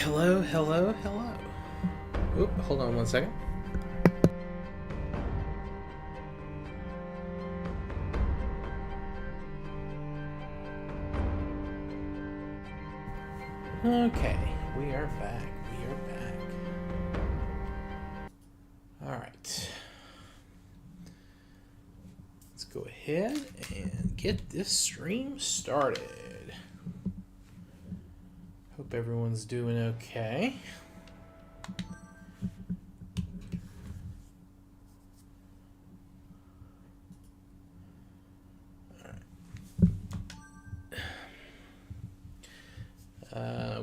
hello, hello, hello. Oop, hold on one second. Okay, we are back. We are back. All right. Let's go ahead and get this stream started. Hope everyone's doing okay.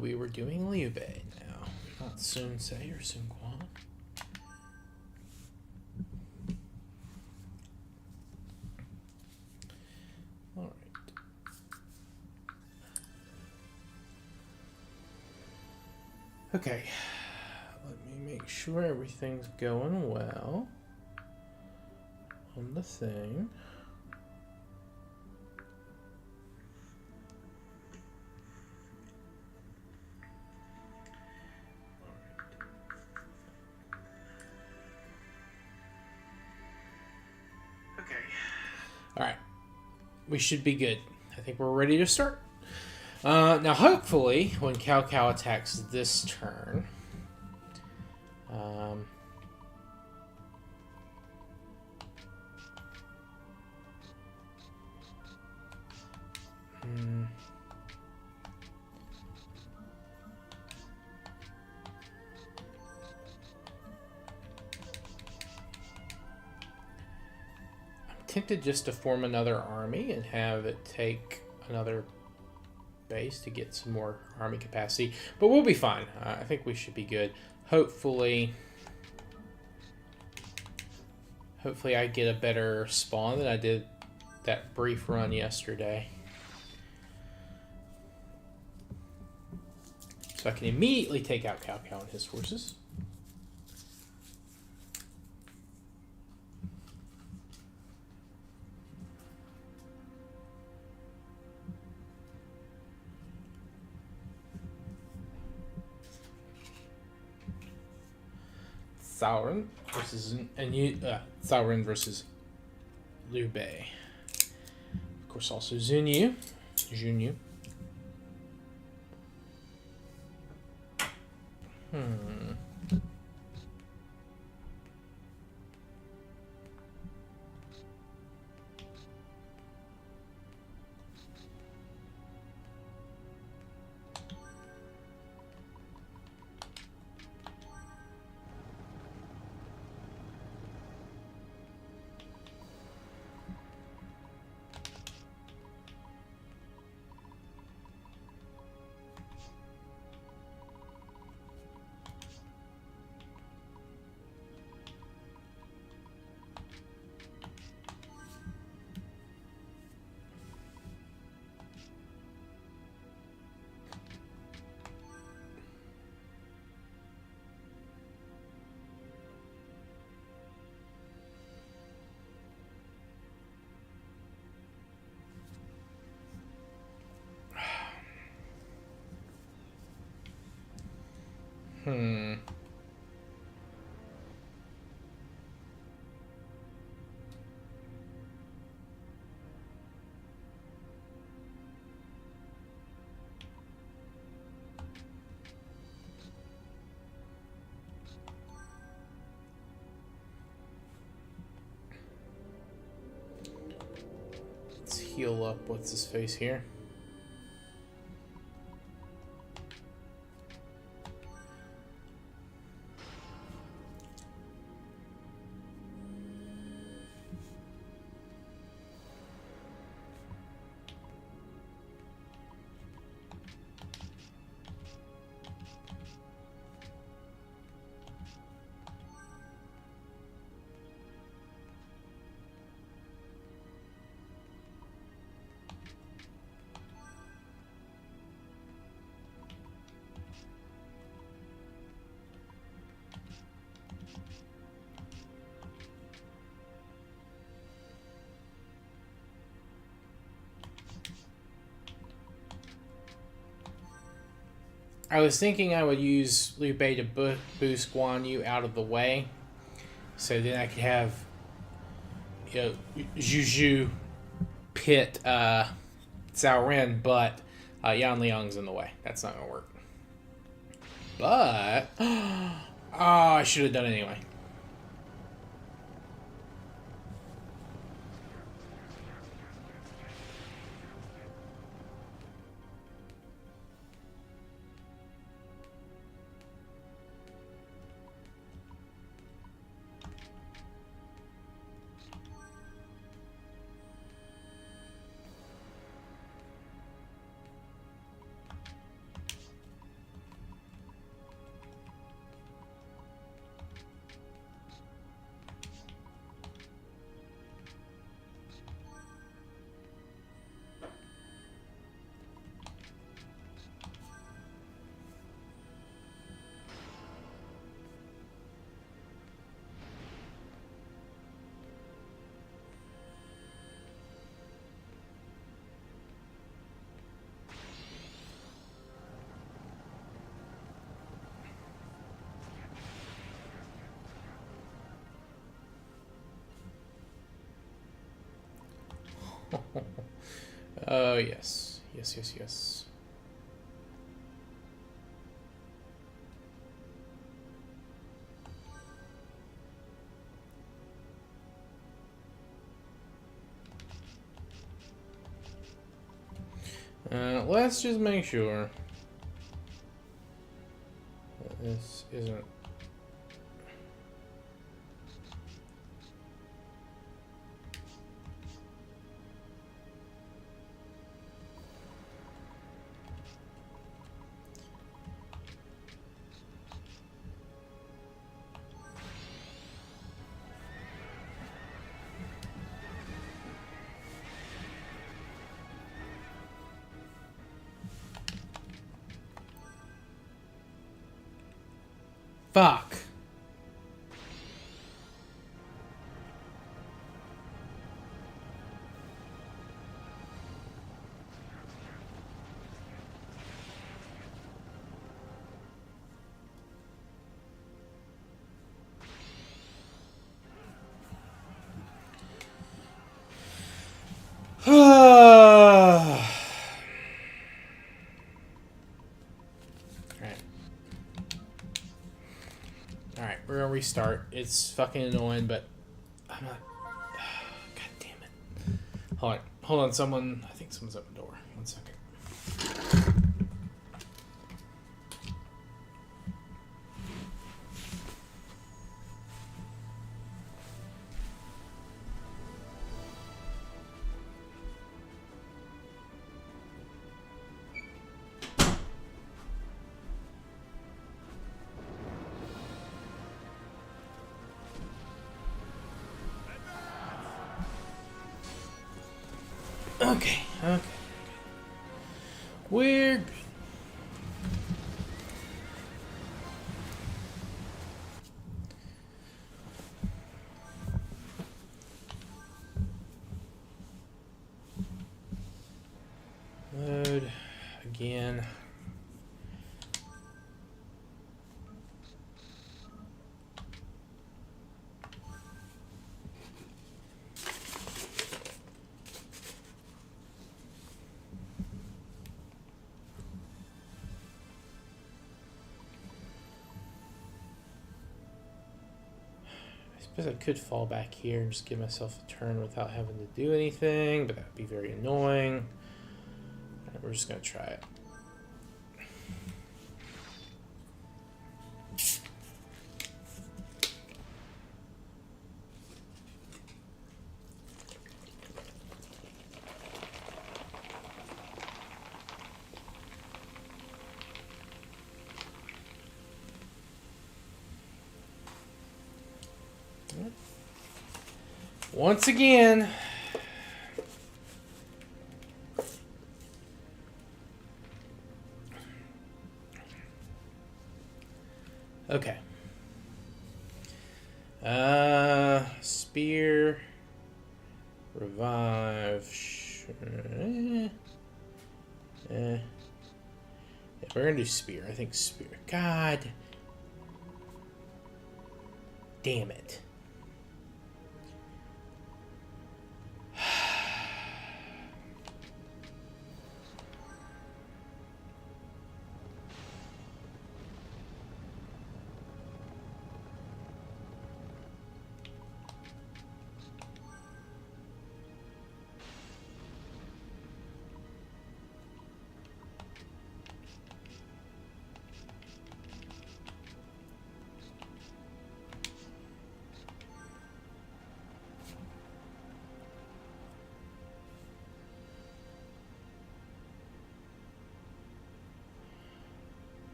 We were doing Liu Bei now, not Sun Se or Sun Quan. All right. Okay, let me make sure everything's going well on the thing. All right, we should be good. I think we're ready to start. Now, hopefully, when Cao Cao attacks this turn, tempted just to form another army and have it take another base to get some more army capacity, but we'll be fine. I think we should be good. Hopefully I get a better spawn than I did that brief run yesterday, so I can immediately take out Cao Cao and his forces. Sauron versus Liu Bei. Of course, also Junyu. Let's heal up. What's his face here? I was thinking I would use Liu Bei to boost Guan Yu out of the way, so then I could have, you know, Juju pit Zhao Ren, but Yan Liang's in the way. That's not gonna work. But oh, I should have done it anyway. Oh, yes. Yes, yes, yes. Let's just make sure that this isn't... Fuck. Alright. Alright, we're gonna restart. It's fucking annoying, but I'm not... God damn it. Hold on. Hold on, someone... I think someone's at the door. 1 second. Okay, okay. We're good. Load again. I suppose I could fall back here and just give myself a turn without having to do anything, but that would be very annoying. Right, we're just going to try it. Once again, okay. Spear, revive. Yeah, We're gonna do spear. I think spear. God damn it.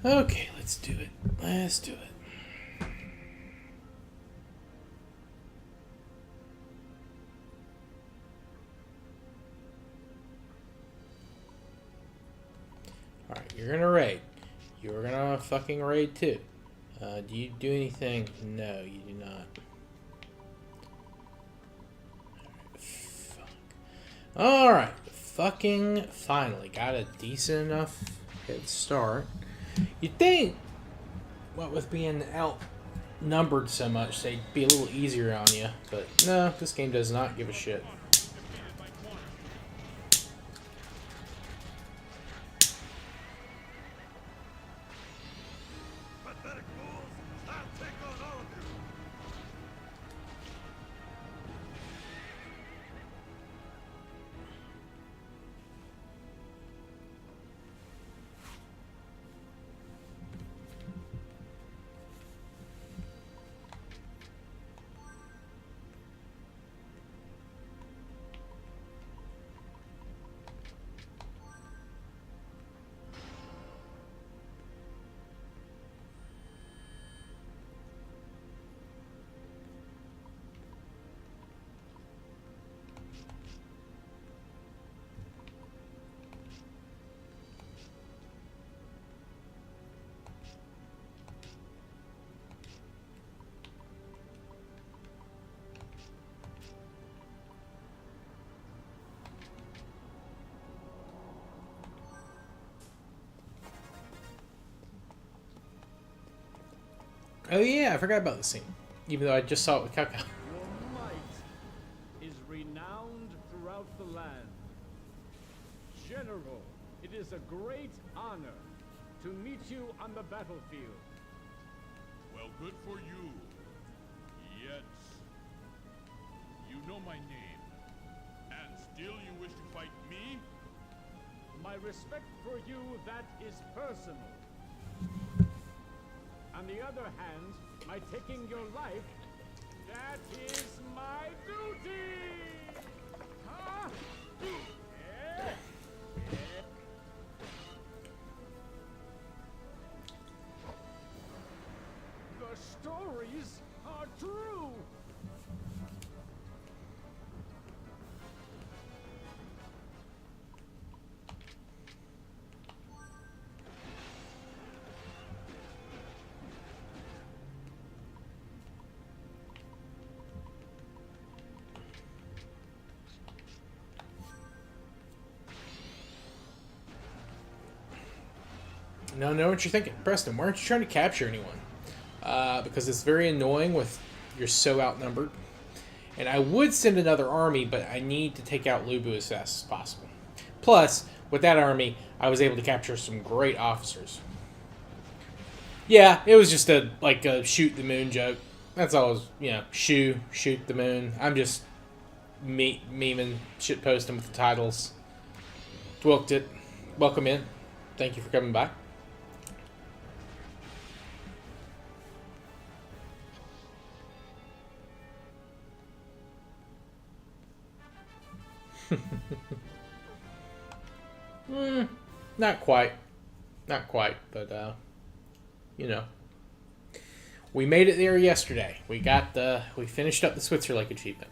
Okay, let's do it. Let's do it. Alright, you're gonna raid. You're gonna fucking raid too. Do you do anything? No, you do not. Alright, fuck. Alright, fucking finally got a decent enough head start. You'd think, what with being outnumbered so much, they'd be a little easier on you. But no, this game does not give a shit. Oh yeah, I forgot about the scene. Even though I just saw it with Kaka. Your might is renowned throughout the land. General, it is a great honor to meet you on the battlefield. Well, good for you. Yet, you know my name. And still you wish to fight me? My respect for you, that is personal. On the other hand, my taking your life, that is my duty! Huh? The stories are true! No, know what you're thinking. Preston, why aren't you trying to capture anyone? Because it's very annoying with you're so outnumbered. And I would send another army, but I need to take out Liu Bei as fast as possible. Plus, with that army, I was able to capture some great officers. Yeah, it was just a Shuoot the Moon joke. That's all it was, Shuoot the Moon. I'm just memeing, shitposting with the titles. Twilked it. Welcome in. Thank you for coming by. Not quite. Not quite, but, We made it there yesterday. We finished up the Switzerland achievement.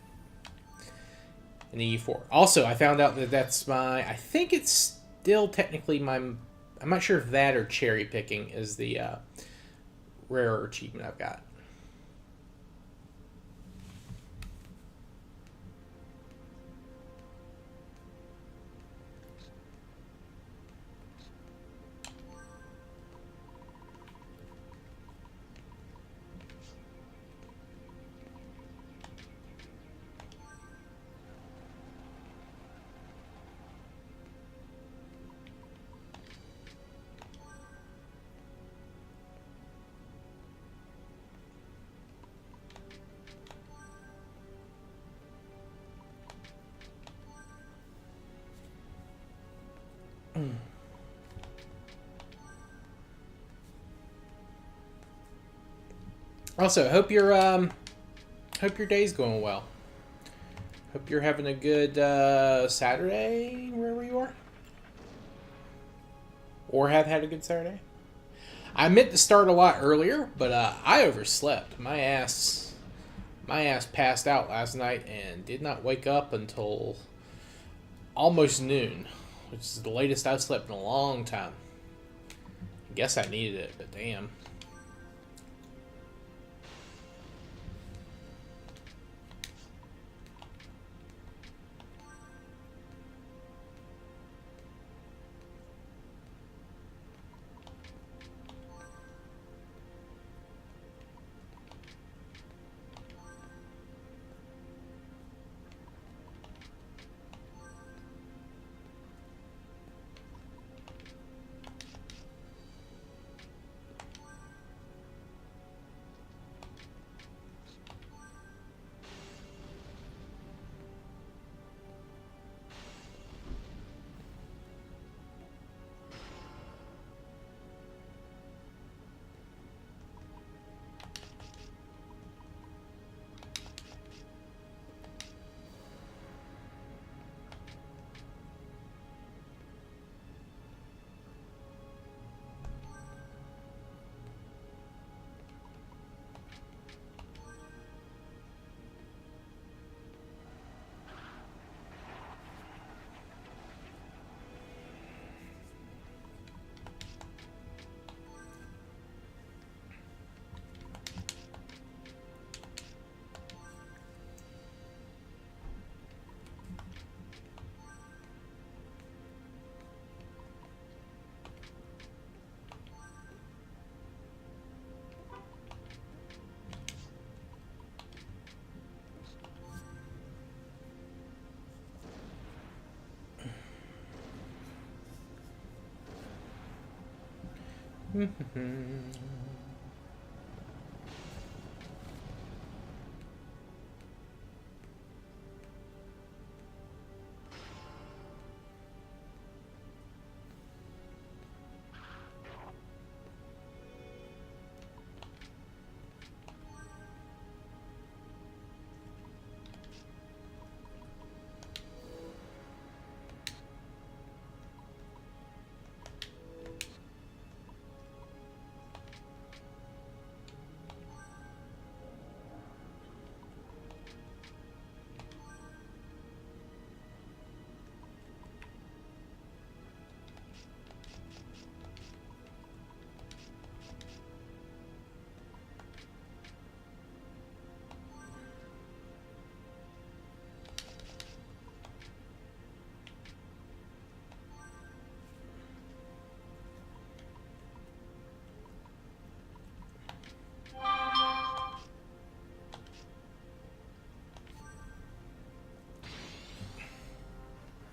In the E4. Also, I found out that that's I think it's still technically I'm not sure if that or cherry picking is the rarer achievement I've got. Also, hope your day's going well. Hope you're having a good Saturday wherever you are, or have had a good Saturday. I meant to start a lot earlier, but I overslept. My ass passed out last night and did not wake up until almost noon, which is the latest I've slept in a long time. I guess I needed it, but damn.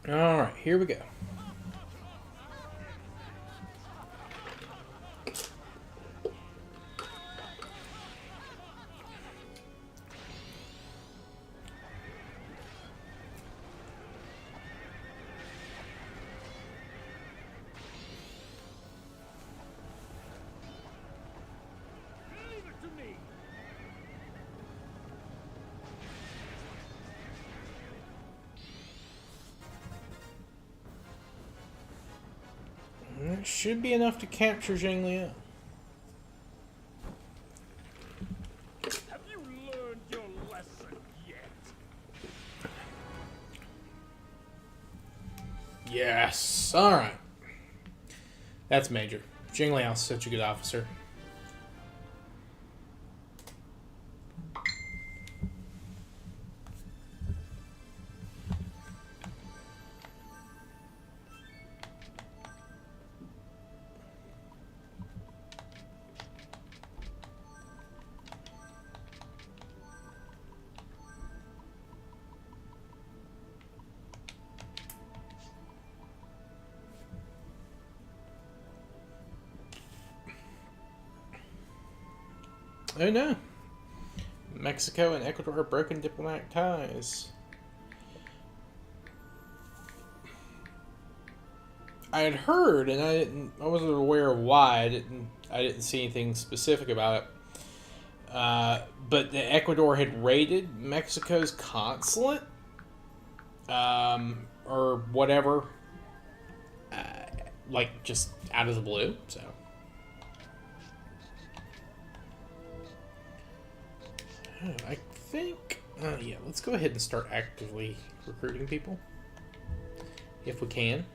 All right, here we go. Leave it to me. That should be enough to capture Zhang Liu. Have you learned your lesson yet? Yes. All right. That's major. Zhang Liu's such a good officer. Oh no. Mexico and Ecuador have broken diplomatic ties. I had heard, and I wasn't aware of why. I didn't see anything specific about it. But the Ecuador had raided Mexico's consulate, or whatever, like just out of the blue. So, I think, yeah, let's go ahead and start actively recruiting people if we can.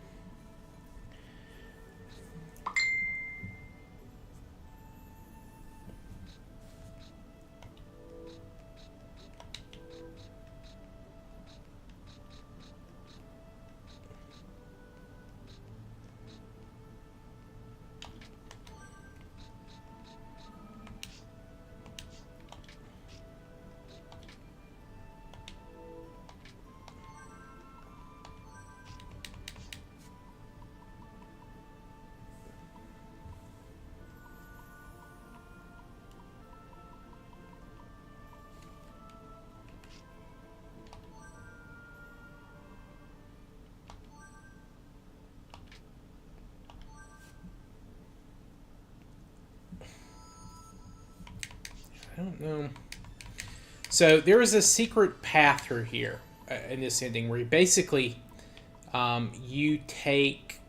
I don't know. So there is a secret path through here in this ending where you basically you take,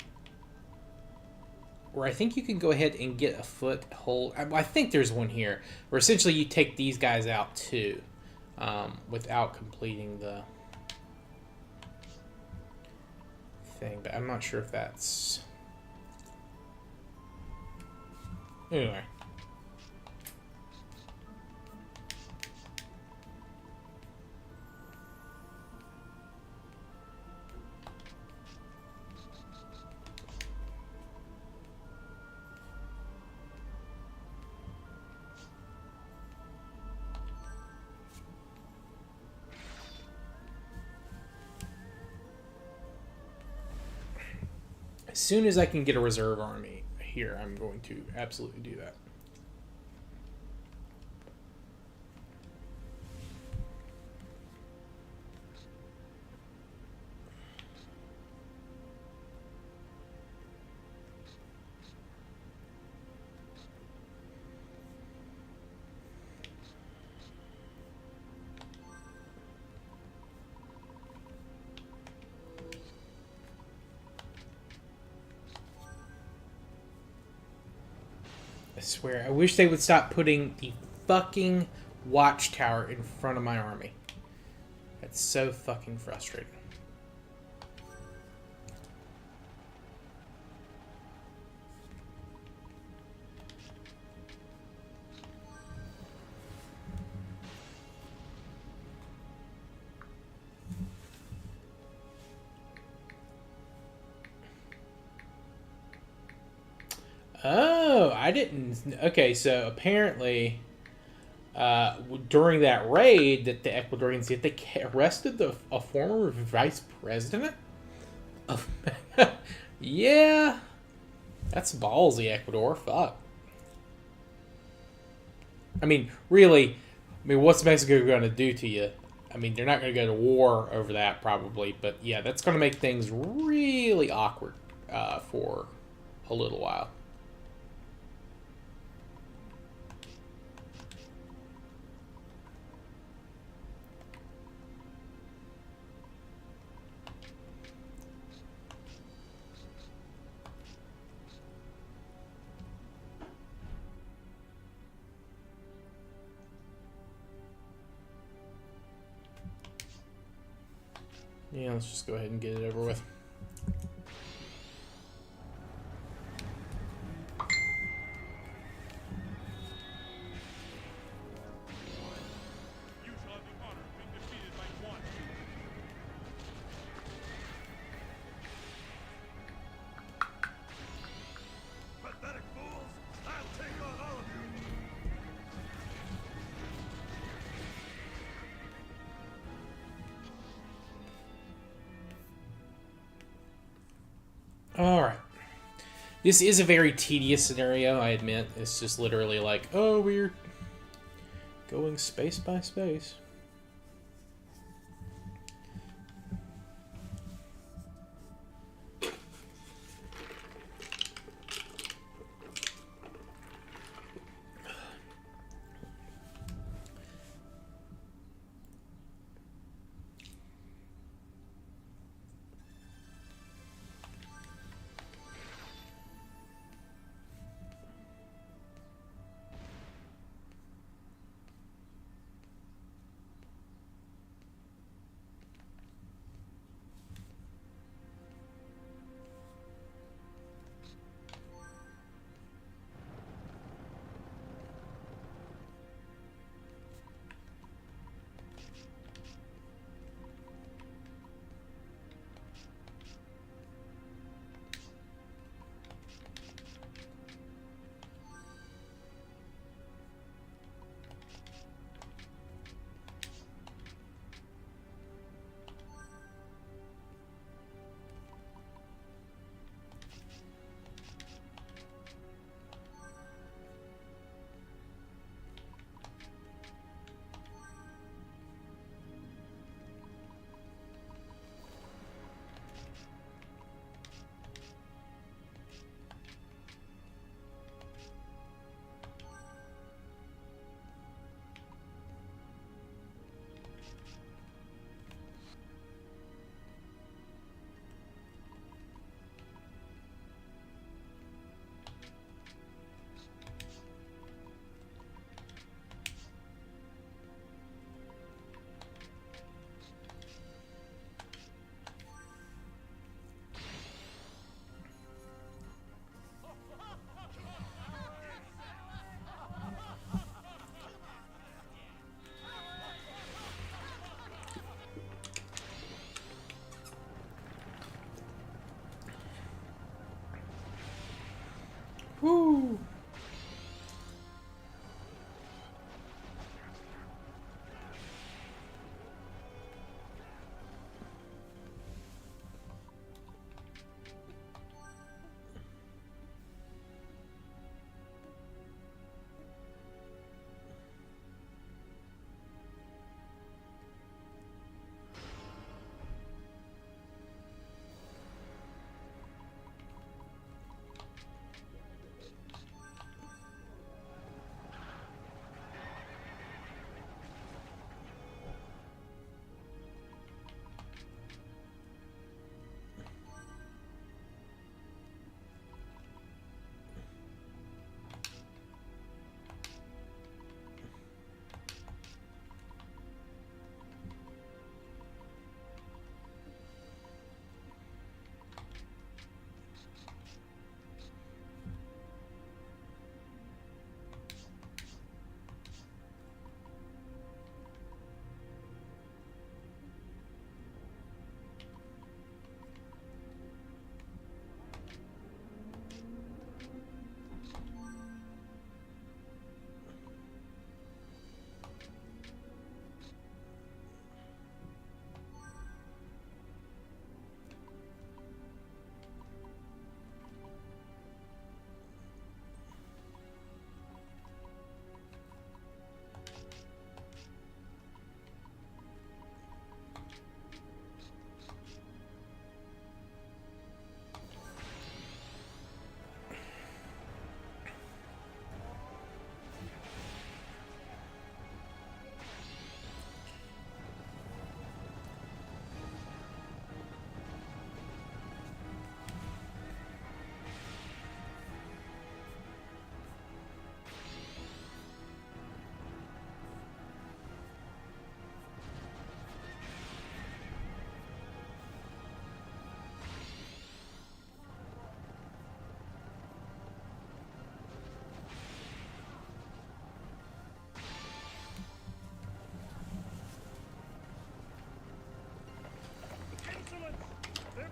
where I think you can go ahead and get a foothold. I think there's one here where essentially you take these guys out too, without completing the thing. But I'm not sure if that's anyway. As soon as I can get a reserve army here, I'm going to absolutely do that. I swear, I wish they would stop putting the fucking watchtower in front of my army. That's so fucking frustrating. Oh, I didn't. Okay, so apparently, during that raid that the Ecuadorians did, they arrested a former vice president of. Yeah, that's ballsy, Ecuador. Fuck. I mean, really. I mean, what's Mexico going to do to you? I mean, they're not going to go to war over that probably, but yeah, that's going to make things really awkward for a little while. Yeah, let's just go ahead and get it over with. You shall have the honor of being defeated by one. Pathetic fools! I'll take on all of you! Alright. This is a very tedious scenario, I admit. It's just literally like, oh, we're going space by space.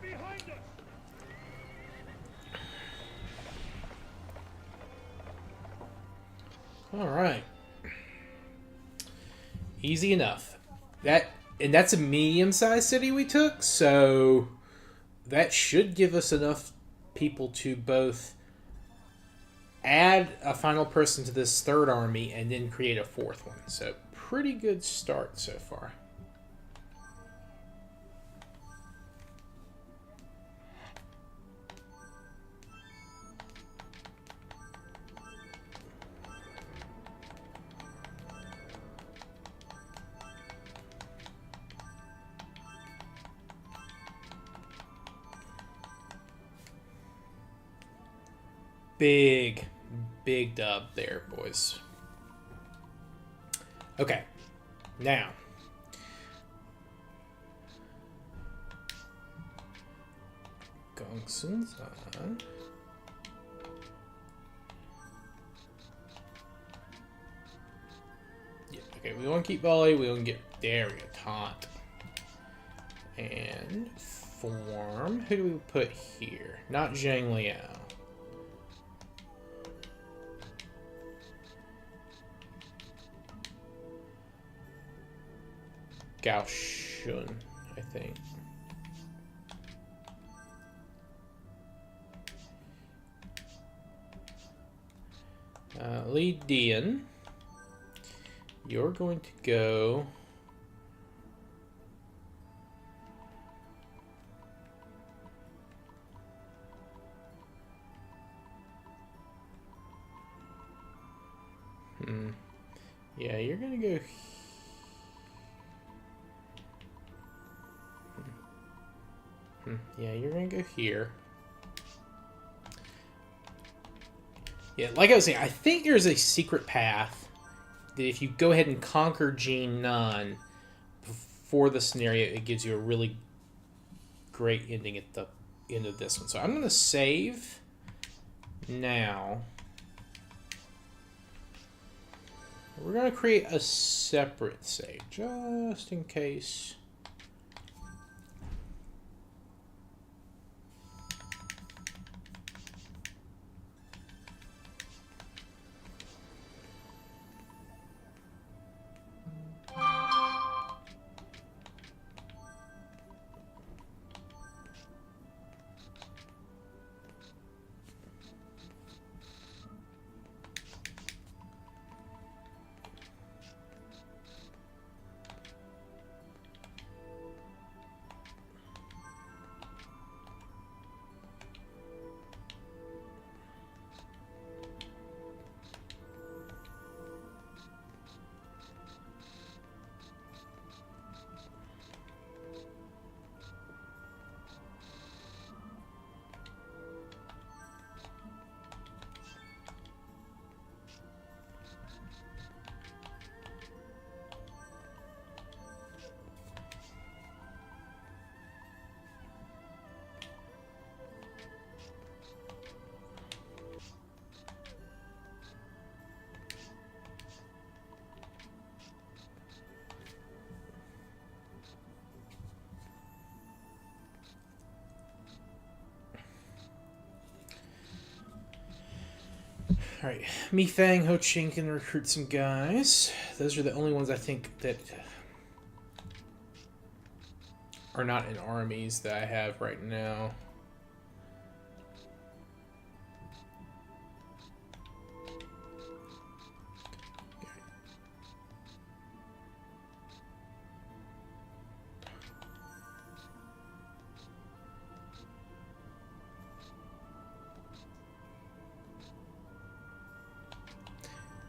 They're behind us. All right. Easy enough. That's a medium-sized city we took, so that should give us enough people to both add a final person to this third army and then create a fourth one. So pretty good start so far. Big dub there, boys. Okay, now Gongson's on. Yeah, okay, we want to keep volley, we want to get there, we go taunt. And form. Who do we put here? Not Zhang Liao. Gao Shun, I think. Li Dian, you're going to go. Yeah, you're gonna go. Yeah, you're gonna go here. Yeah, like I was saying, I think there's a secret path that if you go ahead and conquer Gene Nun before the scenario, it gives you a really great ending at the end of this one. So I'm gonna save now. We're gonna create a separate save just in case. Alright, Mi Fang, Ho Ching can recruit some guys. Those are the only ones I think that are not in armies that I have right now.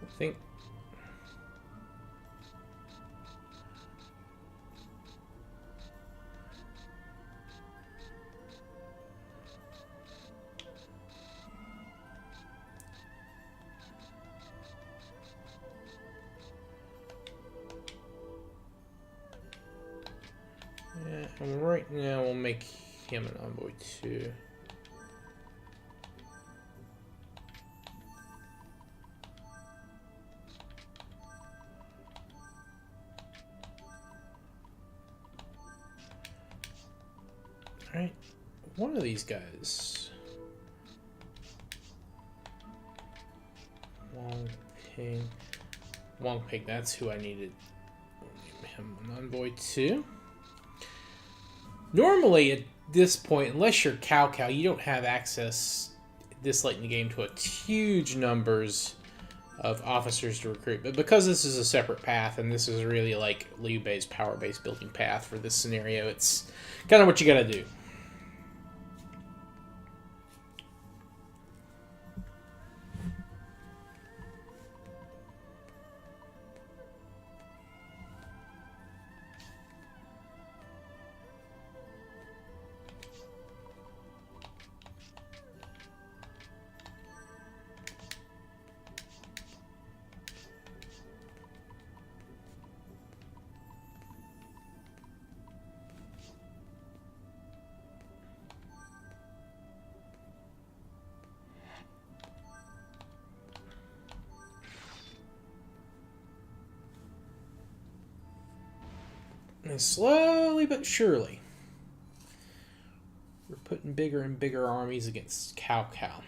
I think and right now we'll make him an envoy too. Alright. one of these guys. Wong Ping, that's who I needed. Him an envoy to. Normally at this point, unless you're Cao Cao, you don't have access this late in the game to a huge numbers of officers to recruit. But because this is a separate path, and this is really like Liu Bei's power-based building path for this scenario, it's kind of what you gotta do. And slowly but surely, we're putting bigger and bigger armies against Cao Cao.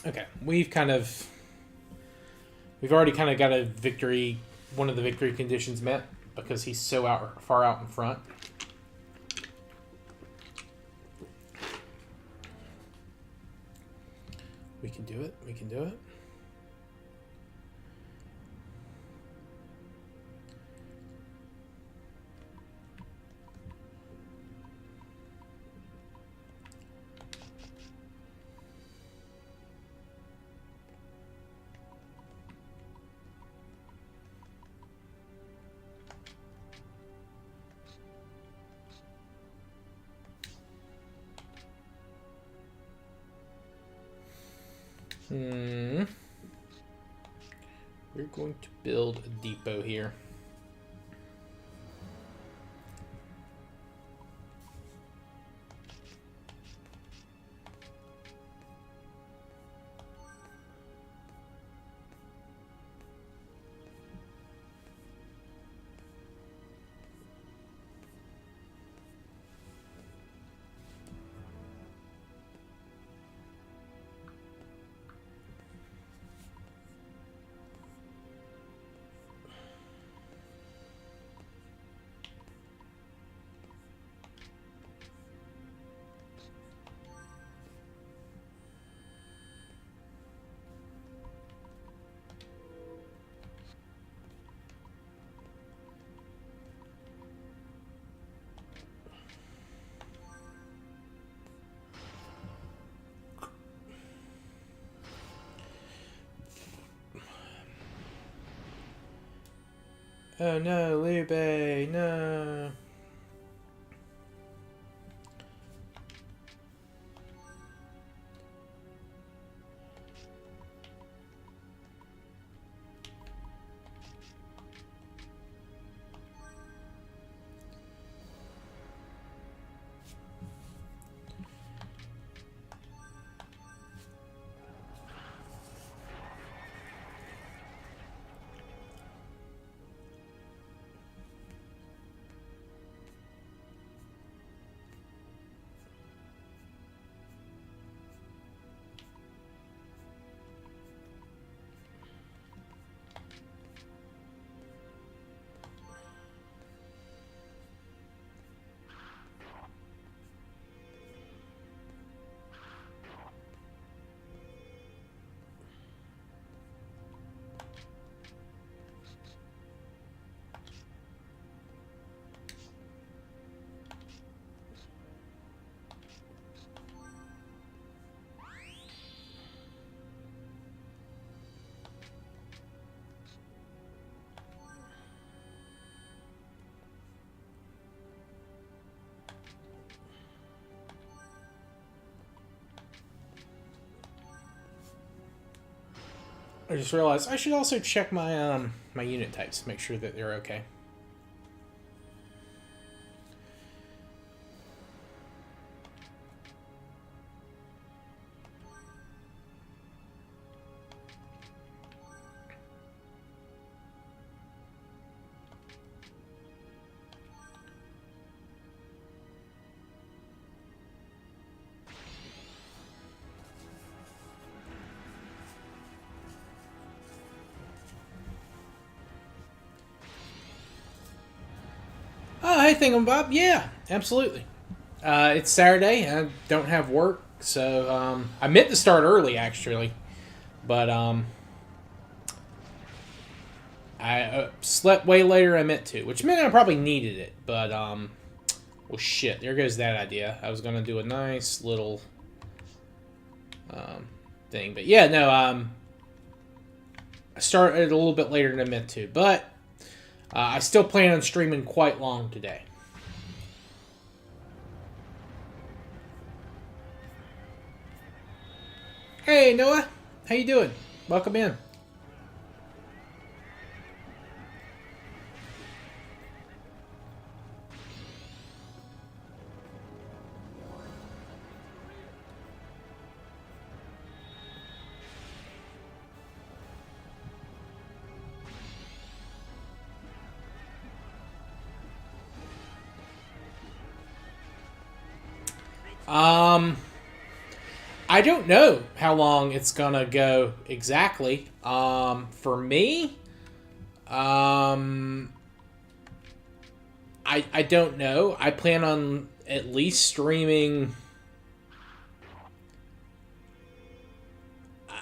Okay, we've already kind of got a victory, one of the victory conditions met, because he's so far out in front. We can do it, we can do it. We're going to build a depot here. Oh no, Liu Bei, no. I just realized I should also check my my unit types, make sure that they're okay. Oh, hey, Thingamabob. Yeah, absolutely. It's Saturday. I don't have work, so I meant to start early actually, but I slept way later than I meant to, which meant I probably needed it. But well, shit. There goes that idea. I was gonna do a nice little thing, but yeah, no. I started a little bit later than I meant to, but I still plan on streaming quite long today. Hey, Noah. How you doing? Welcome in. I don't know how long it's gonna go exactly. For me, I don't know. I plan on at least streaming.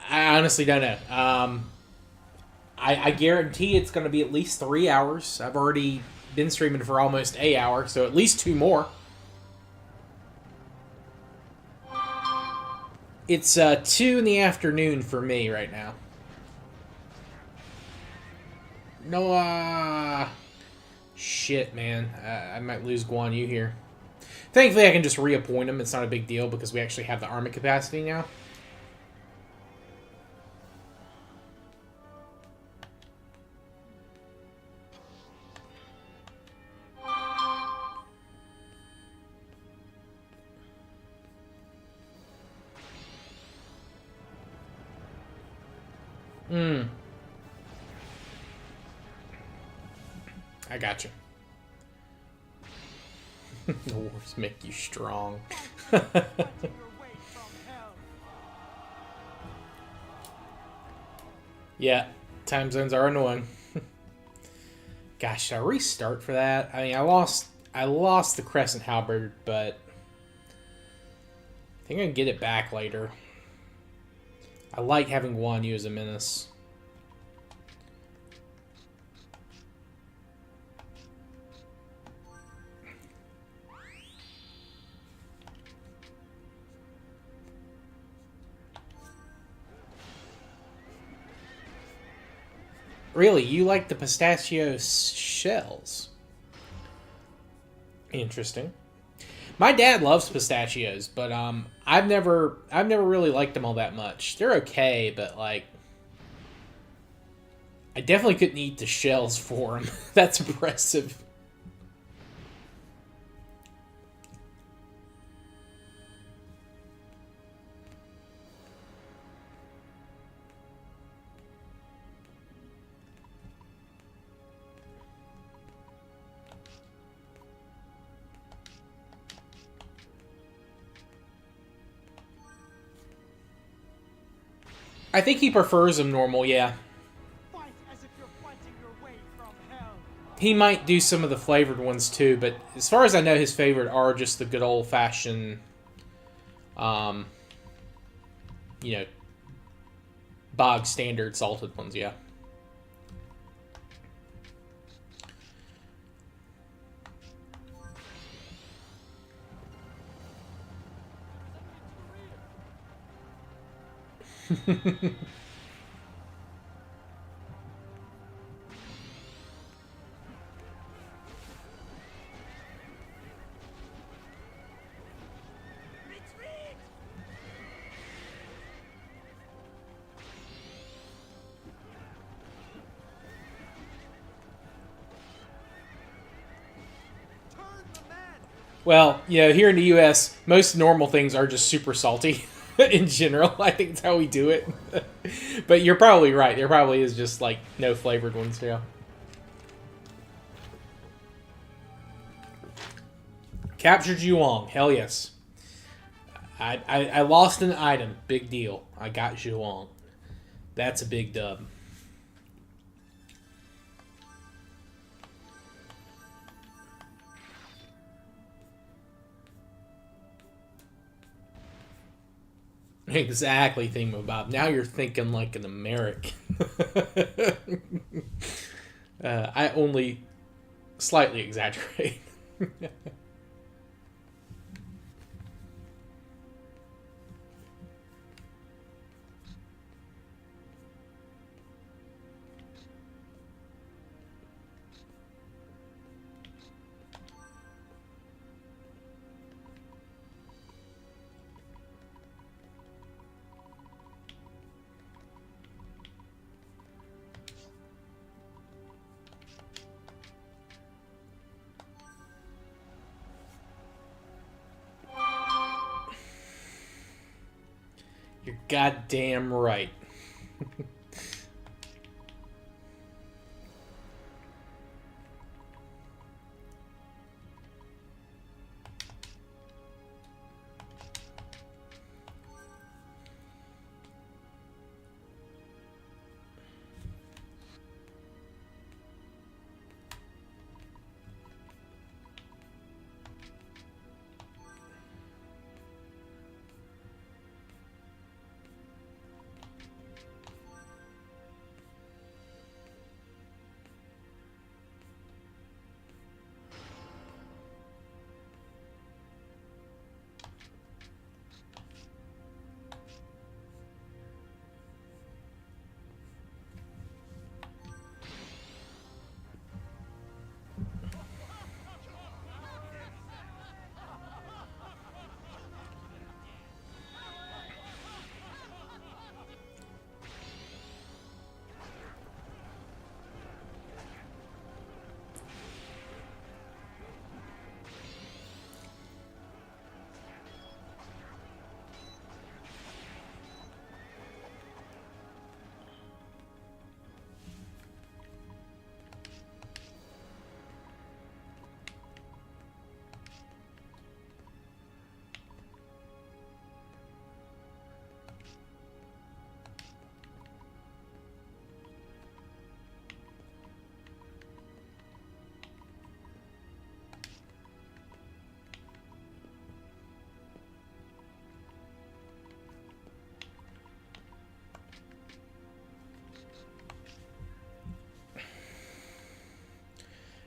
I honestly don't know. I guarantee it's going to be at least 3 hours. I've already been streaming for almost an hour, so at least 2 more. It's 2 in the afternoon for me right now. No, shit, man. I might lose Guan Yu here. Thankfully, I can just reappoint him. It's not a big deal because we actually have the army capacity now. I got you. The wars make you strong. Yeah, time zones are annoying. Gosh, should I restart for that? I mean, I lost the Crescent Halberd, but I think I can get it back later. I like having Guan Yu as a menace. Really, you like the pistachio shells? Interesting. My dad loves pistachios, but I've never really liked them all that much. They're okay, but like I definitely couldn't eat the shells for them. That's impressive. I think he prefers them normal, yeah. Fight as if you're fighting your way from hell. He might do some of the flavored ones too, but as far as I know, his favorite are just the good old-fashioned, you know, bog standard salted ones, yeah. Well, you know, here in the U.S., most normal things are just super salty in general. I think that's how we do it. But you're probably right. There probably is just, like, no flavored ones, yeah. Captured Zhuang. Hell yes. I lost an item. Big deal. I got Zhuang. That's a big dub. Exactly, Thingamabob. Now you're thinking like an American. I only slightly exaggerate. You're goddamn right.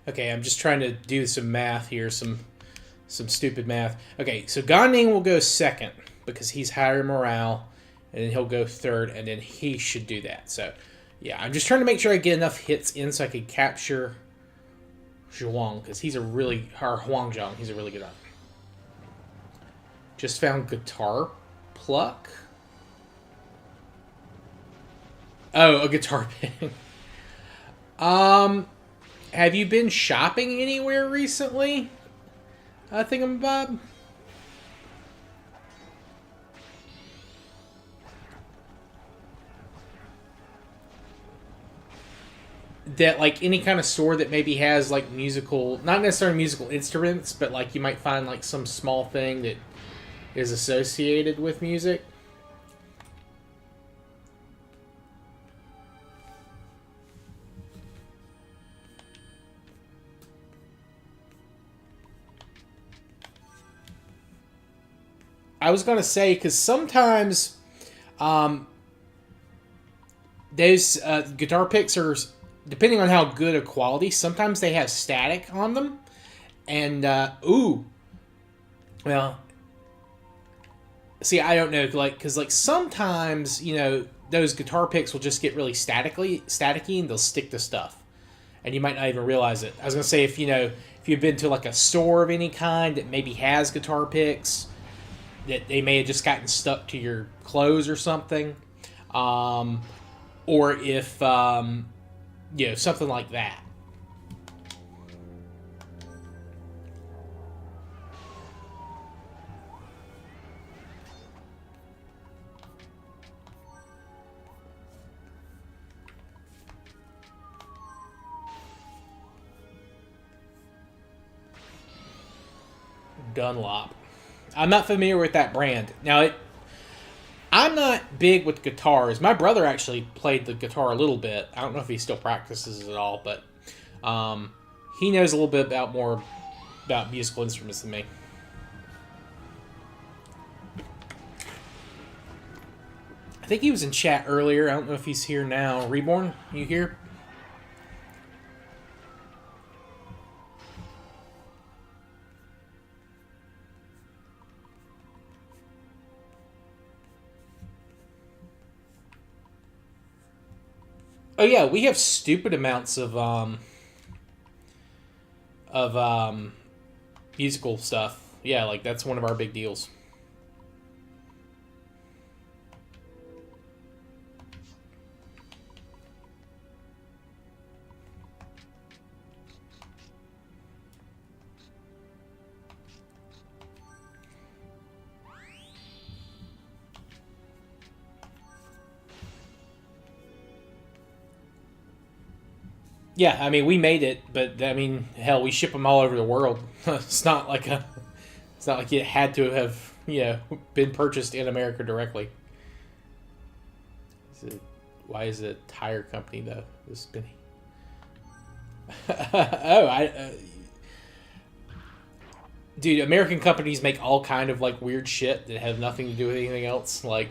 Okay, I'm just trying to do some math here, some stupid math. Okay, so Ganning will go second because he's higher morale, and then he'll go third, and then he should do that. So, yeah, I'm just trying to make sure I get enough hits in so I can capture Zhuang because he's a really Huangzhong. He's a really good arm. Just found guitar pluck. Oh, a guitar pick. Have you been shopping anywhere recently? Thingamabob? That, like, any kind of store that maybe has, like, musical, not necessarily musical instruments, but, like, you might find, like, some small thing that is associated with music. I was gonna say because sometimes, those guitar picks are, depending on how good a quality. Sometimes they have static on them, and well, see, I don't know, like, because like sometimes those guitar picks will just get really staticky, and they'll stick to stuff, and you might not even realize it. I was gonna say if you've been to like a store of any kind that maybe has guitar picks, that they may have just gotten stuck to your clothes or something, or if something like that. Dunlop. I'm not familiar with that brand. Now, I'm not big with guitars. My brother actually played the guitar a little bit. I don't know if he still practices at all, but he knows a little bit more about musical instruments than me. I think he was in chat earlier. I don't know if he's here now. Reborn, you here? Oh yeah, we have stupid amounts of musical stuff. Yeah, like that's one of our big deals. Yeah, I mean we made it, but I mean hell, we ship them all over the world. It's not like it had to have been purchased in America directly. Why is it a tire company though? This spinning. Dude, American companies make all kind of like weird shit that have nothing to do with anything else. Like.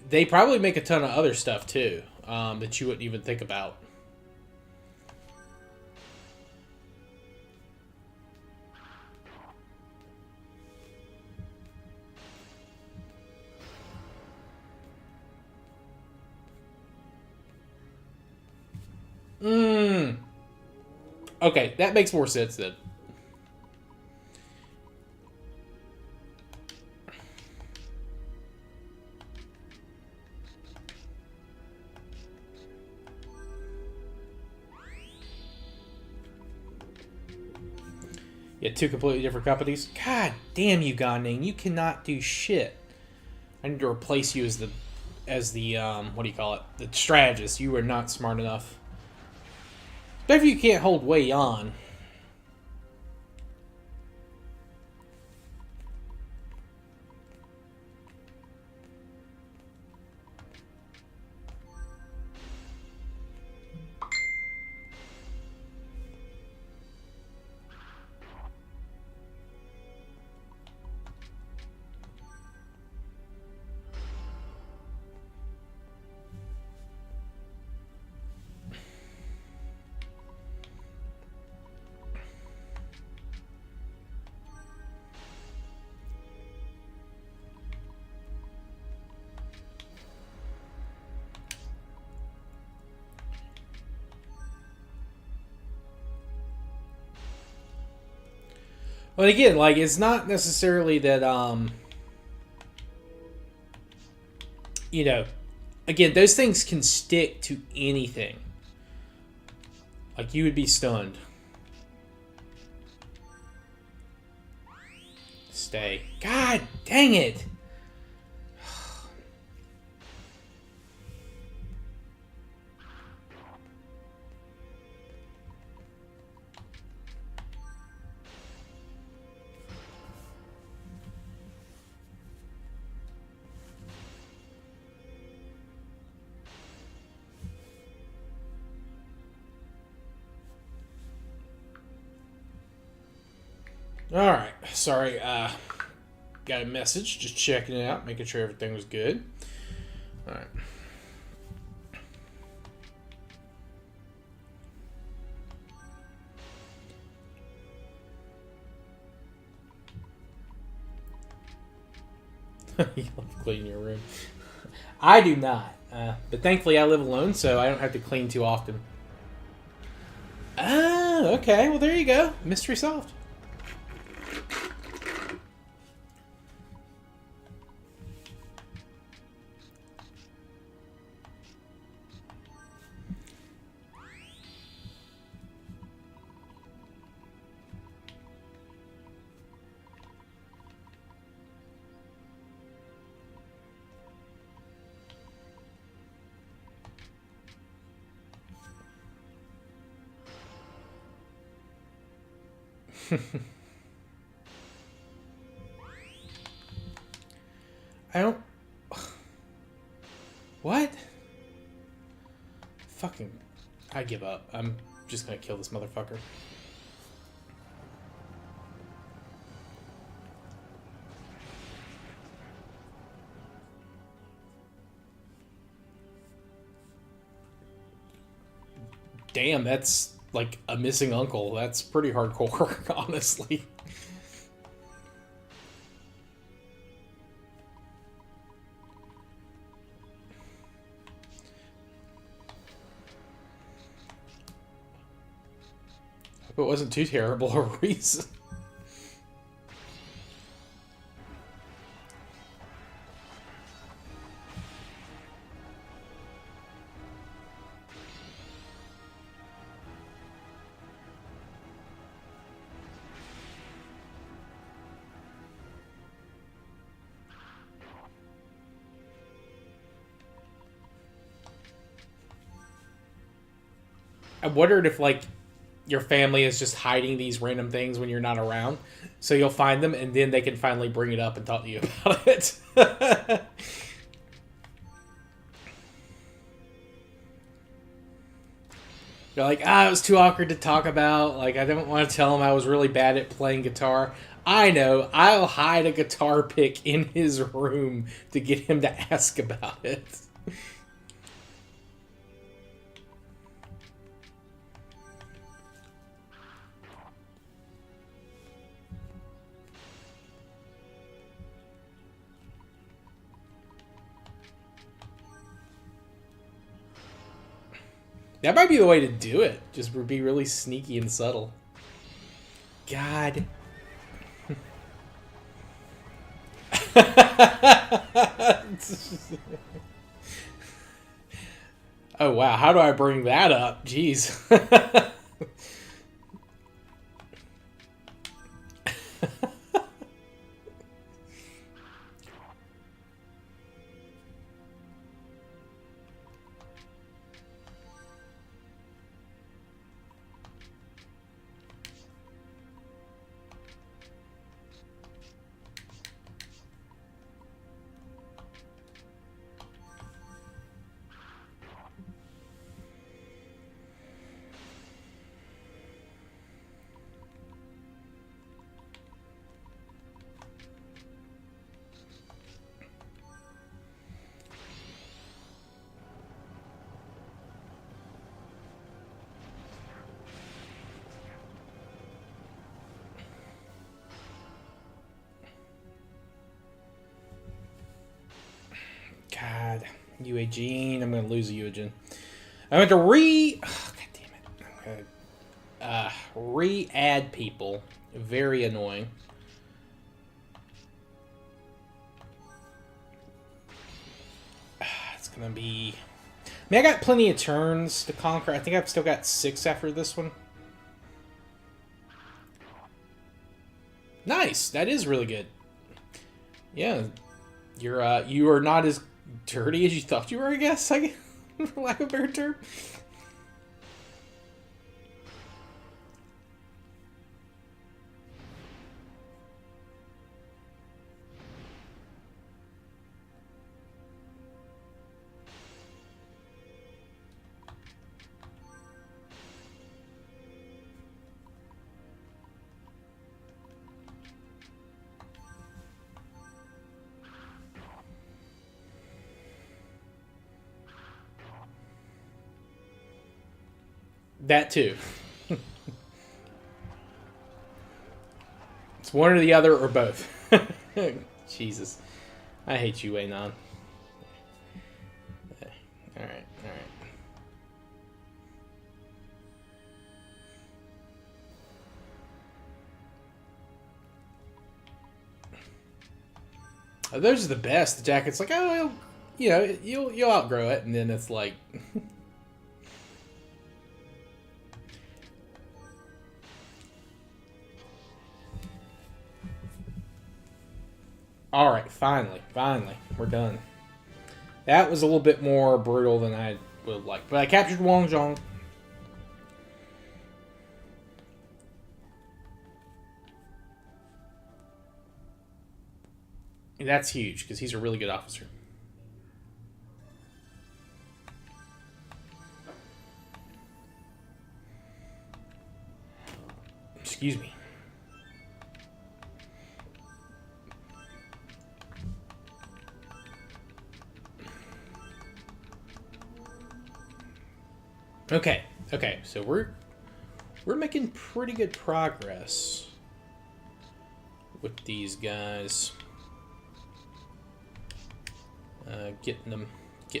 They probably make a ton of other stuff too that you wouldn't even think about. Okay, that makes more sense then. Yeah, two completely different companies. God damn you, Gonding. You cannot do shit. I need to replace you as the what do you call it? The strategist. You are not smart enough. Especially if you can't hold Wei on. But again, like, it's not necessarily that, again, those things can stick to anything. Like, you would be stunned. Stay. God dang it! Alright, sorry, got a message, just checking it out, making sure everything was good. Alright. You love cleaning your room. I do not. But thankfully I live alone, so I don't have to clean too often. Ah, okay. Well, there you go. Mystery solved. I don't... What? Fucking... I give up. I'm just gonna kill this motherfucker. Damn, that's like a missing uncle. That's pretty hardcore, honestly. Hope it wasn't too terrible a reason. I wondered if, like, your family is just hiding these random things when you're not around. So you'll find them, and then they can finally bring it up and talk to you about it. You're like, it was too awkward to talk about. Like, I didn't want to tell him I was really bad at playing guitar. I know. I'll hide a guitar pick in his room to get him to ask about it. That might be the way to do it. Just be really sneaky and subtle. God. Oh, wow. How do I bring that up? Jeez. God, Eugene. I'm gonna lose Eugene. I'm going to God damn it. I'm gonna re-add people. Very annoying. It's gonna be. I mean, I got plenty of turns to conquer. I think I've still got 6 after this one. Nice. That is really good. Yeah, you are not as dirty as you thought you were, I guess, for lack of a better term. That too. It's one or the other or both. Jesus. I hate you, Anon. Alright, alright. Those are the best. The jacket's like, oh, you know, you'll outgrow it, and then it's like, all right, finally, we're done. That was a little bit more brutal than I would like, but I captured Wang Zhong. That's huge because he's a really good officer. Excuse me. Okay, so we're making pretty good progress with these guys. Getting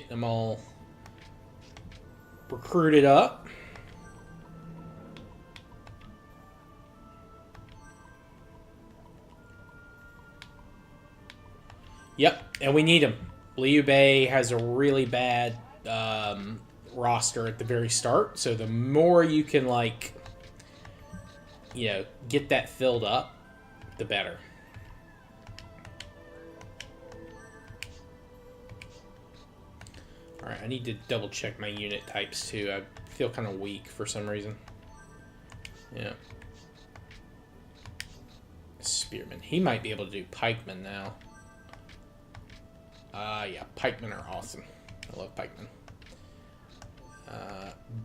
them all recruited up. Yep, and we need them. Liu Bei has a really bad roster at the very start, so the more you can, like, you know, get that filled up, the better. Alright, I need to double check my unit types too. I feel kind of weak for some reason. Yeah. Spearman. He might be able to do pikemen now. Yeah, pikemen are awesome. I love pikemen.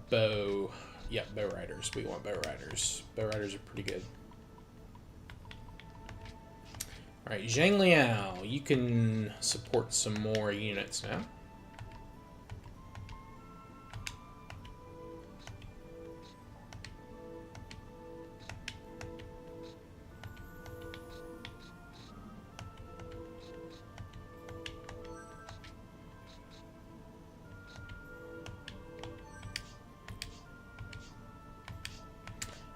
Bow. Yeah, bow riders. We want bow riders. Bow riders are pretty good. Alright, Zhang Liao. You can support some more units now.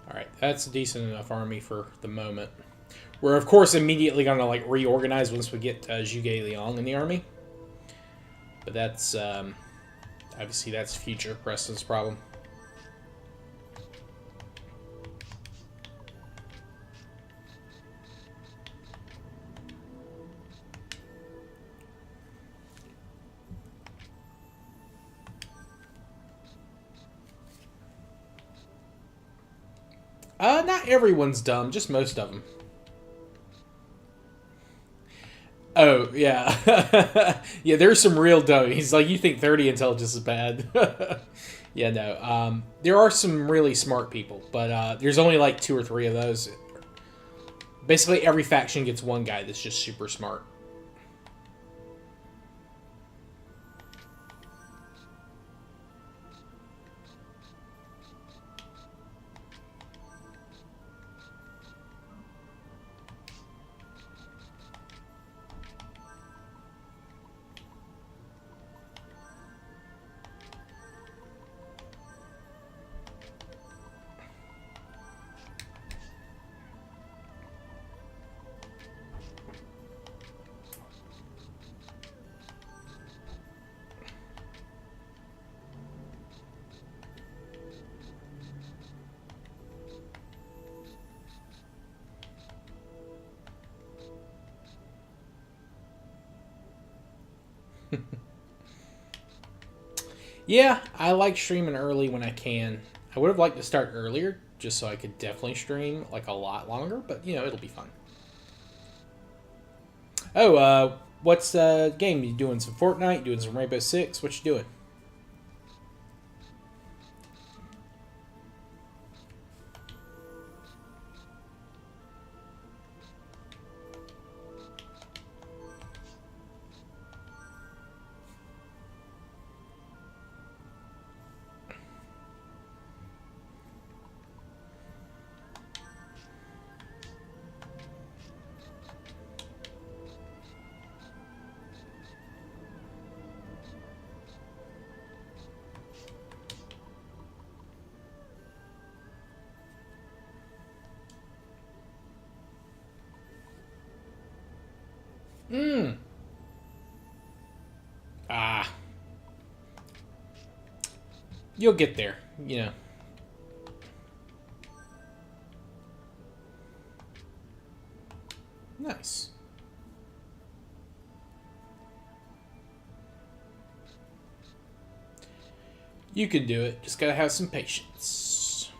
Alright, that's a decent enough army for the moment. We're, of course, immediately going to, like, reorganize once we get Zhuge Liang in the army. But that's, obviously, that's future Preston's problem. Not everyone's dumb, just most of them. Oh, yeah. Yeah, there's some real dummies. Like, you think 30 intelligence is bad. Yeah, no. There are some really smart people, but there's only like 2 or 3 of those. Basically, every faction gets one guy that's just super smart. Yeah, I like streaming early when I can. I would have liked to start earlier, just so I could definitely stream, like, a lot longer, but, you know, it'll be fun. Oh, what's the game? You doing some Fortnite? Doing some Rainbow Six? What you doing? Ah. You'll get there, you know. Nice. You can do it. Just gotta have some patience.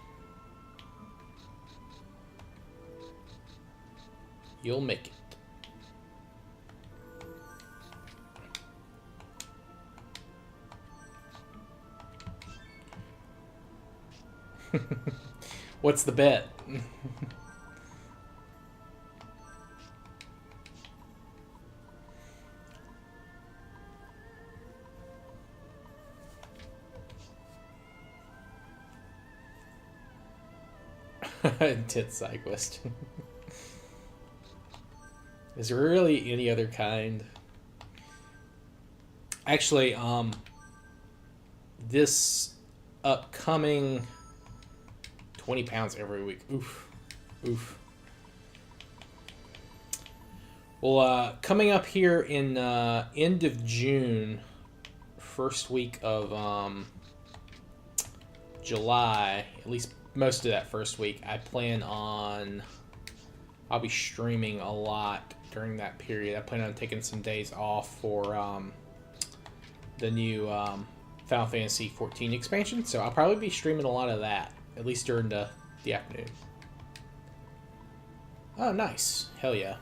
You'll make it. What's the bet? Intense side quest. Is there really any other kind? Actually, this upcoming 20 pounds every week. Oof. Oof. Well, coming up here in end of June, first week of July, at least most of that first week, I plan on... I'll be streaming a lot during that period. I plan on taking some days off for the new Final Fantasy 14 expansion, so I'll probably be streaming a lot of that, at least during the afternoon. Oh, nice. Hell yeah.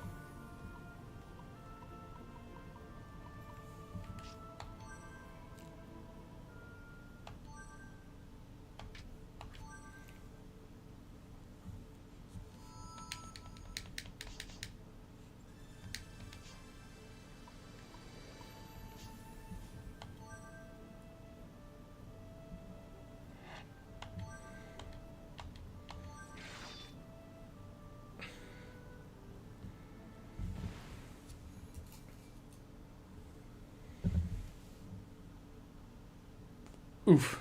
Oof.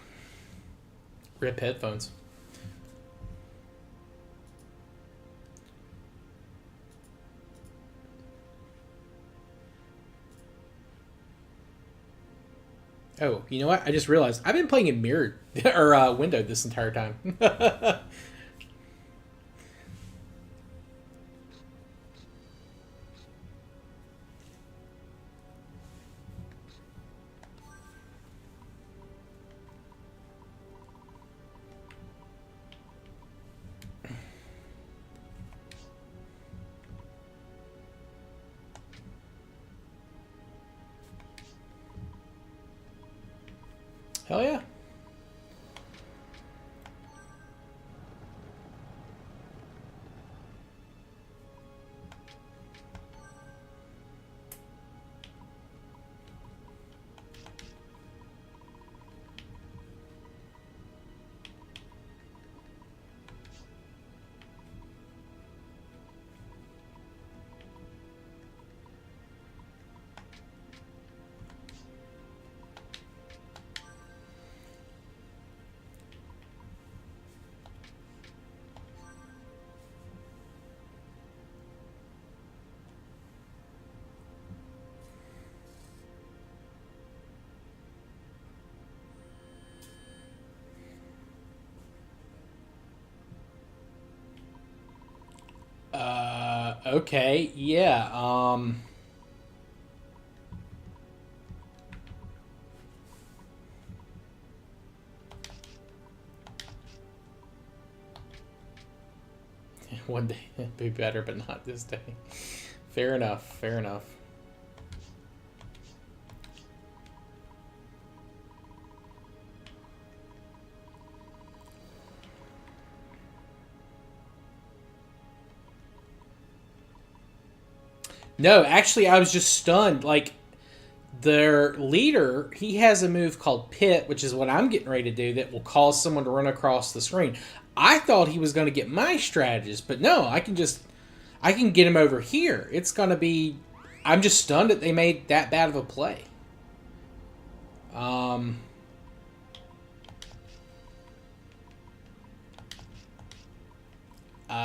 Rip headphones. Oh, you know what? I just realized I've been playing in mirrored or windowed this entire time. Hell yeah. Okay, yeah, one day it'd be better, but not this day. Fair enough, fair enough. No, actually, I was just stunned. Like, their leader, he has a move called Pit, which is what I'm getting ready to do, that will cause someone to run across the screen. I thought he was going to get my strategist, but no, I can get him over here. It's going to be... I'm just stunned that they made that bad of a play.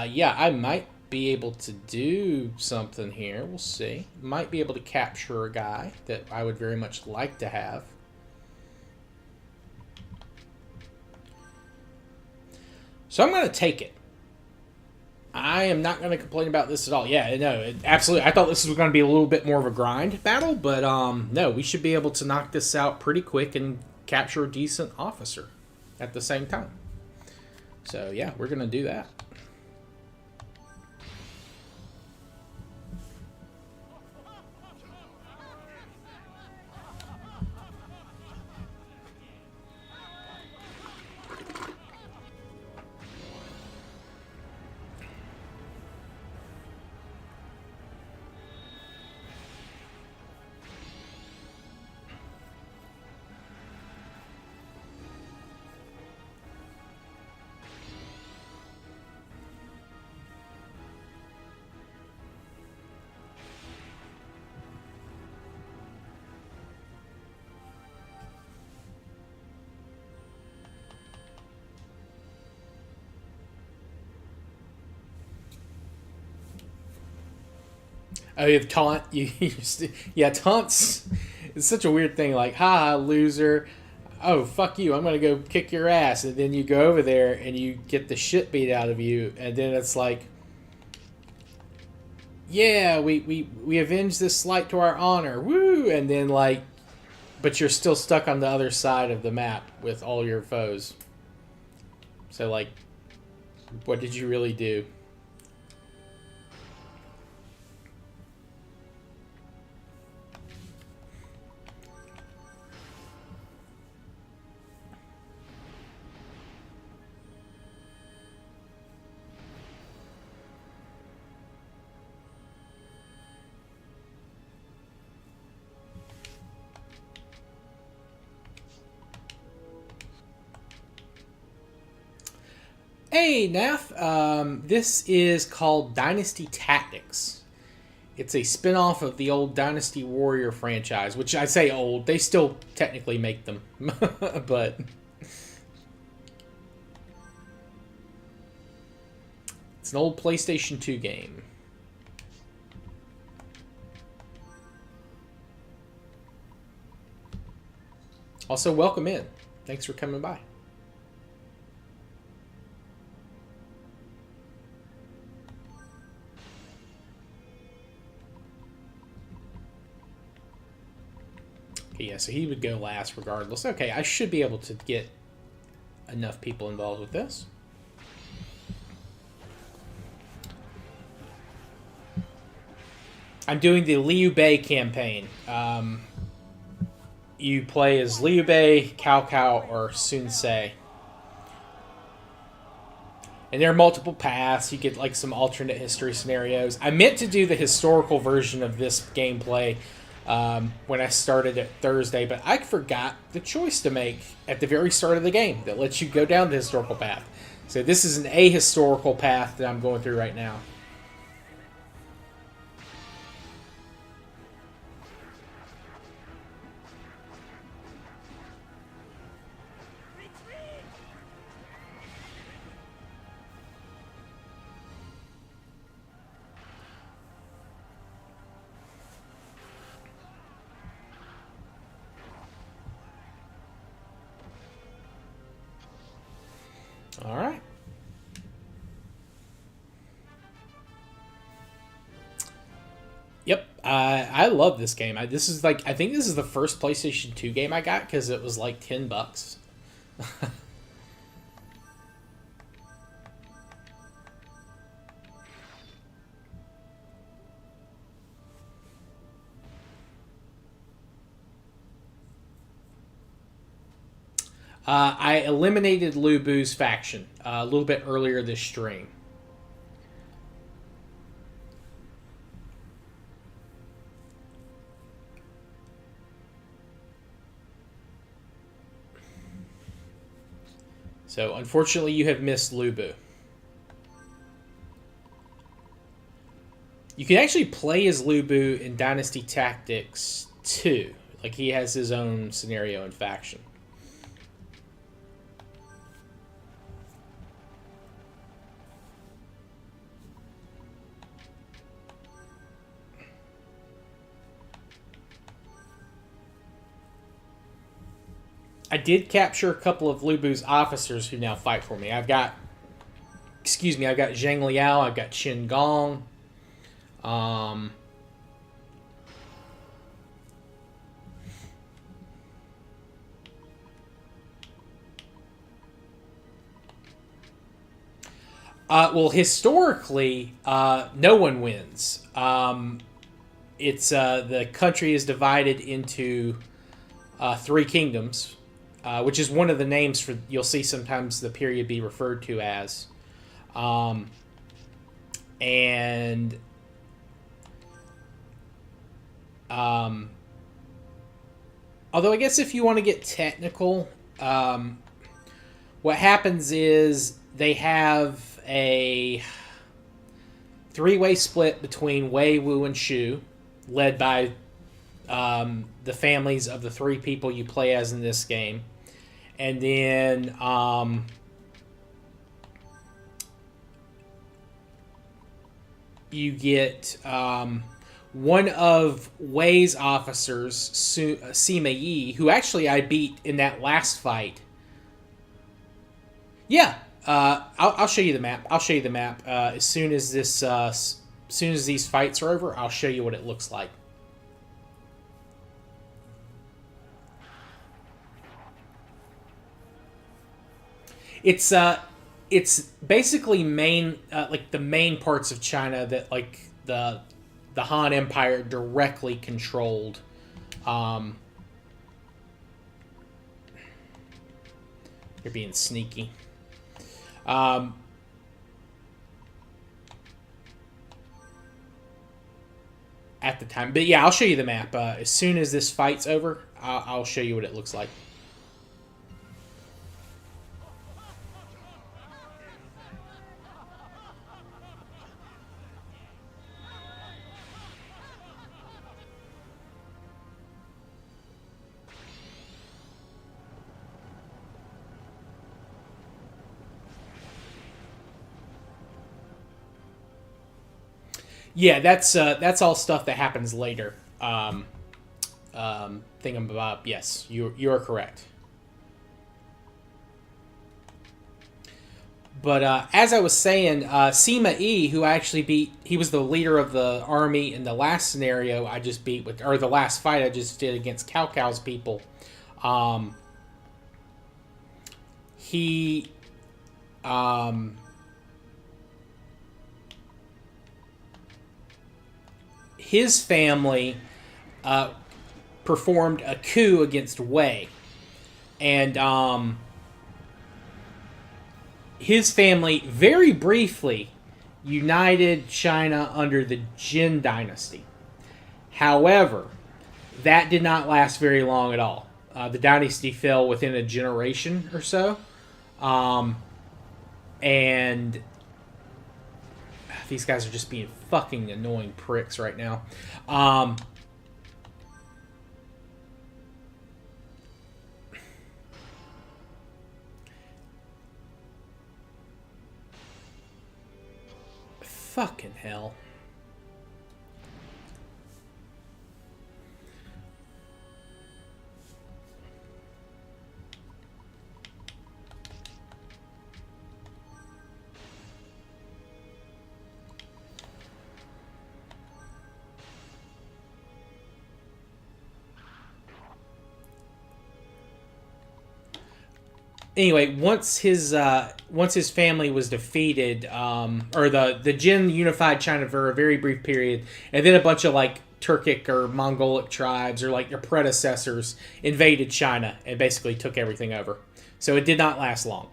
Yeah, I might be able to do something here. We'll see. Might be able to capture a guy that I would very much like to have. So I'm going to take it. I am not going to complain about this at all. Yeah, no, absolutely. I thought this was going to be a little bit more of a grind battle, but no, we should be able to knock this out pretty quick and capture a decent officer at the same time. So yeah, we're going to do that. Oh, you have taunt. Yeah, taunts. It's such a weird thing. Like, ha, loser. Oh, fuck you. I'm gonna go kick your ass, and then you go over there and you get the shit beat out of you, and then it's like, yeah, we avenged this slight to our honor, woo! And then like, but you're still stuck on the other side of the map with all your foes. So like, what did you really do? Hey, Naf. This is called Dynasty Tactics. It's a spin-off of the old Dynasty Warrior franchise, which I say old. They still technically make them. But it's an old PlayStation 2 game. Also, welcome in. Thanks for coming by. Okay, yeah, so he would go last regardless. Okay, I should be able to get enough people involved with this. I'm doing the Liu Bei campaign. You play as Liu Bei, Cao Cao, or Sun Ce. And there are multiple paths. You get like some alternate history scenarios. I meant to do the historical version of this gameplay when I started it Thursday, but I forgot the choice to make at the very start of the game that lets you go down the historical path. So this is an ahistorical path that I'm going through right now. All right. Yep, I love this game. This is like, I think this is the first PlayStation 2 game I got because it was like $10. I eliminated Liu Bei's faction a little bit earlier this stream. So, unfortunately, you have missed Liu Bei. You can actually play as Liu Bei in Dynasty Tactics 2. Like, he has his own scenario and faction. I did capture a couple of Liu Bei's officers who now fight for me. I've got Zhang Liao, I've got Qin Gong. Well, historically, no one wins. It's the country is divided into three kingdoms, which is one of the names for you'll see sometimes the period be referred to as. And although I guess if you want to get technical, what happens is they have a three-way split between Wei, Wu, and Shu, led by the families of the three people you play as in this game. And then you get one of Wei's officers, Sima Yi, who actually I beat in that last fight. Yeah, I'll show you the map. I'll show you the map as soon as these fights are over. I'll show you what it looks like. It's basically like the main parts of China that like the Han Empire directly controlled. You're being sneaky. At the time, but yeah, I'll show you the map as soon as this fight's over. I'll show you what it looks like. Yeah, that's all stuff that happens later. Thingamabob. Yes, you're correct. But as I was saying, Sima Yi, who I actually beat, he was the leader of the army in the last scenario I just beat with, or the last fight I just did against Cao Cao's people. He his family performed a coup against Wei, and his family very briefly united China under the Jin dynasty. However, that did not last very long at all. The dynasty fell within a generation or so, and these guys are just being fucking annoying pricks right now. Fucking hell. Anyway, once his family was defeated, or the Jin unified China for a very brief period, and then a bunch of like Turkic or Mongolic tribes or like their predecessors invaded China and basically took everything over. So it did not last long.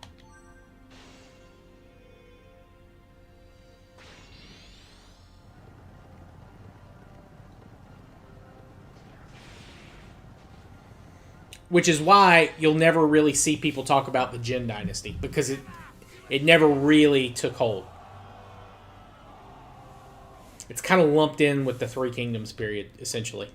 Which is why you'll never really see people talk about the Jin dynasty, because it never really took hold. It's kind of lumped in with the Three Kingdoms period, essentially.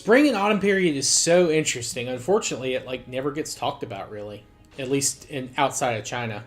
spring and autumn period is so interesting. Unfortunately, it like never gets talked about really, at least in outside of China.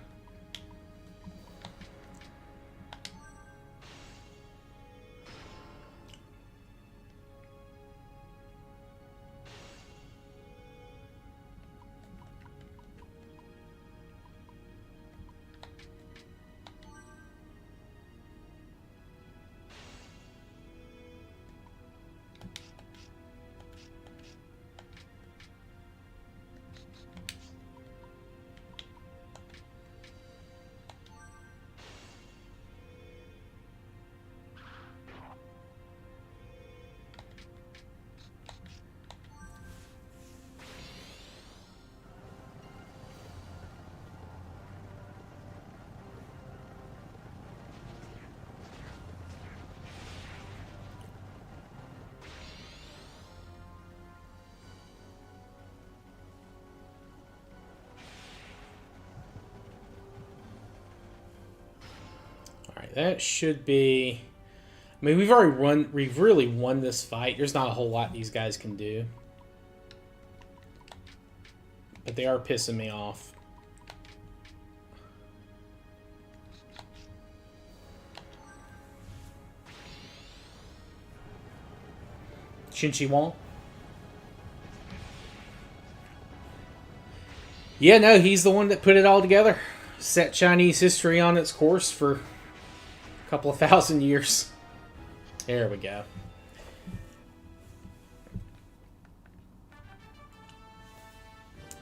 That should be. I mean, we've really won this fight. There's not a whole lot these guys can do, but they are pissing me off. Qinshi Wang. Yeah, no, he's the one that put it all together. Set Chinese history on its course for couple of thousand years. There we go.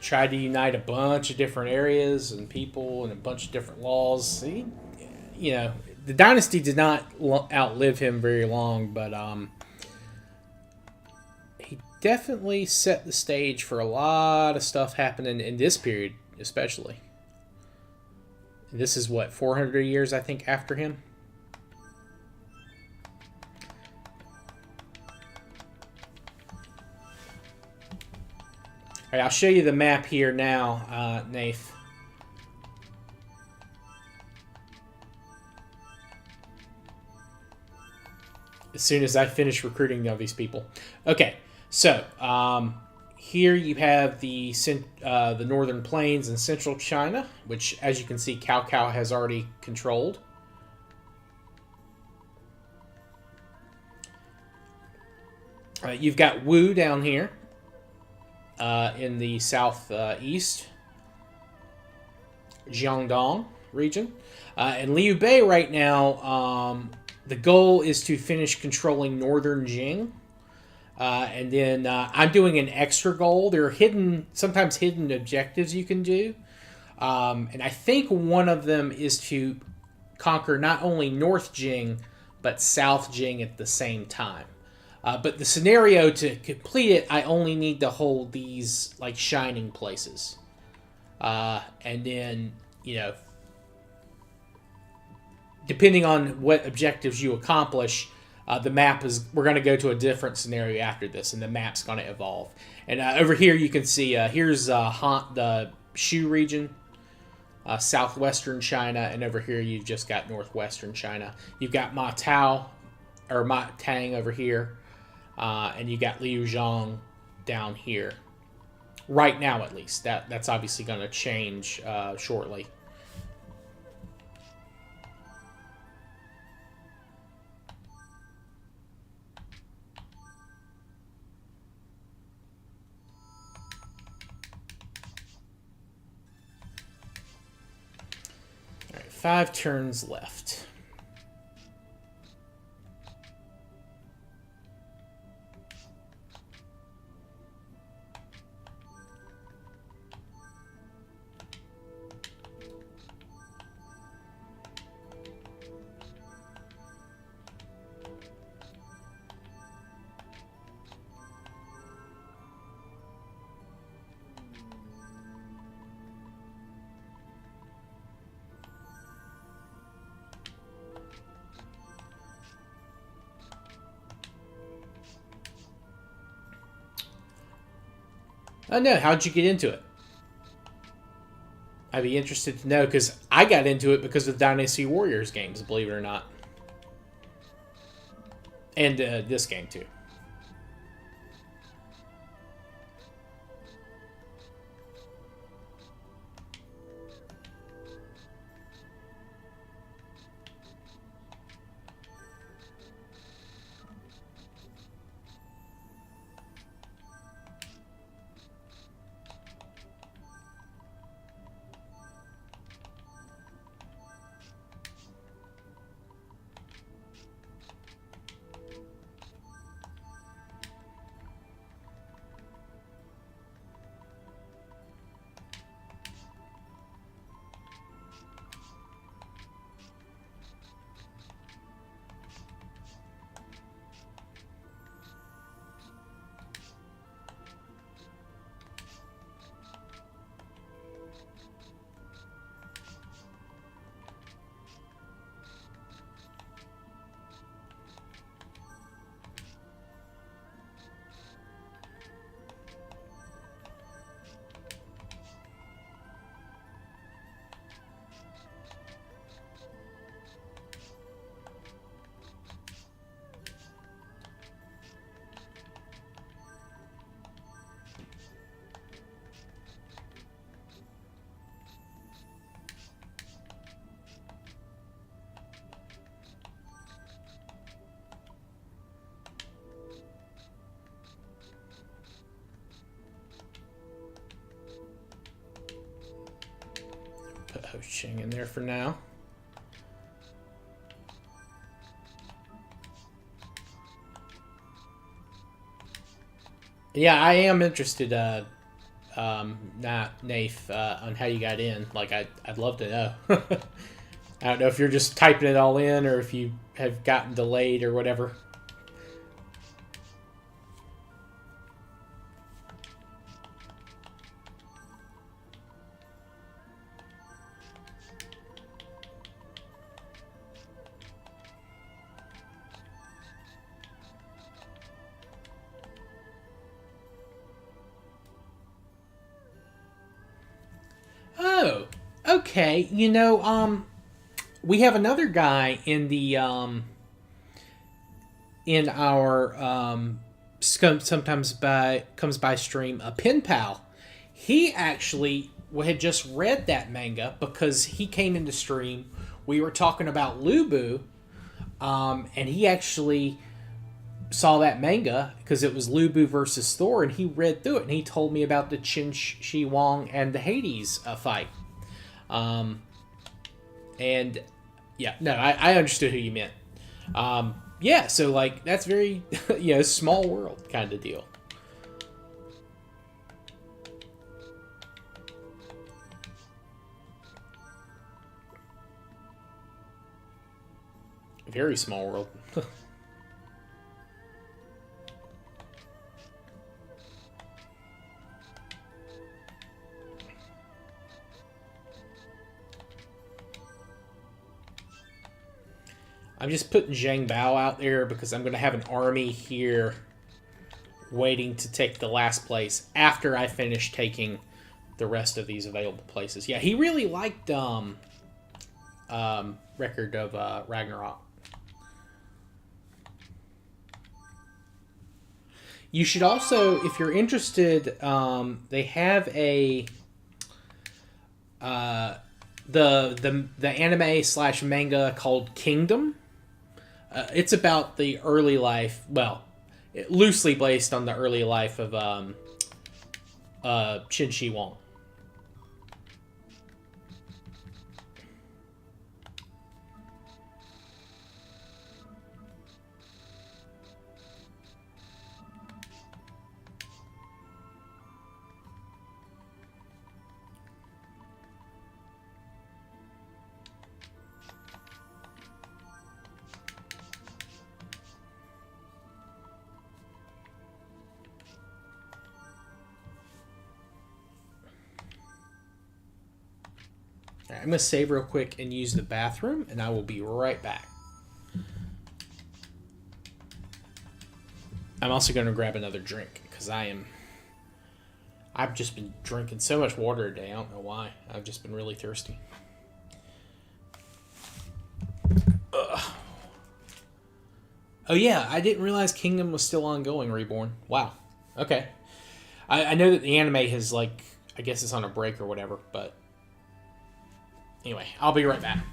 Tried to unite a bunch of different areas and people and a bunch of different laws. You know, the dynasty did not outlive him very long, but he definitely set the stage for a lot of stuff happening in this period, especially. This is what, 400 years, I think, after him. All right, I'll show you the map here now, Nath. As soon as I finish recruiting all these people. Okay, so here you have the northern plains and central China, which, as you can see, Cao Cao has already controlled. You've got Wu down here. In the southeast, Jiangdong region. And Liu Bei right now, the goal is to finish controlling northern Jing. And then I'm doing an extra goal. There are sometimes hidden objectives you can do. And I think one of them is to conquer not only North Jing, but South Jing at the same time. But the scenario to complete it, I only need to hold these like shining places. And then, you know, depending on what objectives you accomplish, the map is, we're going to go to a different scenario after this, and the map's going to evolve. And over here you can see, here's the Shu region, southwestern China, and over here you've just got northwestern China. You've got Ma Tang over here. And you got Liu Zhang down here. Right now, at least. That's obviously going to change shortly. All right, 5 turns left. Oh no, how'd you get into it? I'd be interested to know, because I got into it because of Dynasty Warriors games, believe it or not. And this game, too. Put Ho Ching in there for now. Yeah, I am interested, Nath, on how you got in. Like, I'd love to know. I don't know if you're just typing it all in or if you have gotten delayed or whatever. Oh, okay. You know, we have another guy in the in our sometimes comes by stream, a pen pal. He actually had just read that manga because he came into stream. We were talking about Liu Bei, and he actually saw that manga because it was Liu Bei versus Thor, and he read through it and he told me about the Qin Shi Huang and the Hades fight. And yeah, no, I understood who you meant. Yeah, so like that's very small world kind of deal. Very small world. I'm just putting Zhang Bao out there because I'm going to have an army here waiting to take the last place after I finish taking the rest of these available places. Yeah, he really liked Record of Ragnarok. You should also, if you're interested, they have a the anime / manga called Kingdom. It's about the early life, well, loosely based on the early life of Qin Shi Huang. I'm going to save real quick and use the bathroom, and I will be right back. I'm also going to grab another drink, because I've just been drinking so much water today. I don't know why. I've just been really thirsty. Ugh. Oh yeah, I didn't realize Kingdom was still ongoing, Reborn. Wow. Okay. I know that the anime has, like, I guess it's on a break or whatever, but anyway, I'll be right back.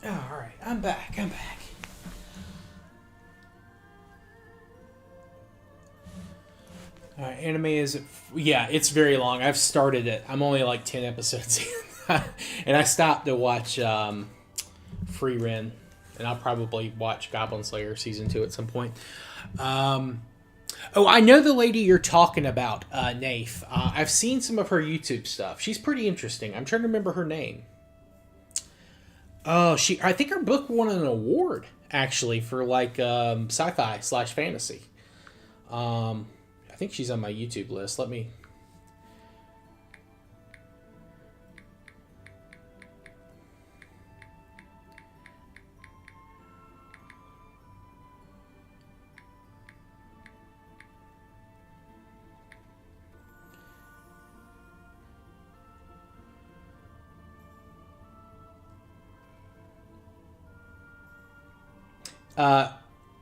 Oh, all right, I'm back. Anime is, yeah, it's very long. I've started it. I'm only like 10 episodes in. And I stopped to watch Free Ren. And I'll probably watch Goblin Slayer Season 2 at some point. Oh, I know the lady you're talking about, Naif. I've seen some of her YouTube stuff. She's pretty interesting. I'm trying to remember her name. Oh, I think her book won an award, actually, for like sci-fi/fantasy. I think she's on my YouTube list. Let me...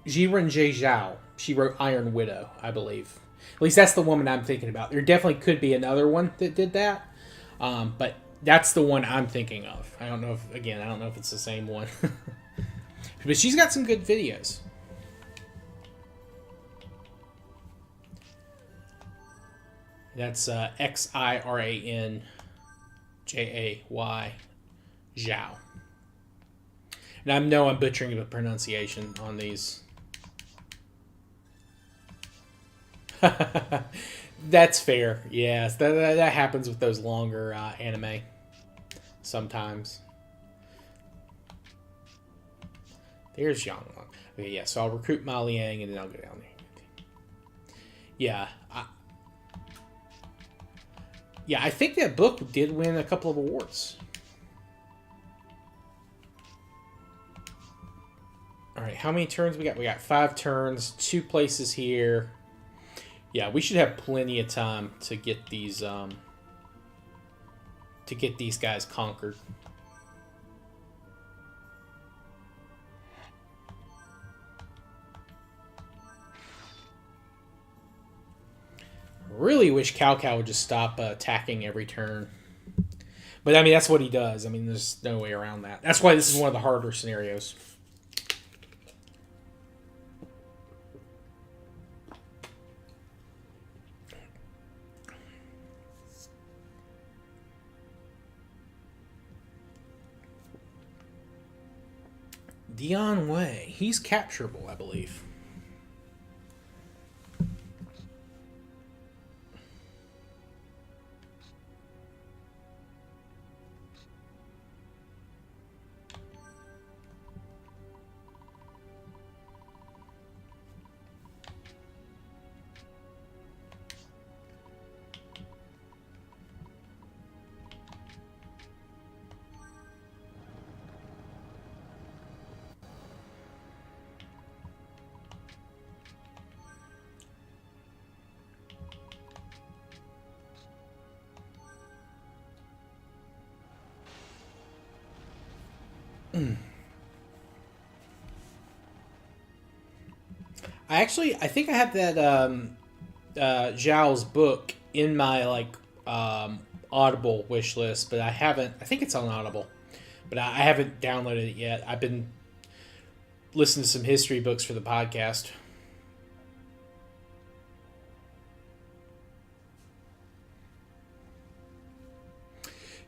Jiren J. Zhao. She wrote Iron Widow, I believe. At least that's the woman I'm thinking about. There definitely could be another one that did that. But that's the one I'm thinking of. I don't know if it's the same one. But she's got some good videos. That's Xiranjay, Zhao. And I know I'm butchering the pronunciation on these. That's fair. Yes, that happens with those longer anime sometimes. There's Yang Long. Okay, yeah, so I'll recruit Ma Liang and then I'll go down there. Yeah. I think that book did win a couple of awards. All right, how many turns we got? We got 5 turns, 2 places here. Yeah, we should have plenty of time to get these guys conquered. Really wish Cao Cao would just stop attacking every turn. But I mean, that's what he does. I mean, there's no way around that. That's why this is one of the harder scenarios. Dion Wei. He's capturable, I believe. I think I have that Zhao's book in my Audible wish list, but I haven't. I think it's on Audible, but I haven't downloaded it yet. I've been listening to some history books for the podcast.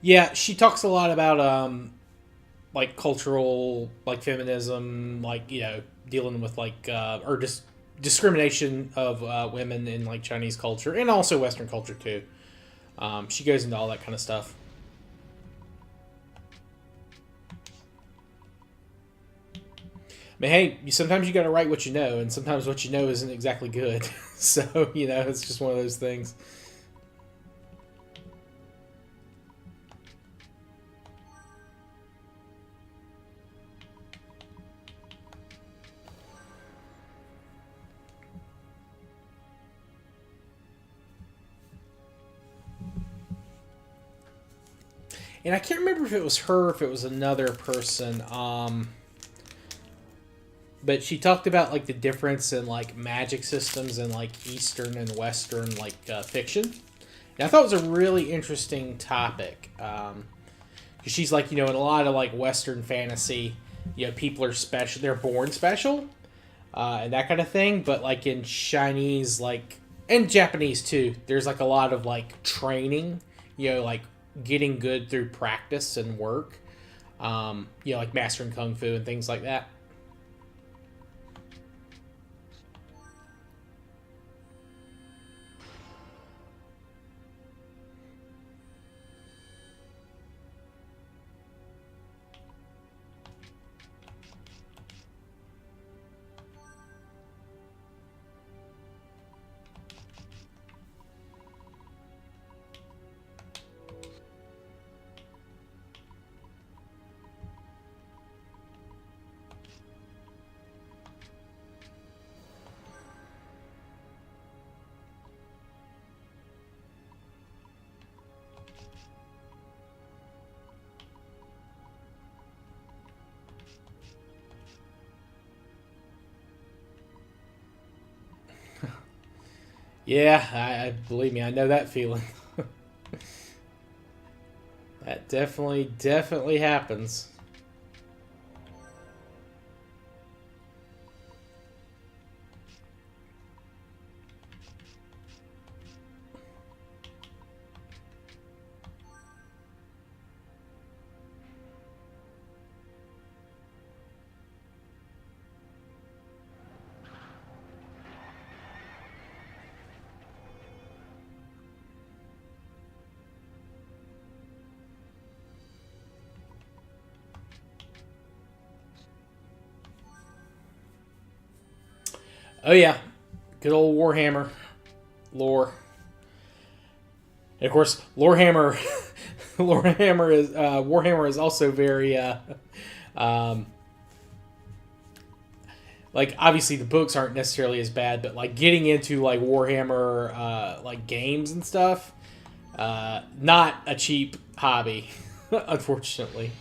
Yeah, she talks a lot about cultural feminism, dealing with or just discrimination of women in Chinese culture and also Western culture too. She goes into all that kind of stuff. I mean, hey, sometimes you got to write what you know, and sometimes what you know isn't exactly good. So it's just one of those things. And I can't remember if it was her or if it was another person. But she talked about the difference in magic systems in Eastern and Western fiction. And I thought it was a really interesting topic. Because she's in a lot of Western fantasy, people are special, they're born special, and that kind of thing. But in Chinese and Japanese too. There's like a lot of like training, like getting good through practice and work. Like mastering kung fu and things like that. Yeah, I believe me, I know that feeling. That definitely happens. Oh yeah, good old Warhammer lore. And of course, Lorehammer, Warhammer is also very like obviously the books aren't necessarily as bad, but like getting into like Warhammer like games and stuff, not a cheap hobby, unfortunately.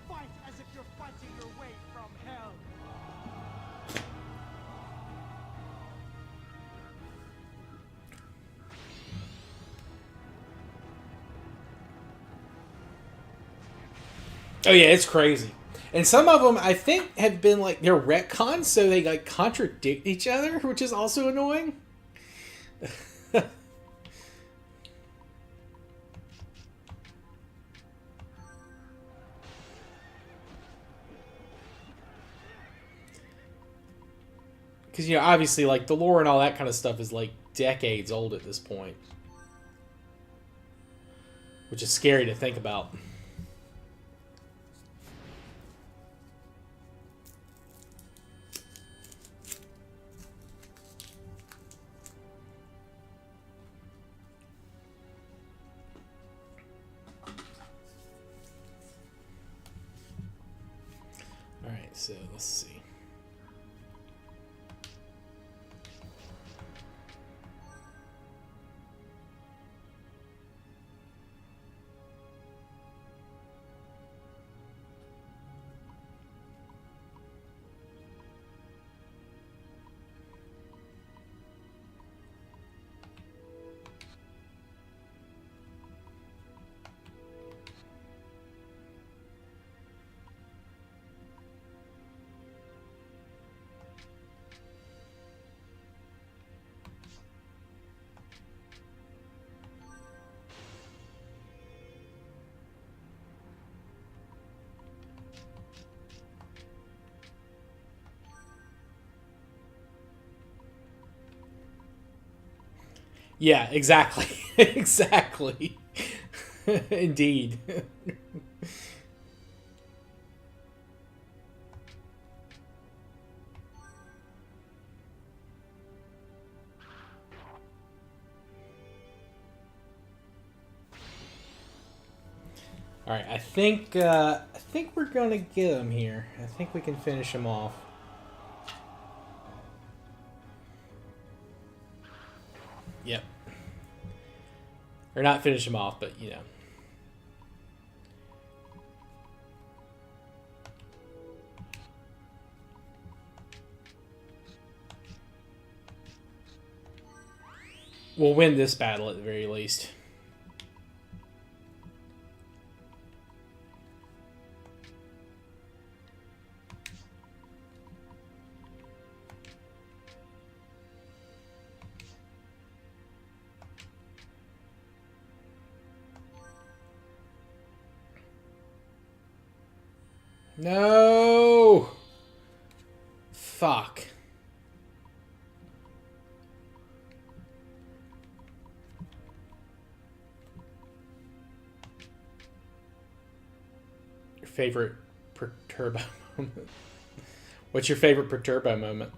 Fight as if you're fighting your way from hell. Oh yeah, it's crazy. And some of them I think have been like they're retcons, so they like contradict each other, which is also annoying. Because obviously like the lore and all that kind of stuff is like decades old at this point, which is scary to think about. All right, so let's see. Yeah, exactly. Exactly. Indeed. All right, I think we're gonna get him here. I think we can finish him off. Yep. Or not finish him off, but we'll win this battle at the very least. No! Fuck. Your favorite Perturbo moment? What's your favorite Perturbo moment?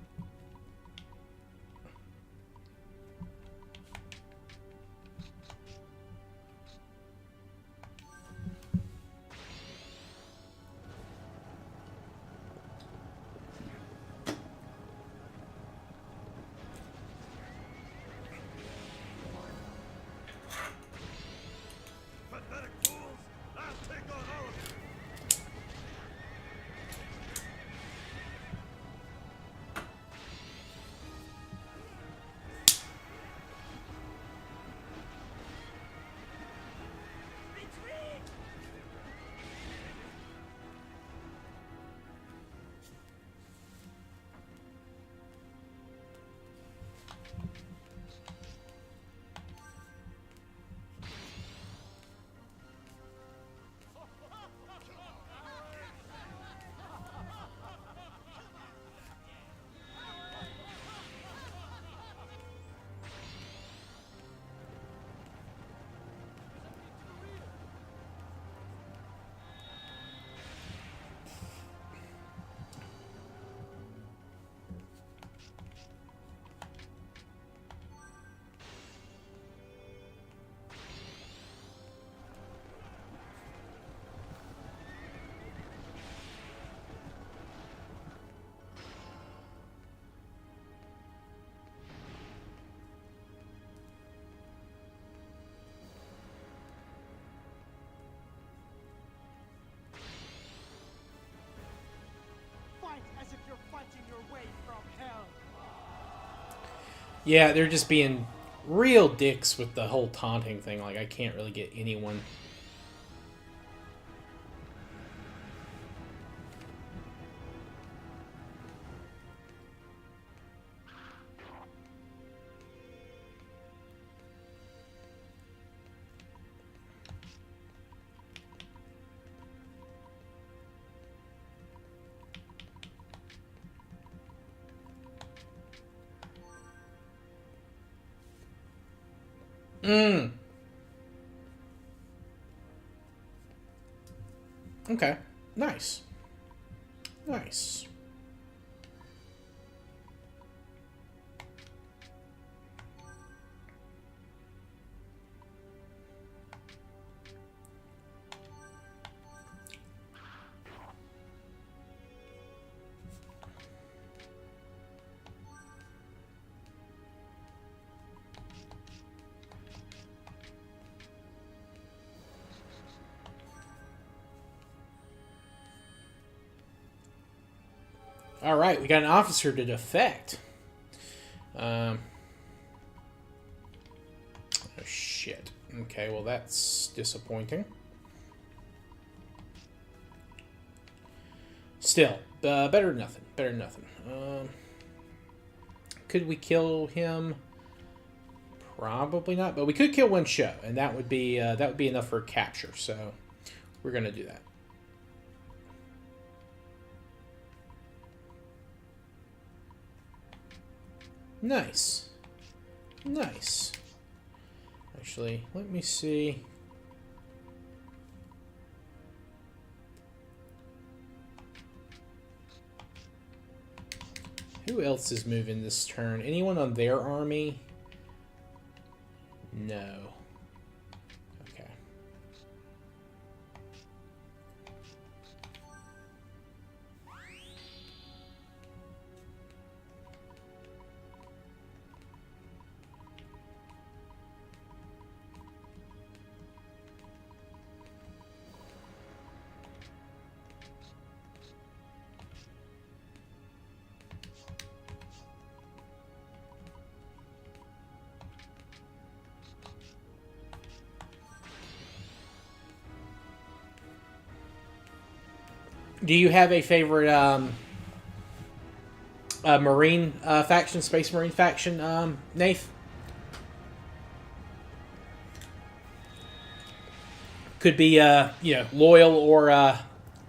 Pathetic fools! I'll take on all of you! Retreat! Fight as if you're fighting your way from hell. Yeah, they're just being real dicks with the whole taunting thing. Like, I can't really get anyone. Okay. Nice. Nice. All right, we got an officer to defect. Oh, shit. Okay, well, that's disappointing. Still, better than nothing. Better than nothing. Could we kill him? Probably not, but we could kill one show, and that would be enough for a capture. So we're gonna do that. Nice. Nice. Actually, let me see. Who else is moving this turn? Anyone on their army? No. Okay. Do you have a favorite Marine faction, Space Marine faction, Nath? Could be, loyal or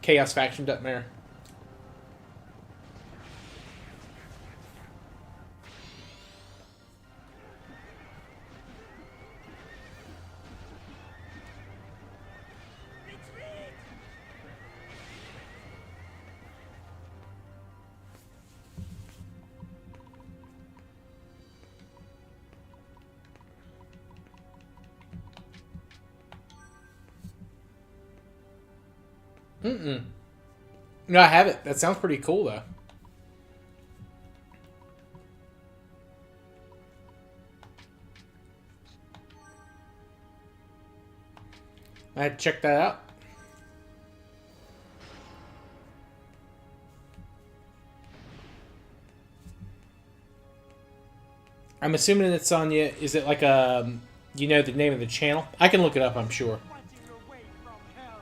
Chaos faction doesn't matter. Mm-mm. No, I have it. That sounds pretty cool, though. I had to check that out. I'm assuming it's on you. Is it like a, you know, the name of the channel? I can look it up, I'm sure. Fighting your way from hell.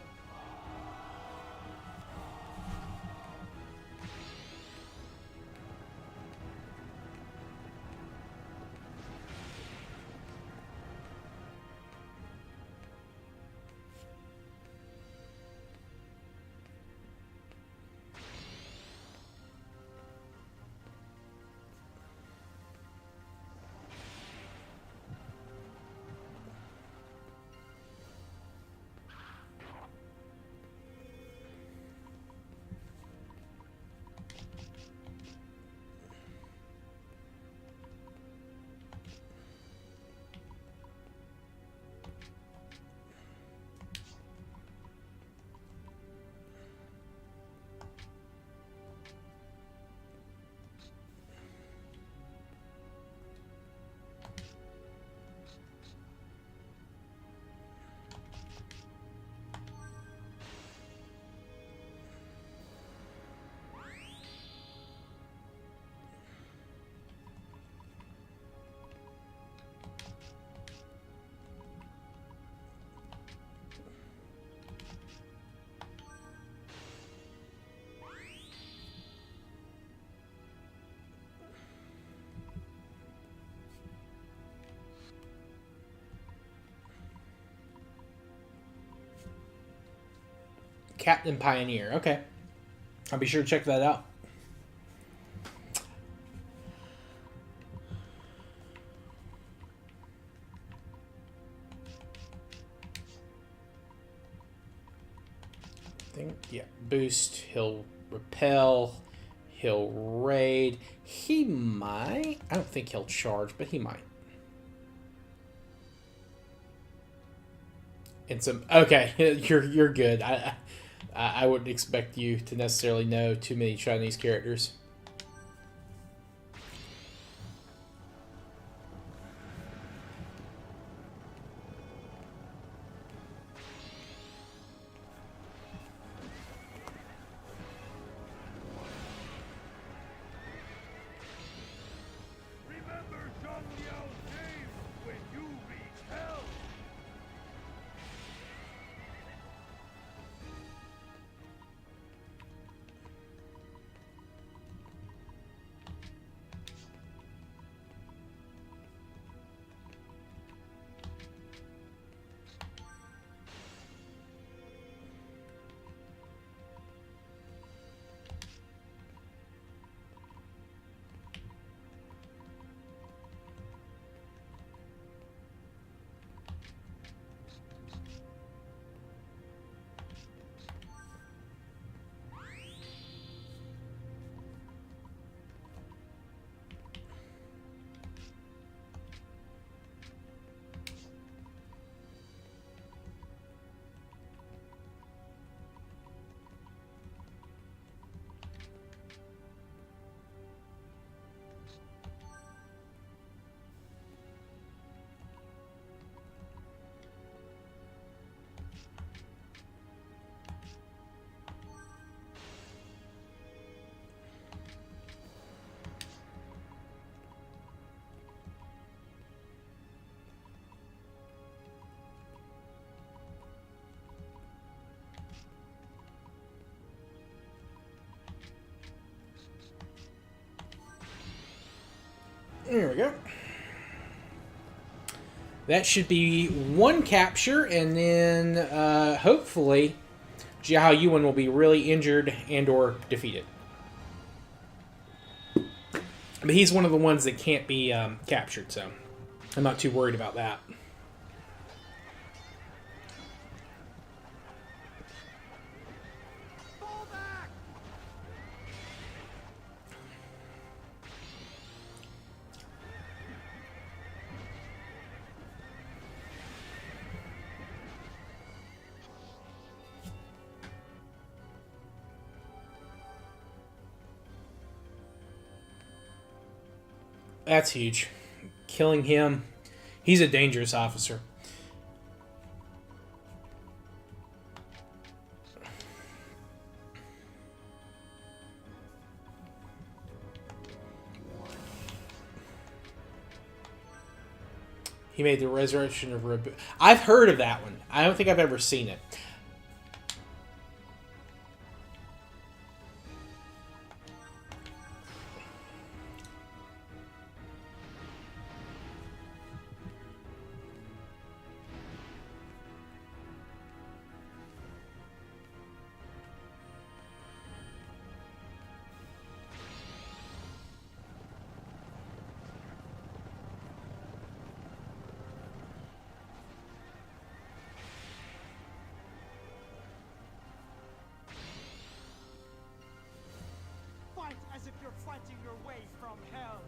Captain Pioneer. Okay. I'll be sure to check that out. Yeah. Boost. He'll repel. He'll raid. He might. I don't think he'll charge, but he might. And some. Okay, you're good. I wouldn't expect you to necessarily know too many Chinese characters. Remember Zhang Liao's name when you reach hell. There we go. That should be one capture, and then hopefully Jiahao Yuan will be really injured and or defeated. But he's one of the ones that can't be captured, so I'm not too worried about that. Fall back! That's huge. Killing him. He's a dangerous officer. He made the Resurrection of Rabu. I've heard of that one. I don't think I've ever seen it. Fight as if you're fighting your way from hell.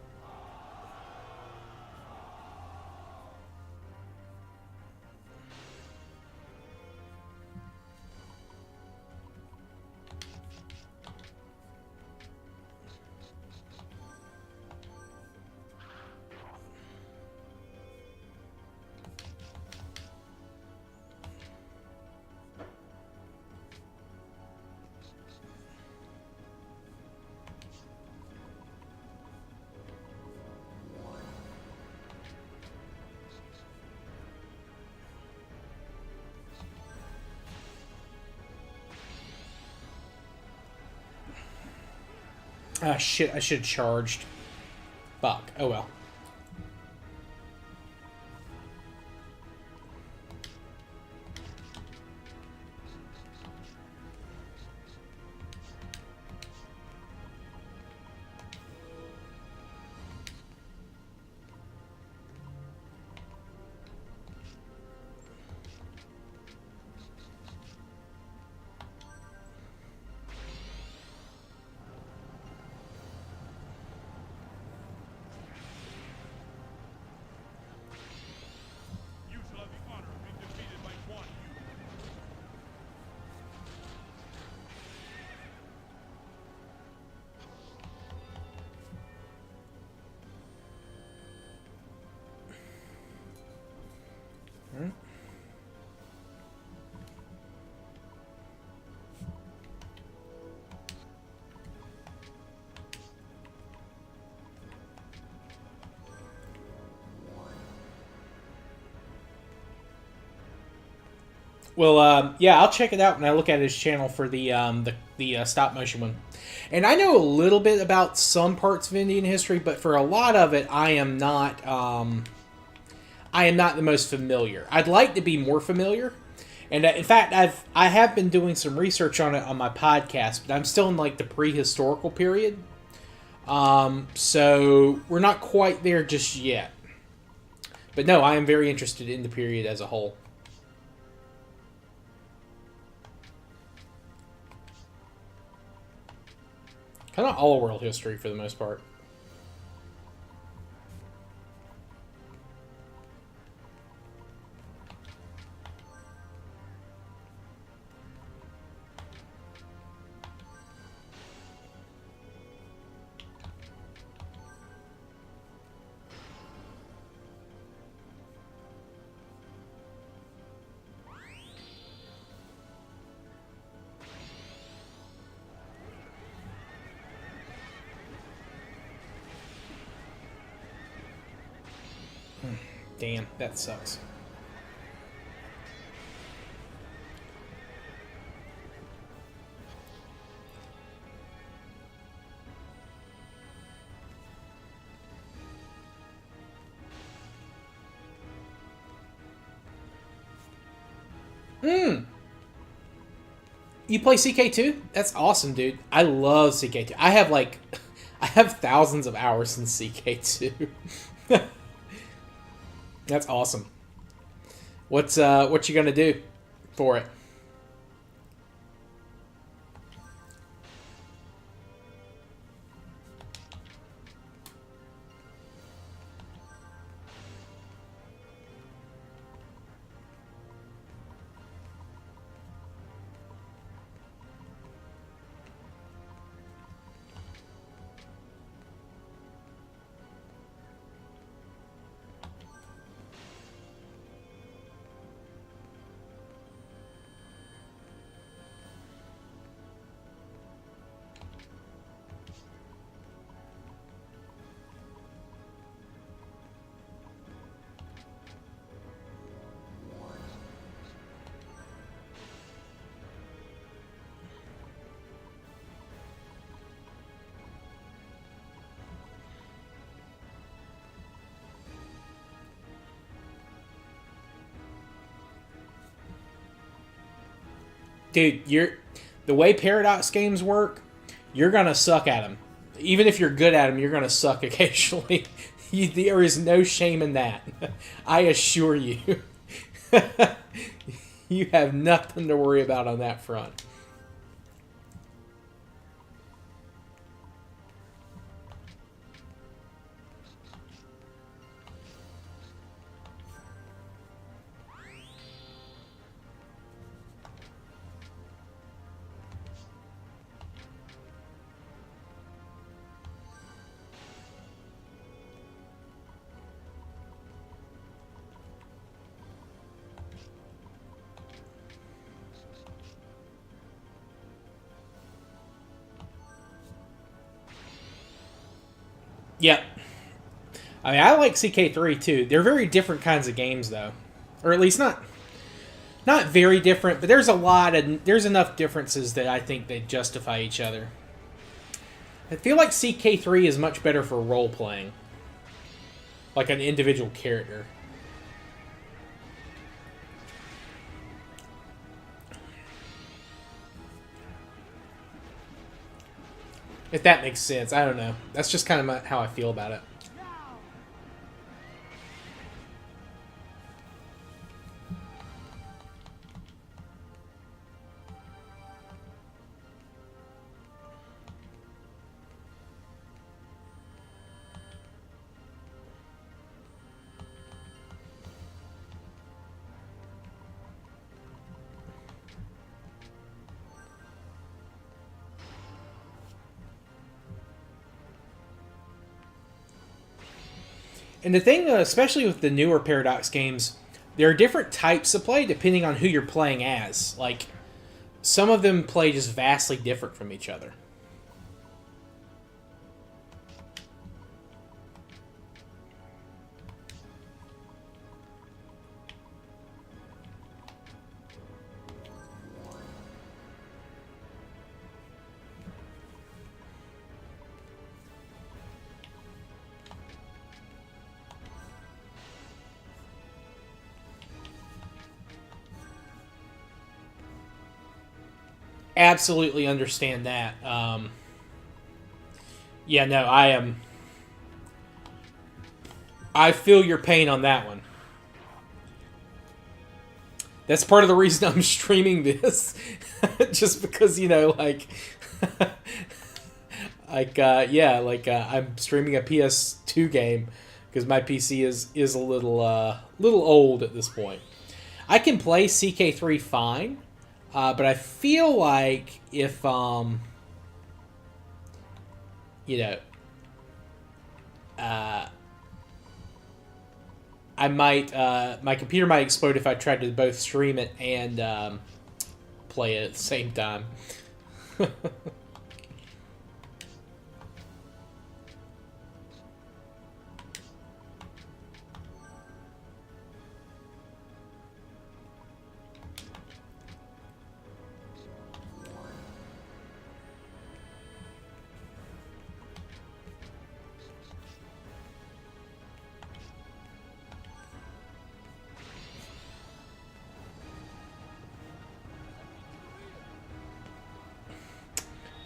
Ah, shit, I should have charged. Fuck. Oh well. You shall have the honor of being defeated by Guan Yu. Well, yeah, I'll check it out when I look at his channel for the stop motion one. And I know a little bit about some parts of Indian history, but for a lot of it, I am not the most familiar. I'd like to be more familiar. And in fact, I have been doing some research on it on my podcast, but I'm still in like the prehistorical period. So we're not quite there just yet. But no, I am very interested in the period as a whole. Kind of all world history for the most part. Damn, that sucks. You play CK2? That's awesome, dude. I love CK2. I have like, I have thousands of hours in CK2. That's awesome. What you gonna do for it? Dude, the way Paradox games work, you're gonna suck at them. Even if you're good at them, you're gonna suck occasionally. There is no shame in that. I assure you. You have nothing to worry about on that front. Yep. I mean, I like CK3 too. They're very different kinds of games, though, or at least not very different. But there's enough differences that I think they justify each other. I feel like CK3 is much better for role playing, like an individual character. If that makes sense, I don't know. That's just kind of how I feel about it. And the thing, especially with the newer Paradox games, there are different types of play depending on who you're playing as. Like, some of them play just vastly different from each other. Absolutely understand that. Yeah, no, I feel your pain on that one. That's part of the reason I'm streaming this, just because like, I'm streaming a PS2 game because my PC is a little old at this point. I can play CK3 fine. But I feel like if, I might, my computer might explode if I tried to both stream it and play it at the same time.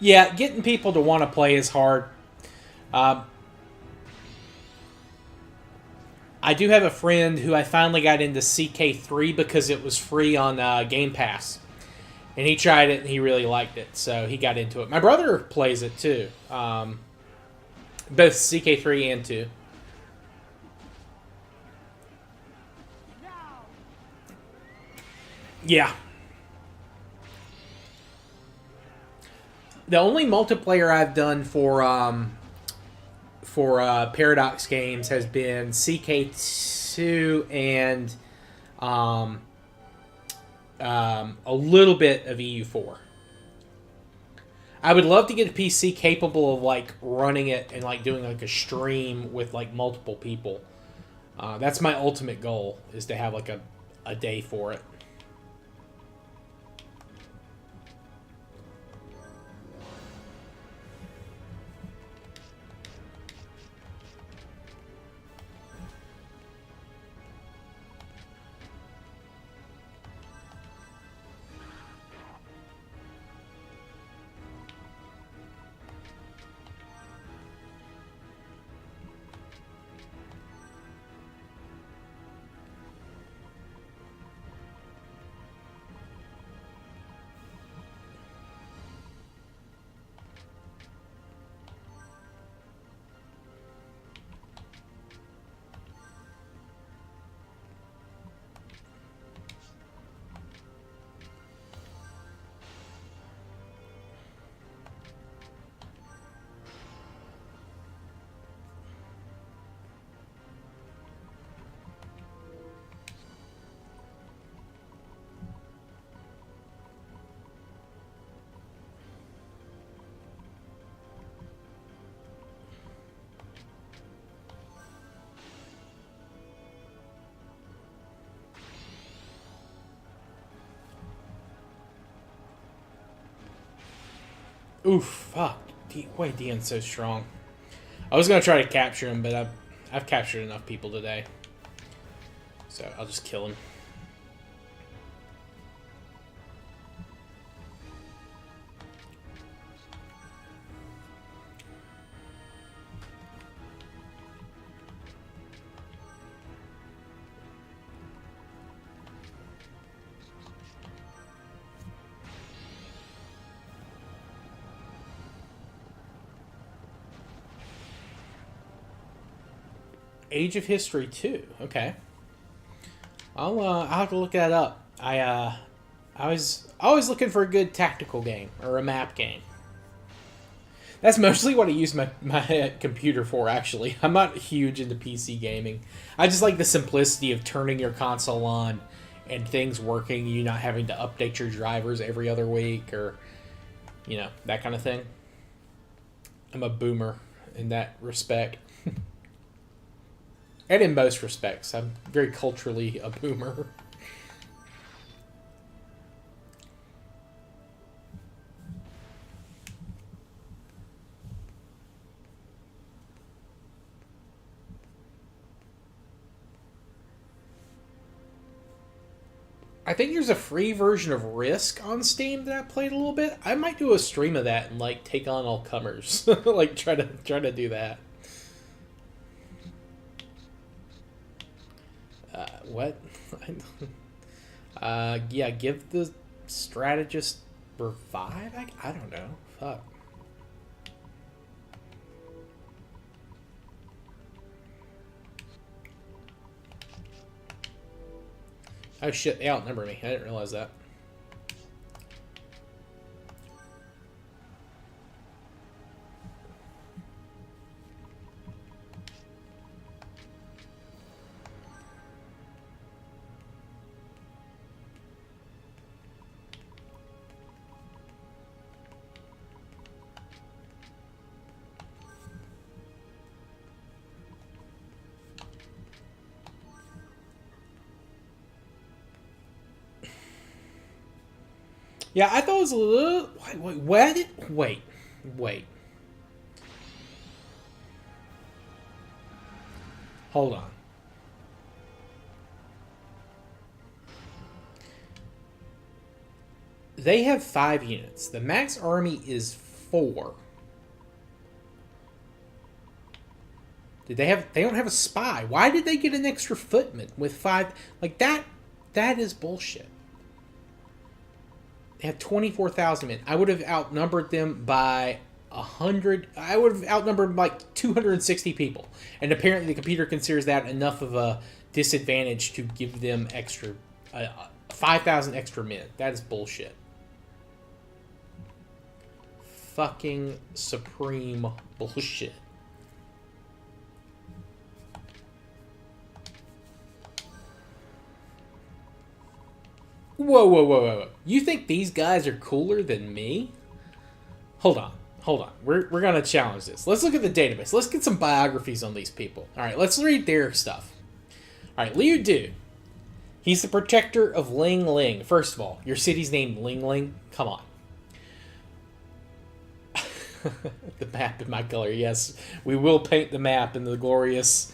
Yeah, getting people to want to play is hard. Um, I do have a friend who I finally got into CK3 because it was free on Game Pass. And he tried it and he really liked it, so he got into it. My brother plays it too. Both CK3 and 2. Yeah. The only multiplayer I've done for Paradox games has been CK2 and a little bit of EU4. I would love to get a PC capable of like running it and like doing like a stream with like multiple people. That's my ultimate goal, is to have like a day for it. Oof, fuck. Why Dian's so strong. I was gonna try to capture him, but I've captured enough people today. So I'll just kill him. Age of History 2. Okay. I'll have to look that up. I was always looking for a good tactical game or a map game. That's mostly what I use my computer for, actually. I'm not huge into PC gaming. I just like the simplicity of turning your console on and things working, you not having to update your drivers every other week or, you know, that kind of thing. I'm a boomer in that respect. And in most respects, I'm very culturally a boomer. I think there's a free version of Risk on Steam that I played a little bit. I might do a stream of that and like take on all comers, like try to do that. What? Yeah, give the strategist revive? I don't know. Fuck. Oh shit, they outnumber me. I didn't realize that. Yeah, I thought it was a little... Wait. Hold on. They have 5 units. The max army is 4. Did they have? They don't have a spy. Why did they get an extra footman with 5? Like that. That is bullshit. They had 24,000 men. I would have outnumbered them by 100. I would have outnumbered like 260 people. And apparently the computer considers that enough of a disadvantage to give them extra 5,000 extra men. That is bullshit. Fucking supreme bullshit. Whoa, whoa, whoa, whoa, whoa. You think these guys are cooler than me? Hold on. Hold on. We're going to challenge this. Let's look at the database. Let's get some biographies on these people. All right, let's read their stuff. All right, Liu Bei. He's the protector of Ling Ling. First of all, your city's named Ling Ling? Come on. The map in my color, yes. We will paint the map in the glorious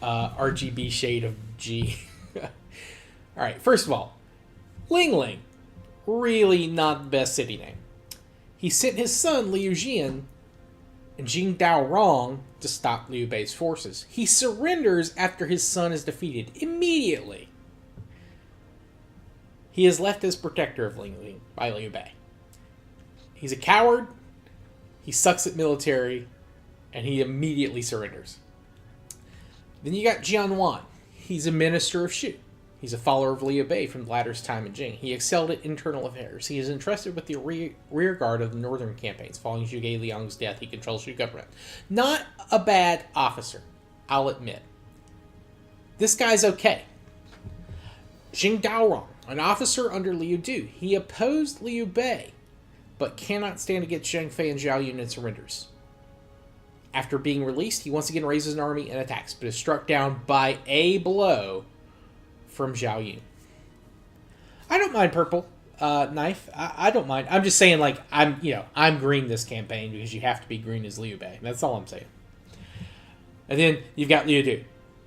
RGB shade of G. All right, first of all, Ling Ling, really not the best city name. He sent his son Liu Jian and Jing Daorong to stop Liu Bei's forces. He surrenders after his son is defeated immediately. He is left as protector of Ling Ling by Liu Bei. He's a coward, he sucks at military, and he immediately surrenders. Then you got Jian Wan. He's a minister of Shu. He's a follower of Liu Bei from the latter's time in Jing. He excelled at internal affairs. He is entrusted with the rear guard of the northern campaigns. Following Zhuge Liang's death, he controls Shu government. Not a bad officer, I'll admit. This guy's okay. Jing Daorong, an officer under Liu Bei. He opposed Liu Bei, but cannot stand against Zhang Fei and Zhao Yun and surrenders. After being released, he once again raises an army and attacks, but is struck down by a blow from Zhao Yun. I don't mind purple knife. I don't mind. I'm just saying, like, I'm green this campaign because you have to be green as Liu Bei. That's all I'm saying. And then you've got Liu Bei,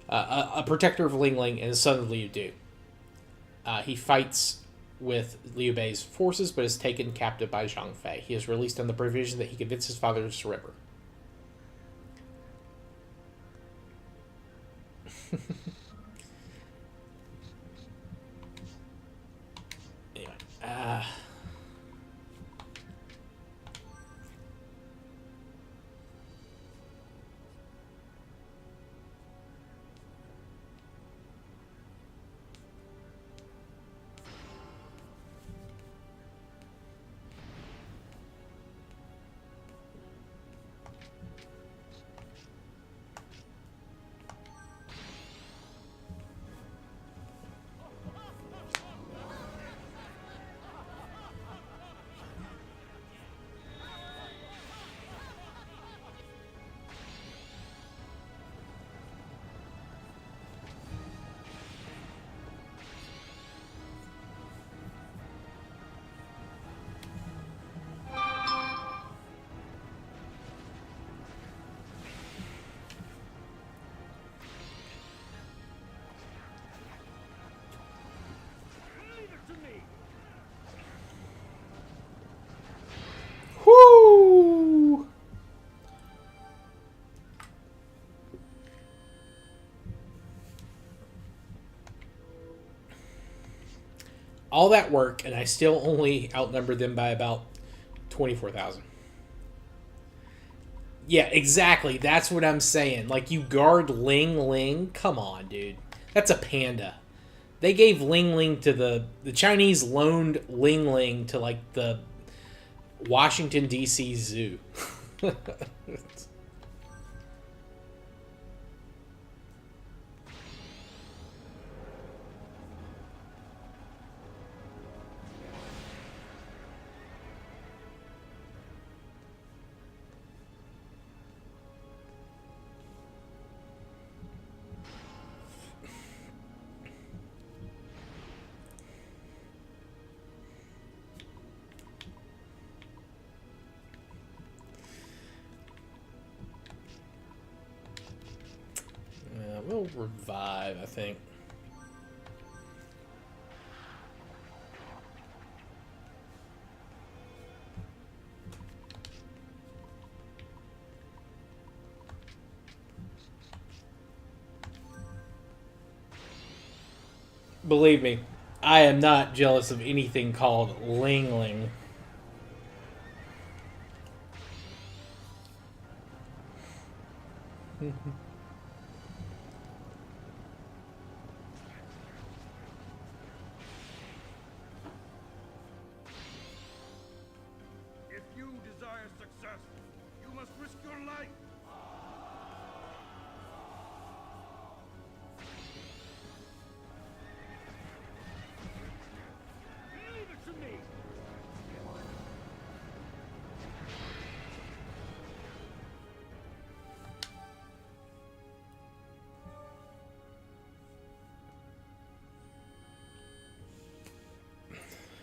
a protector of Ling Ling and the son of Liu Bei. He fights with Liu Bei's forces, but is taken captive by Zhang Fei. He is released on the provision that he convinced his father to surrender. Whoo! All that work, and I still only outnumbered them by about 24,000. Yeah, exactly. That's what I'm saying. Like, you guard Ling Ling? Come on, dude. That's a panda. They gave Ling Ling to the Chinese loaned Ling Ling to, like, the Washington, D.C. Zoo. We'll revive, I think. Believe me, I am not jealous of anything called Ling Ling. If you desire success, you must risk your life. Leave it to me.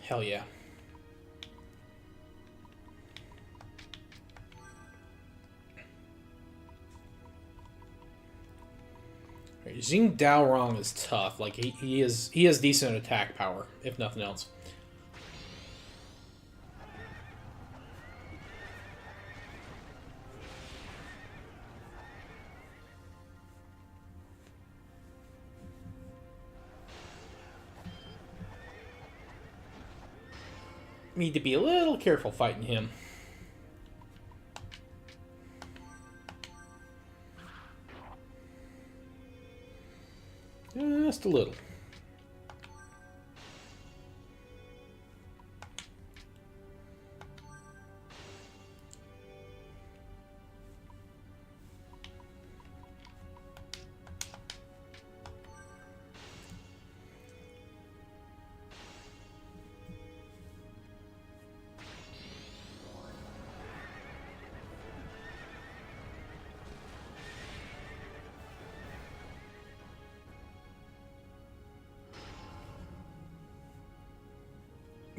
Hell yeah. Jing Daorong is tough. Like he has decent attack power, if nothing else. Need to be a little careful fighting him. Just a little.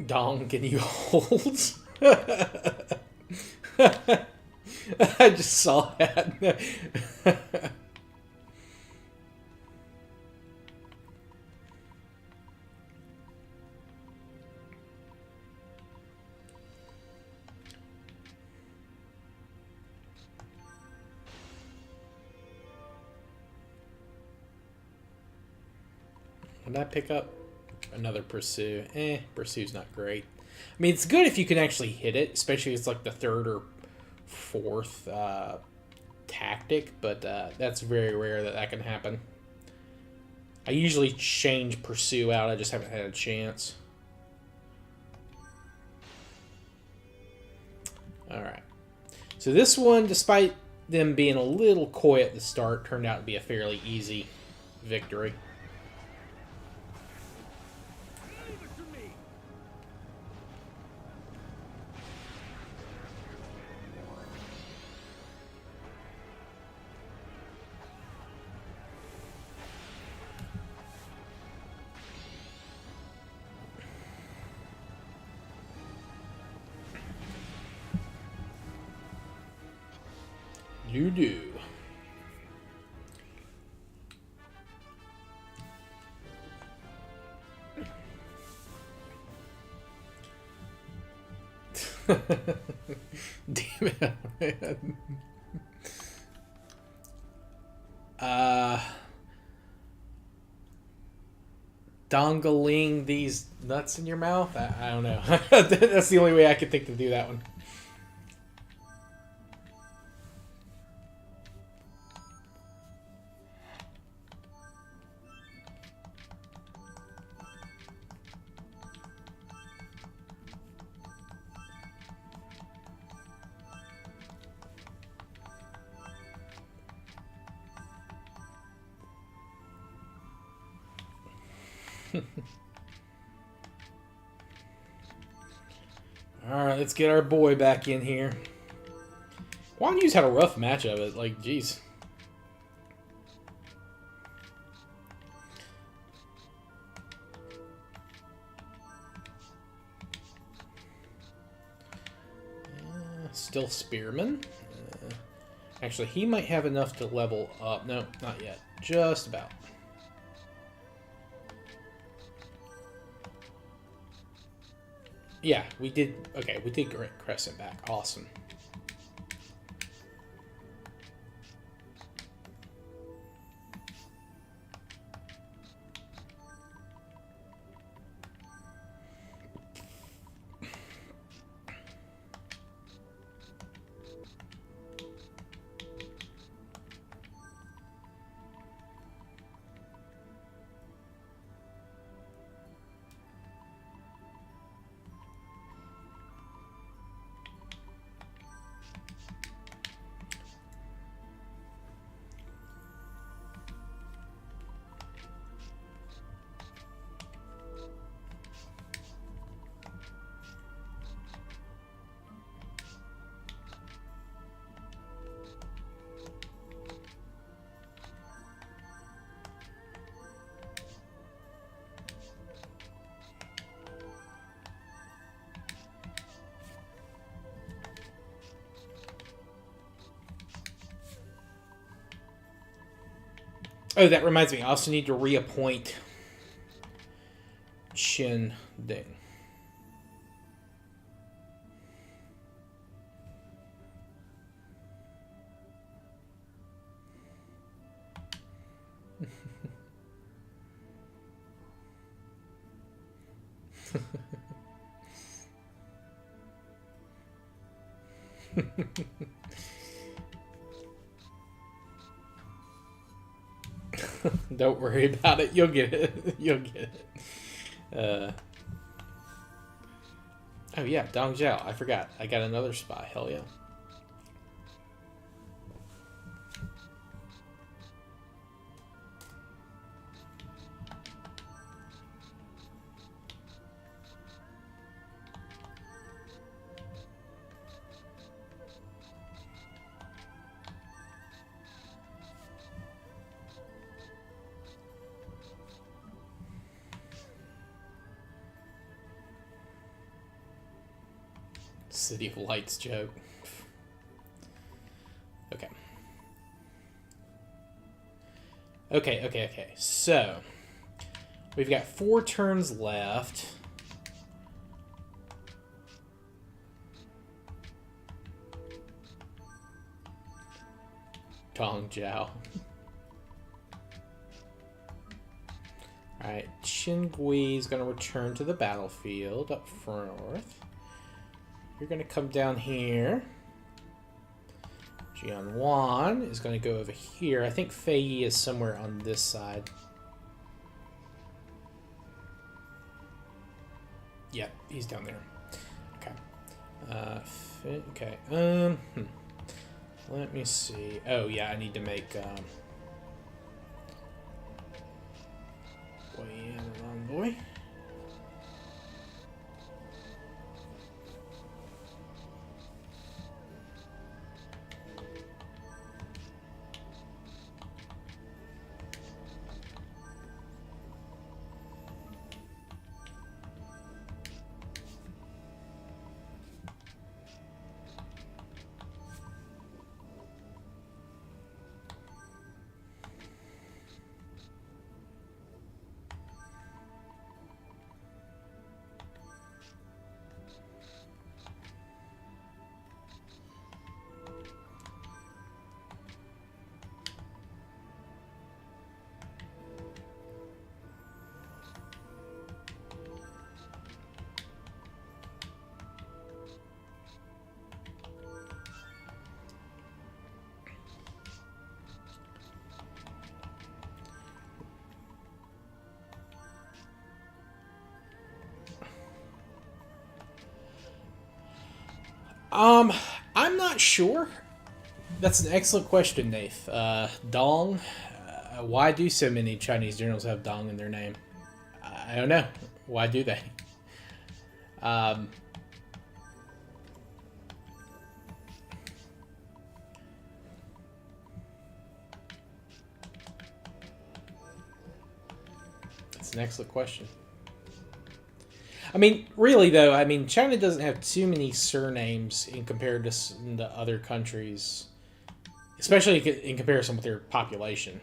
Dong, can you hold? I just saw that. Did I pick up another Pursue? Pursue's not great. I mean, it's good if you can actually hit it, especially if it's like the third or fourth tactic, but that's very rare that that can happen. I usually change Pursue out, I just haven't had a chance. Alright. So this one, despite them being a little coy at the start, turned out to be a fairly easy victory. Leave it to me. You do. Damn it, man. Dongling these nuts in your mouth? I don't know. That's the only way I could think to do that one. Alright, let's get our boy back in here. Wang Yu's had a rough match of it. Like, jeez. Still Spearman. Actually, he might have enough to level up. No, not yet. Just about. Yeah, we did. Okay, we did Crescent back. Awesome. Oh, that reminds me. I also need to reappoint Shin Ding. Don't worry about it. You'll get it. You'll get it. Oh yeah, Dong Zhao. I forgot. I got another spy. Hell yeah. City of Lights joke. Okay. Okay. So, we've got 4 turns left. Dong Zhao. Alright, Qin Gui is going to return to the battlefield up north. You're going to come down here. Jian Wan is going to go over here. I think Fei Yi is somewhere on this side. Yep, he's down there. Okay. Okay. Let me see. Oh, yeah, I need to make... envoy. I'm not sure. That's an excellent question, Nath. Dong. Why do so many Chinese generals have Dong in their name? I don't know. Why do they? That's an excellent question. I mean, really, though, I mean, China doesn't have too many surnames in compared to other countries, especially in comparison with their population.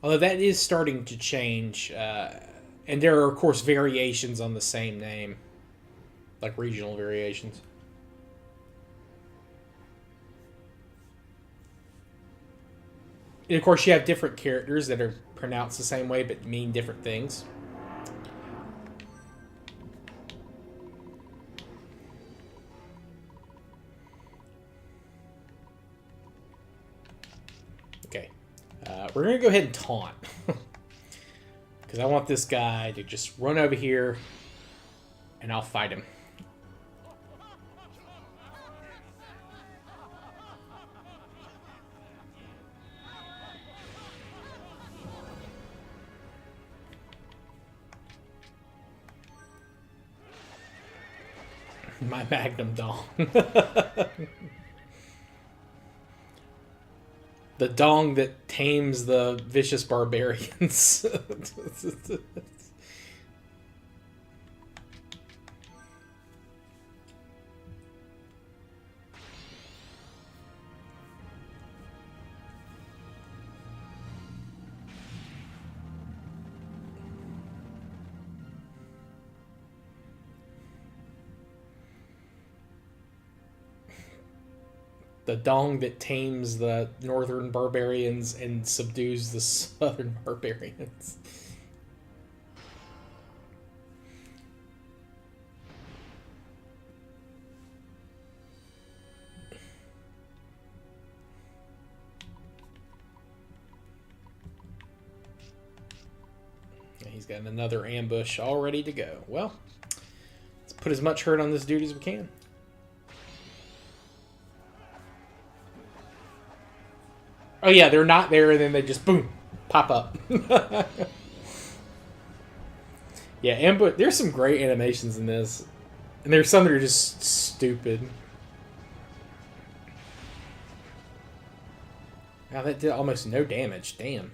Although that is starting to change, and there are, of course, variations on the same name, like regional variations. And, of course, you have different characters that are pronounced the same way but mean different things. Okay. We're going to go ahead and taunt. Because I want this guy to just run over here, and I'll fight him. my Magnum Dong. The dong that tames the vicious barbarians. The dong that tames the northern barbarians and subdues the southern barbarians. He's got another ambush all ready to go. Well, let's put as much hurt on this dude as we can. Oh yeah, they're not there, and then they just boom, pop up. Yeah, ambush. There's some great animations in this, and there's some that are just stupid. Wow, that did almost no damage. Damn.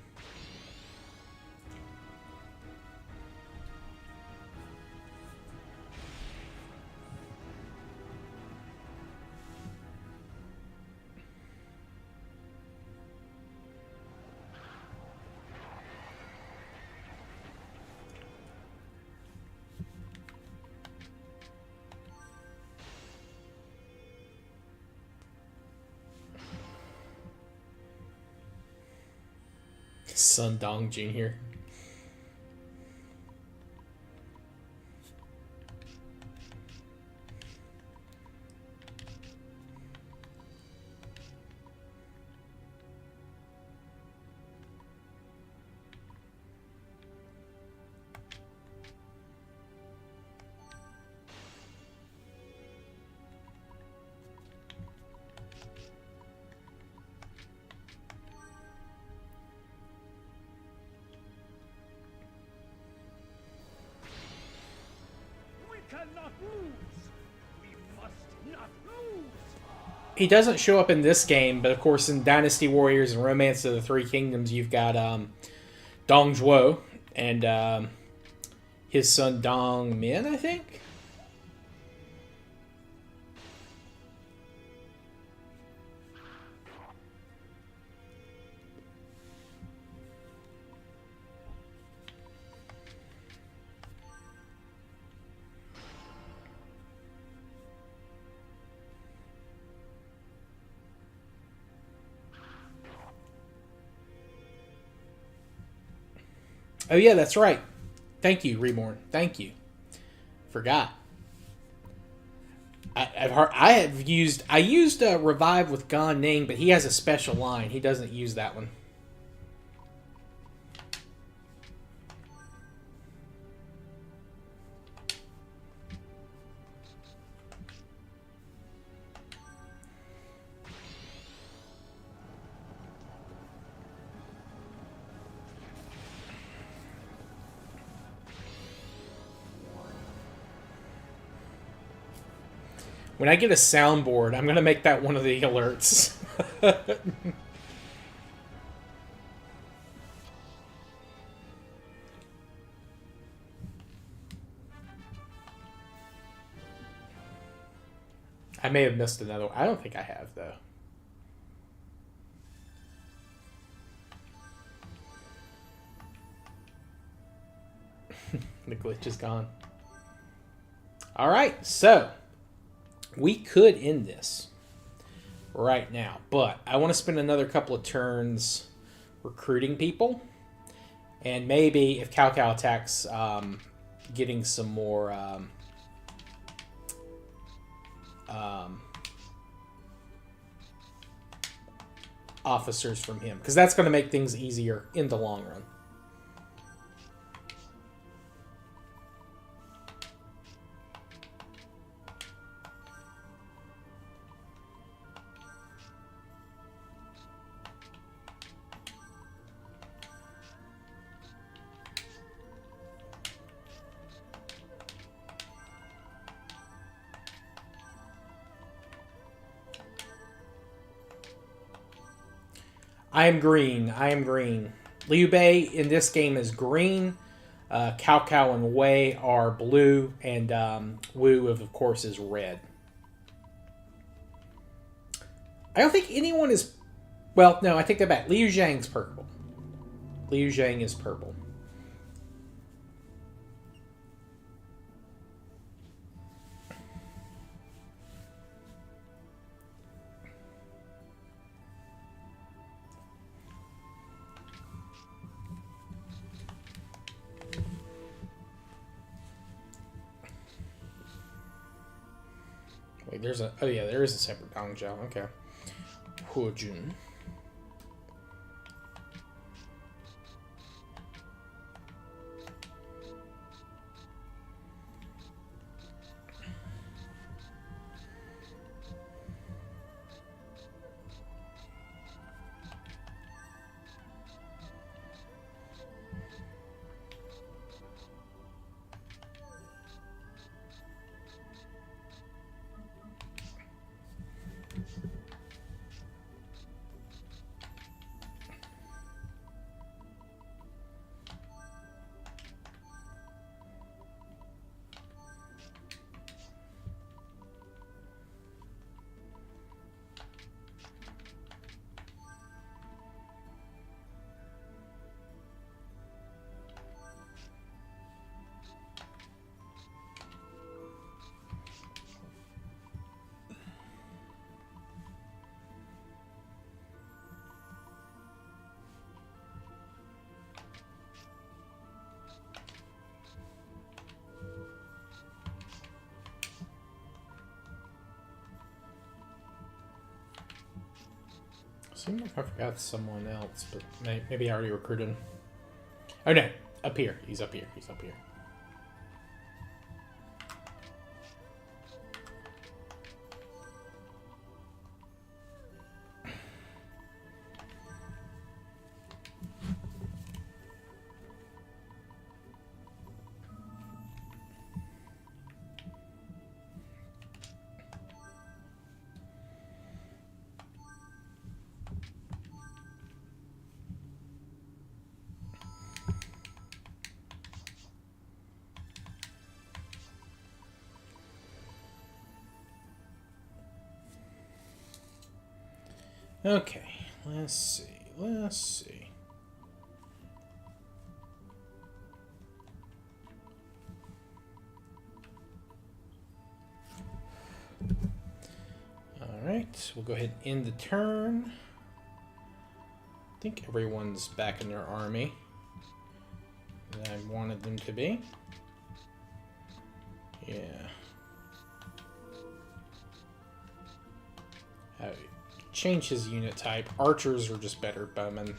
Sun Dong Jr. Cannot lose. We must not lose. He doesn't show up in this game, but of course in Dynasty Warriors and Romance of the Three Kingdoms, you've got Dong Zhuo and his son Dong Min, I think. Oh yeah, that's right. Thank you, Reborn. Thank you. Forgot. I used Revive with Gan Ning, but he has a special line. He doesn't use that one. When I get a soundboard, I'm going to make that one of the alerts. I may have missed another one. I don't think I have, though. The glitch is gone. All right, so we could end this right now, but I want to spend another couple of turns recruiting people, and maybe if Cao Cao attacks, getting some more officers from him, because that's going to make things easier in the long run. I am green. I am green. Liu Bei in this game is green. Cao Cao and Wei are blue. And Wu, of course, is red. I don't think anyone is... Well, no, I take that back. Liu Zhang's purple. Liu Zhang is purple. Wait, there's a... Oh, yeah, there is a separate Dongzhou. Okay. Huojun. Seems like I forgot someone else, but maybe I already recruited him. Oh no, up here. He's up here. He's up here. Okay, let's see. Let's see. All right, we'll go ahead and end the turn. I think everyone's back in their army that I wanted them to be. Yeah. Change his unit type. Archers are just better bowmen. There's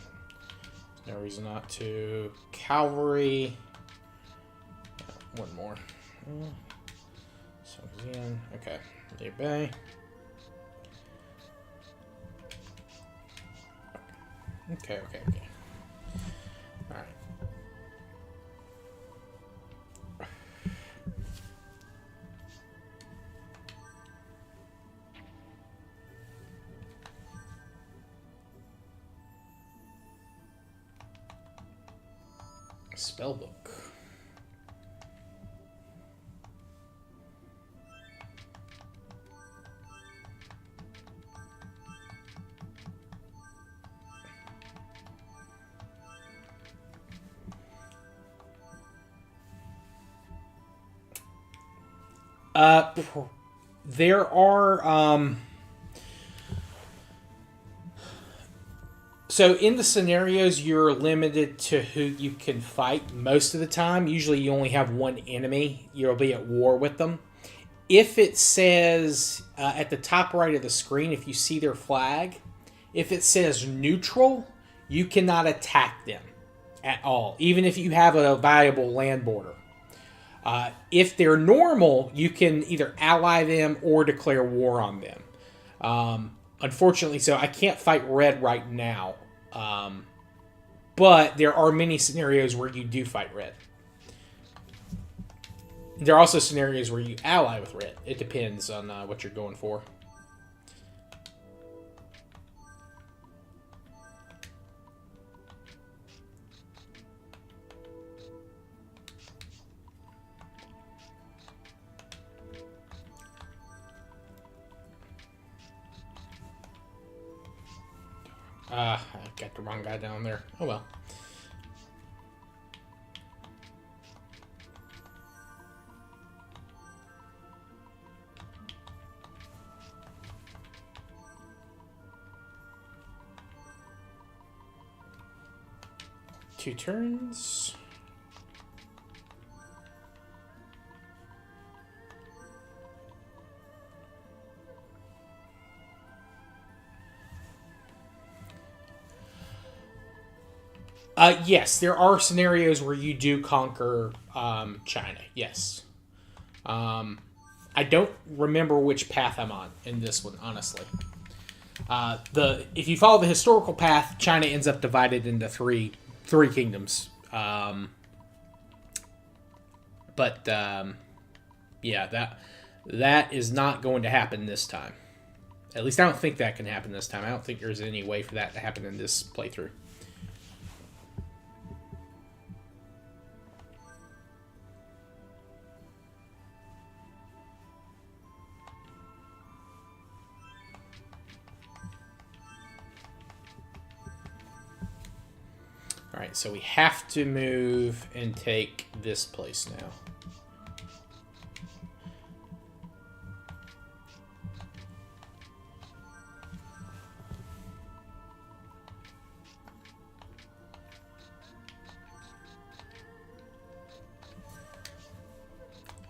no reason not to. Cavalry. One more. So again, okay. Liu Bei. Okay. All right. Spellbook. There are so in the scenarios, you're limited to who you can fight most of the time. Usually you only have one enemy. You'll be at war with them. If it says at the top right of the screen, if you see their flag, if it says neutral, you cannot attack them at all, even if you have a valuable land border. If they're normal, you can either ally them or declare war on them. Unfortunately, so I can't fight red right now. But there are many scenarios where you do fight red. There are also scenarios where you ally with red. It depends on what you're going for. I got the wrong guy down there. Oh well. Two turns. Yes, there are scenarios where you do conquer China. Yes. I don't remember which path I'm on in this one, honestly. If you follow the historical path, China ends up divided into three kingdoms. Yeah, that is not going to happen this time. At least I don't think that can happen this time. I don't think there's any way for that to happen in this playthrough. Alright, so we have to move and take this place now.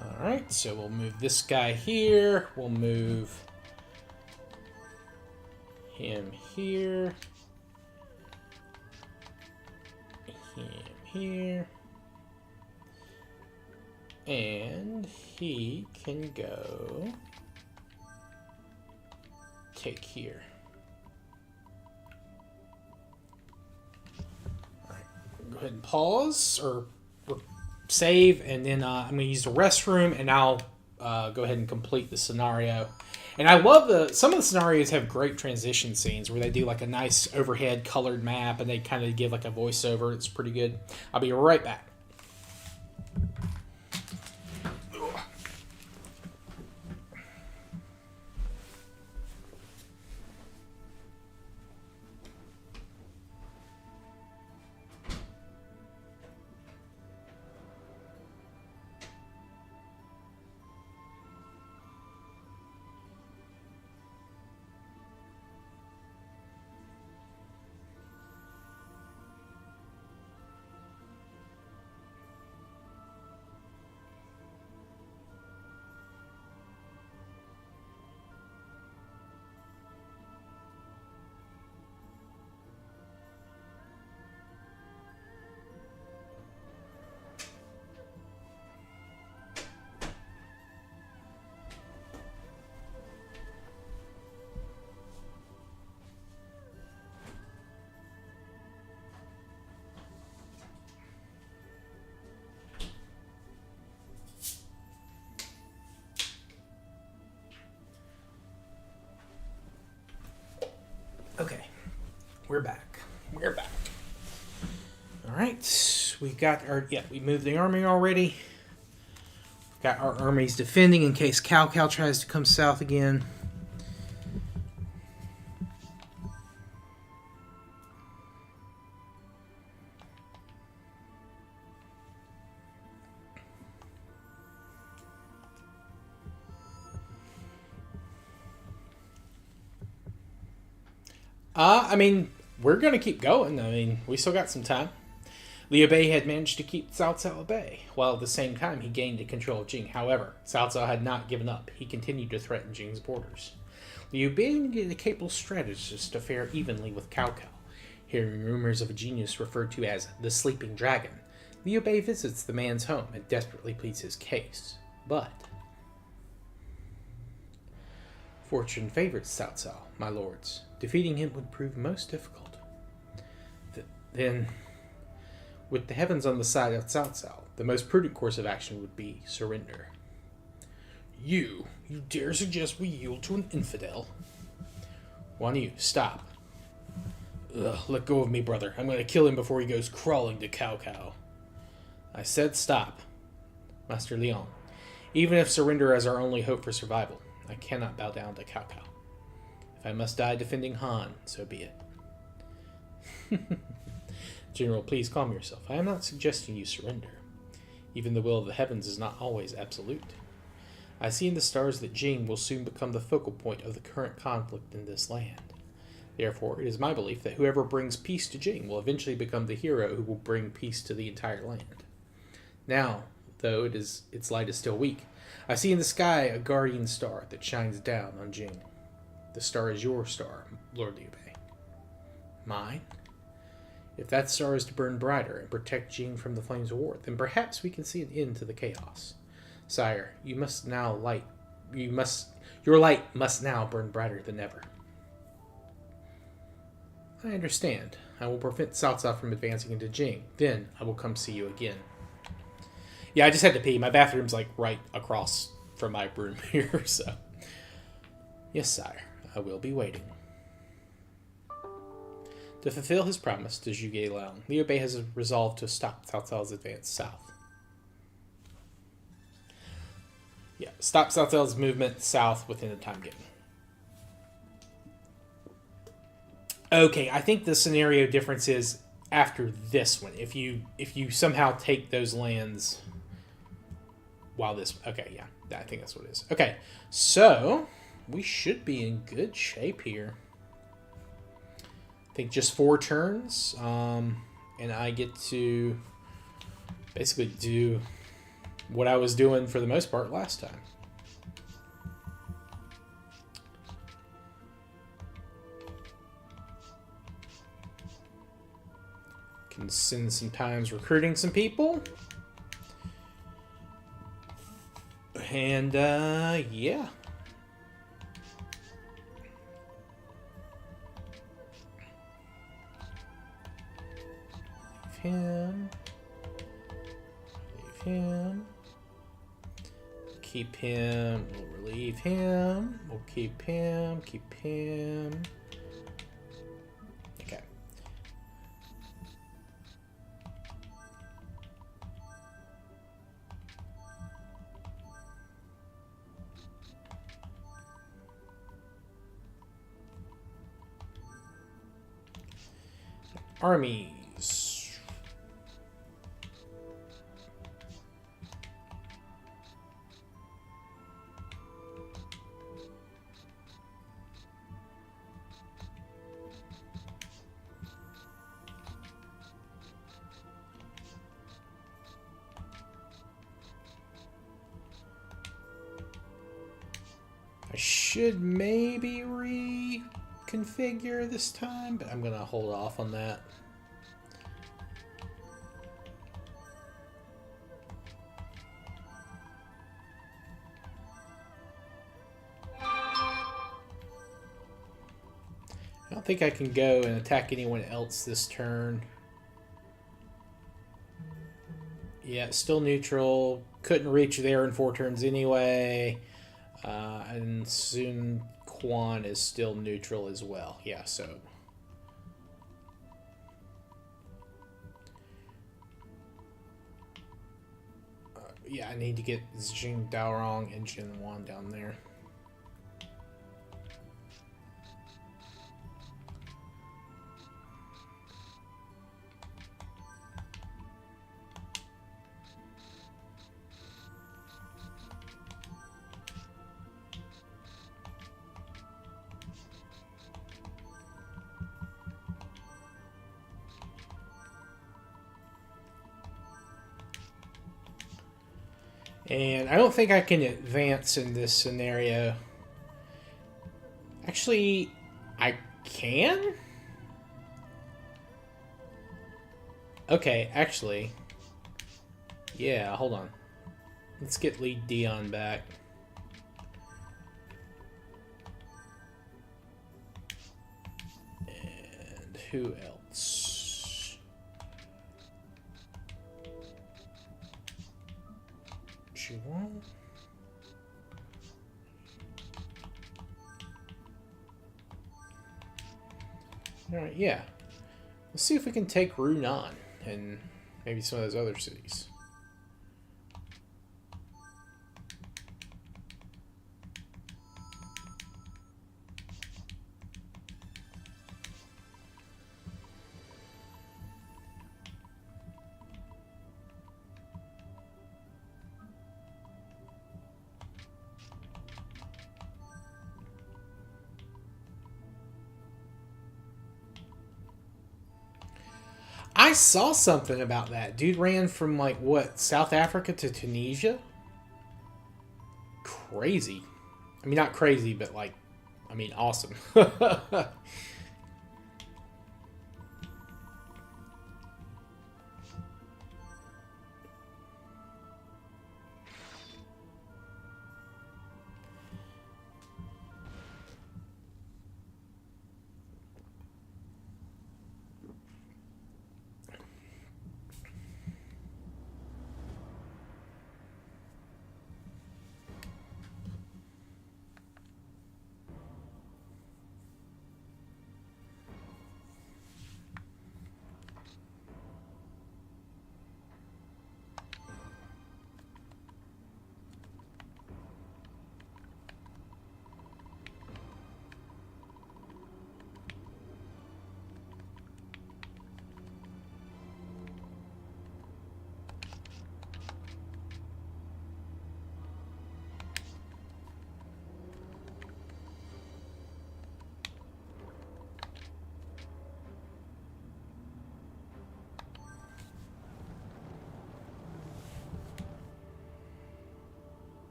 Alright, so we'll move this guy here. We'll move him here. Him here. And he can go take here. Alright, go ahead and pause or save, and then I'm going to use the restroom, and I'll go ahead and complete the scenario. And I love some of the scenarios have great transition scenes where they do like a nice overhead colored map and they kind of give like a voiceover. It's pretty good. I'll be right back. Okay, we're back. We're back. All right, we got we moved the army already. Got our armies defending in case Cao Cao tries to come south again. I mean, we're going to keep going. I mean, we still got some time. Liu Bei had managed to keep Cao Cao at bay, while at the same time he gained the control of Jing. However, Cao Cao had not given up. He continued to threaten Jing's borders. Liu Bei needed a capable strategist to fare evenly with Cao Cao. Hearing rumors of a genius referred to as the Sleeping Dragon, Liu Bei visits the man's home and desperately pleads his case. But fortune favors Cao Cao, my lords. Defeating him would prove most difficult. Then, with the heavens on the side of Cao Cao, the most prudent course of action would be surrender. You dare suggest we yield to an infidel? One of you, stop. Let go of me, brother. I'm going to kill him before he goes crawling to Cao Cao. I said stop. Master Leon, even if surrender is our only hope for survival, I cannot bow down to Cao Cao. If I must die defending Han, so be it. General, please calm yourself. I am not suggesting you surrender. Even the will of the heavens is not always absolute. I see in the stars that Jing will soon become the focal point of the current conflict in this land. Therefore, it is my belief that whoever brings peace to Jing will eventually become the hero who will bring peace to the entire land. Now, though its light is still weak, I see in the sky a guardian star that shines down on Jing. The star is your star, Lord Liu Bei. Mine? If that star is to burn brighter and protect Jing from the flames of war, then perhaps we can see an end to the chaos. Sire, your light must now burn brighter than ever. I understand. I will prevent Cao Cao from advancing into Jing. Then I will come see you again. Yeah, I just had to pee. My bathroom's like right across from my room here, so. Yes, sire. I will be waiting. To fulfill his promise to Zhuge Liang, Liu Bei has resolved to stop Cao Cao's advance south. Yeah, stop Cao Cao's movement south within the time given. Okay, I think the scenario difference is after this one. If you somehow take those lands while this... Okay, yeah, I think that's what it is. Okay, so we should be in good shape here. I think just 4 turns, and I get to basically do what I was doing for the most part last time. Can spend some times recruiting some people. And, yeah. Leave him. Leave him. Keep him. We'll relieve him. We'll keep him. Keep him. Okay. Armies. I should maybe reconfigure this time, but I'm going to hold off on that. I don't think I can go and attack anyone else this turn. Yeah, still neutral. Couldn't reach there in 4 turns anyway. And Sun Quan is still neutral as well. Yeah, so... yeah, I need to get Jing Daorong and Jin Wan down there. And I don't think I can advance in this scenario. Actually, I can? Okay, actually. Yeah, hold on. Let's get Li Dian back. And who else? Alright, yeah. Let's see if we can take Runan and maybe some of those other cities. I saw something about that. Dude ran from, like, what, South Africa to Tunisia? Crazy. I mean, not crazy, but, like, I mean, awesome.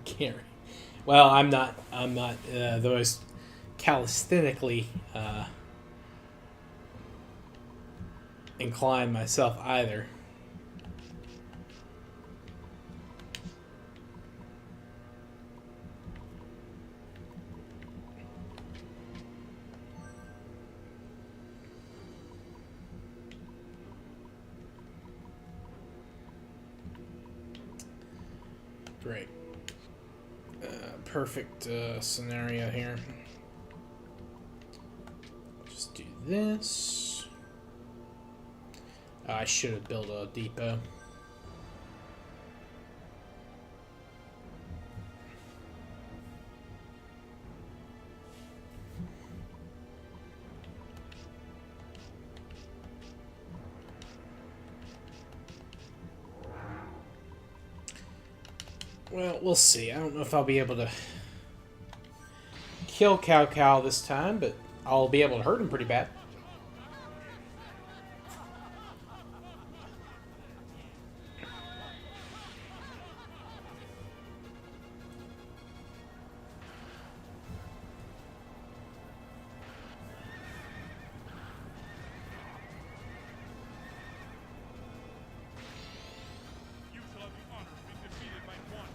Can't. Well, I'm not. The most calisthenically inclined myself either. Great. Perfect scenario here. Just do this. I should have built a depot. Well, we'll see. I don't know if I'll be able to kill Cao this time, but I'll be able to hurt him pretty bad. You shall have the honor of being defeated by one.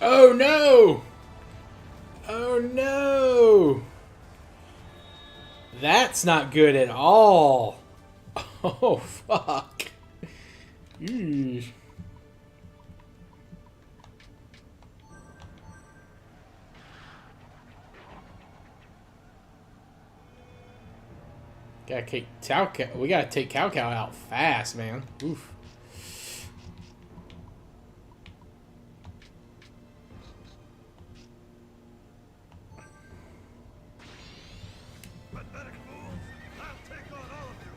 Oh no! Oh no! That's not good at all. Oh fuck. Eesh. Gotta take we gotta take Cao out fast, man. Oof. Pathetic fools! I'll take on all of you!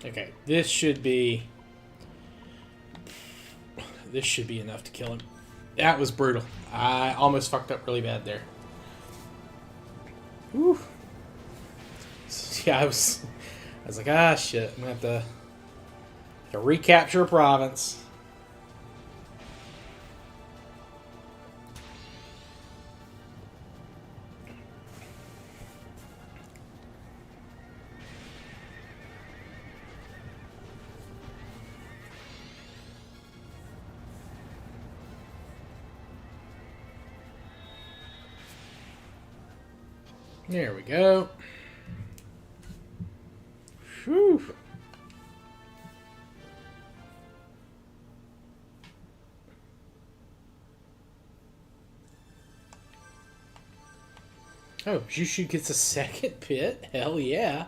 Okay, this should be enough to kill him. That was brutal. I almost fucked up really bad there. Whew. Yeah, I was like, ah, shit. I'm gonna have to recapture a province. There we go. Whew. Oh, Jushu gets a second pit? Hell yeah.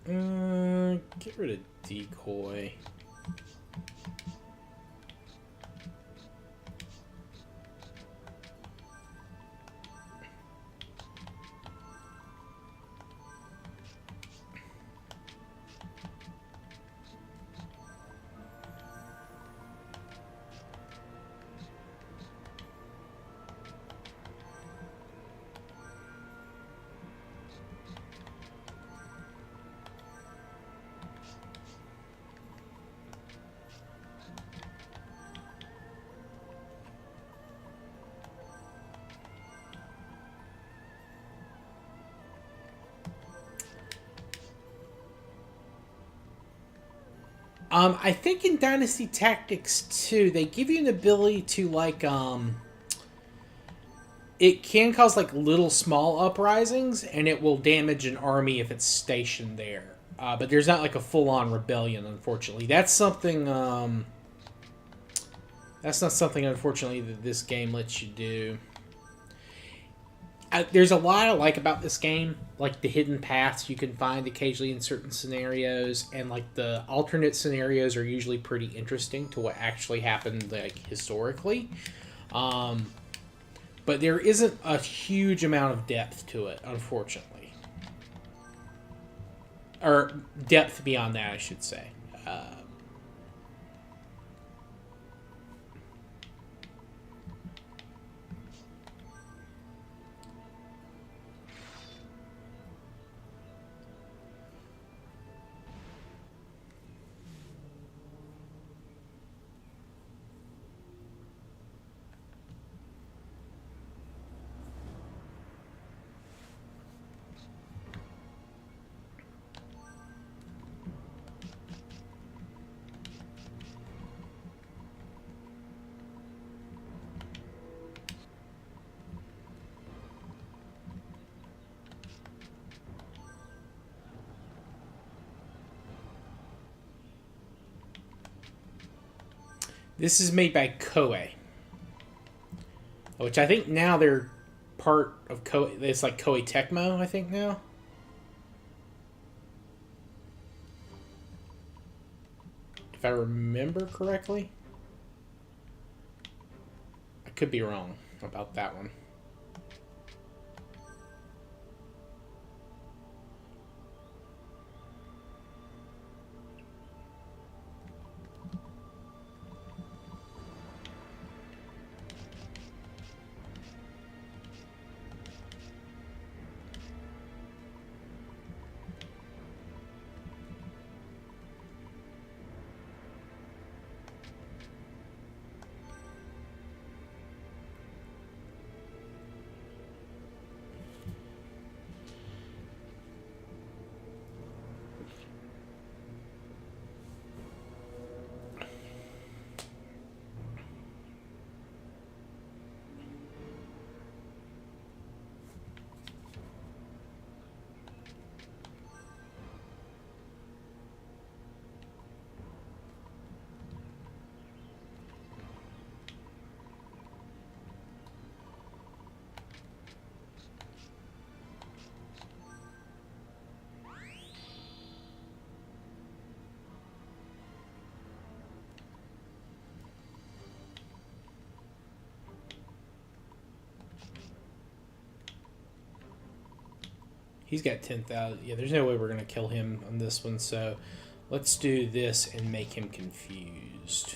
Get rid of decoy. I think in Dynasty Tactics 2, they give you an ability to, like, it can cause, like, little small uprisings, and it will damage an army if it's stationed there. But there's not, like, a full-on rebellion, unfortunately. That's something, that's not something, unfortunately, that this game lets you do. There's a lot I like about this game, like the hidden paths you can find occasionally in certain scenarios, and like the alternate scenarios are usually pretty interesting to what actually happened, like historically. But there isn't a huge amount of depth to it, unfortunately, or depth beyond that, I should say. This is made by Koei, which I think now they're part of Koei. It's like Koei Tecmo, I think now. If I remember correctly. I could be wrong about that one. He's got 10,000. Yeah, there's no way we're going to kill him on this one, so let's do this and make him confused.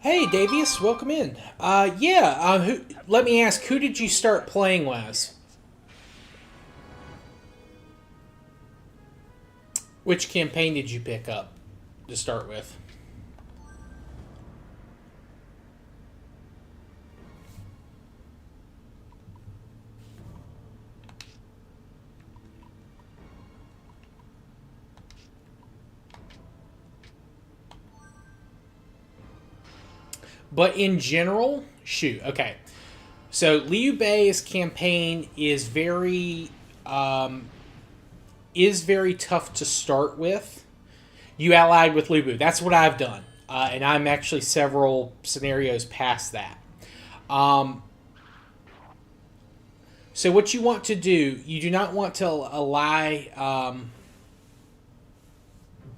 Hey, Davius, welcome in. Let me ask, who did you start playing as? Which campaign did you pick up to start with? But in general, shoot, okay. So Liu Bei's campaign is very tough to start with. You allied with Lu Bu. That's what I've done, and I'm actually several scenarios past that. So what you want to do, you do not want to ally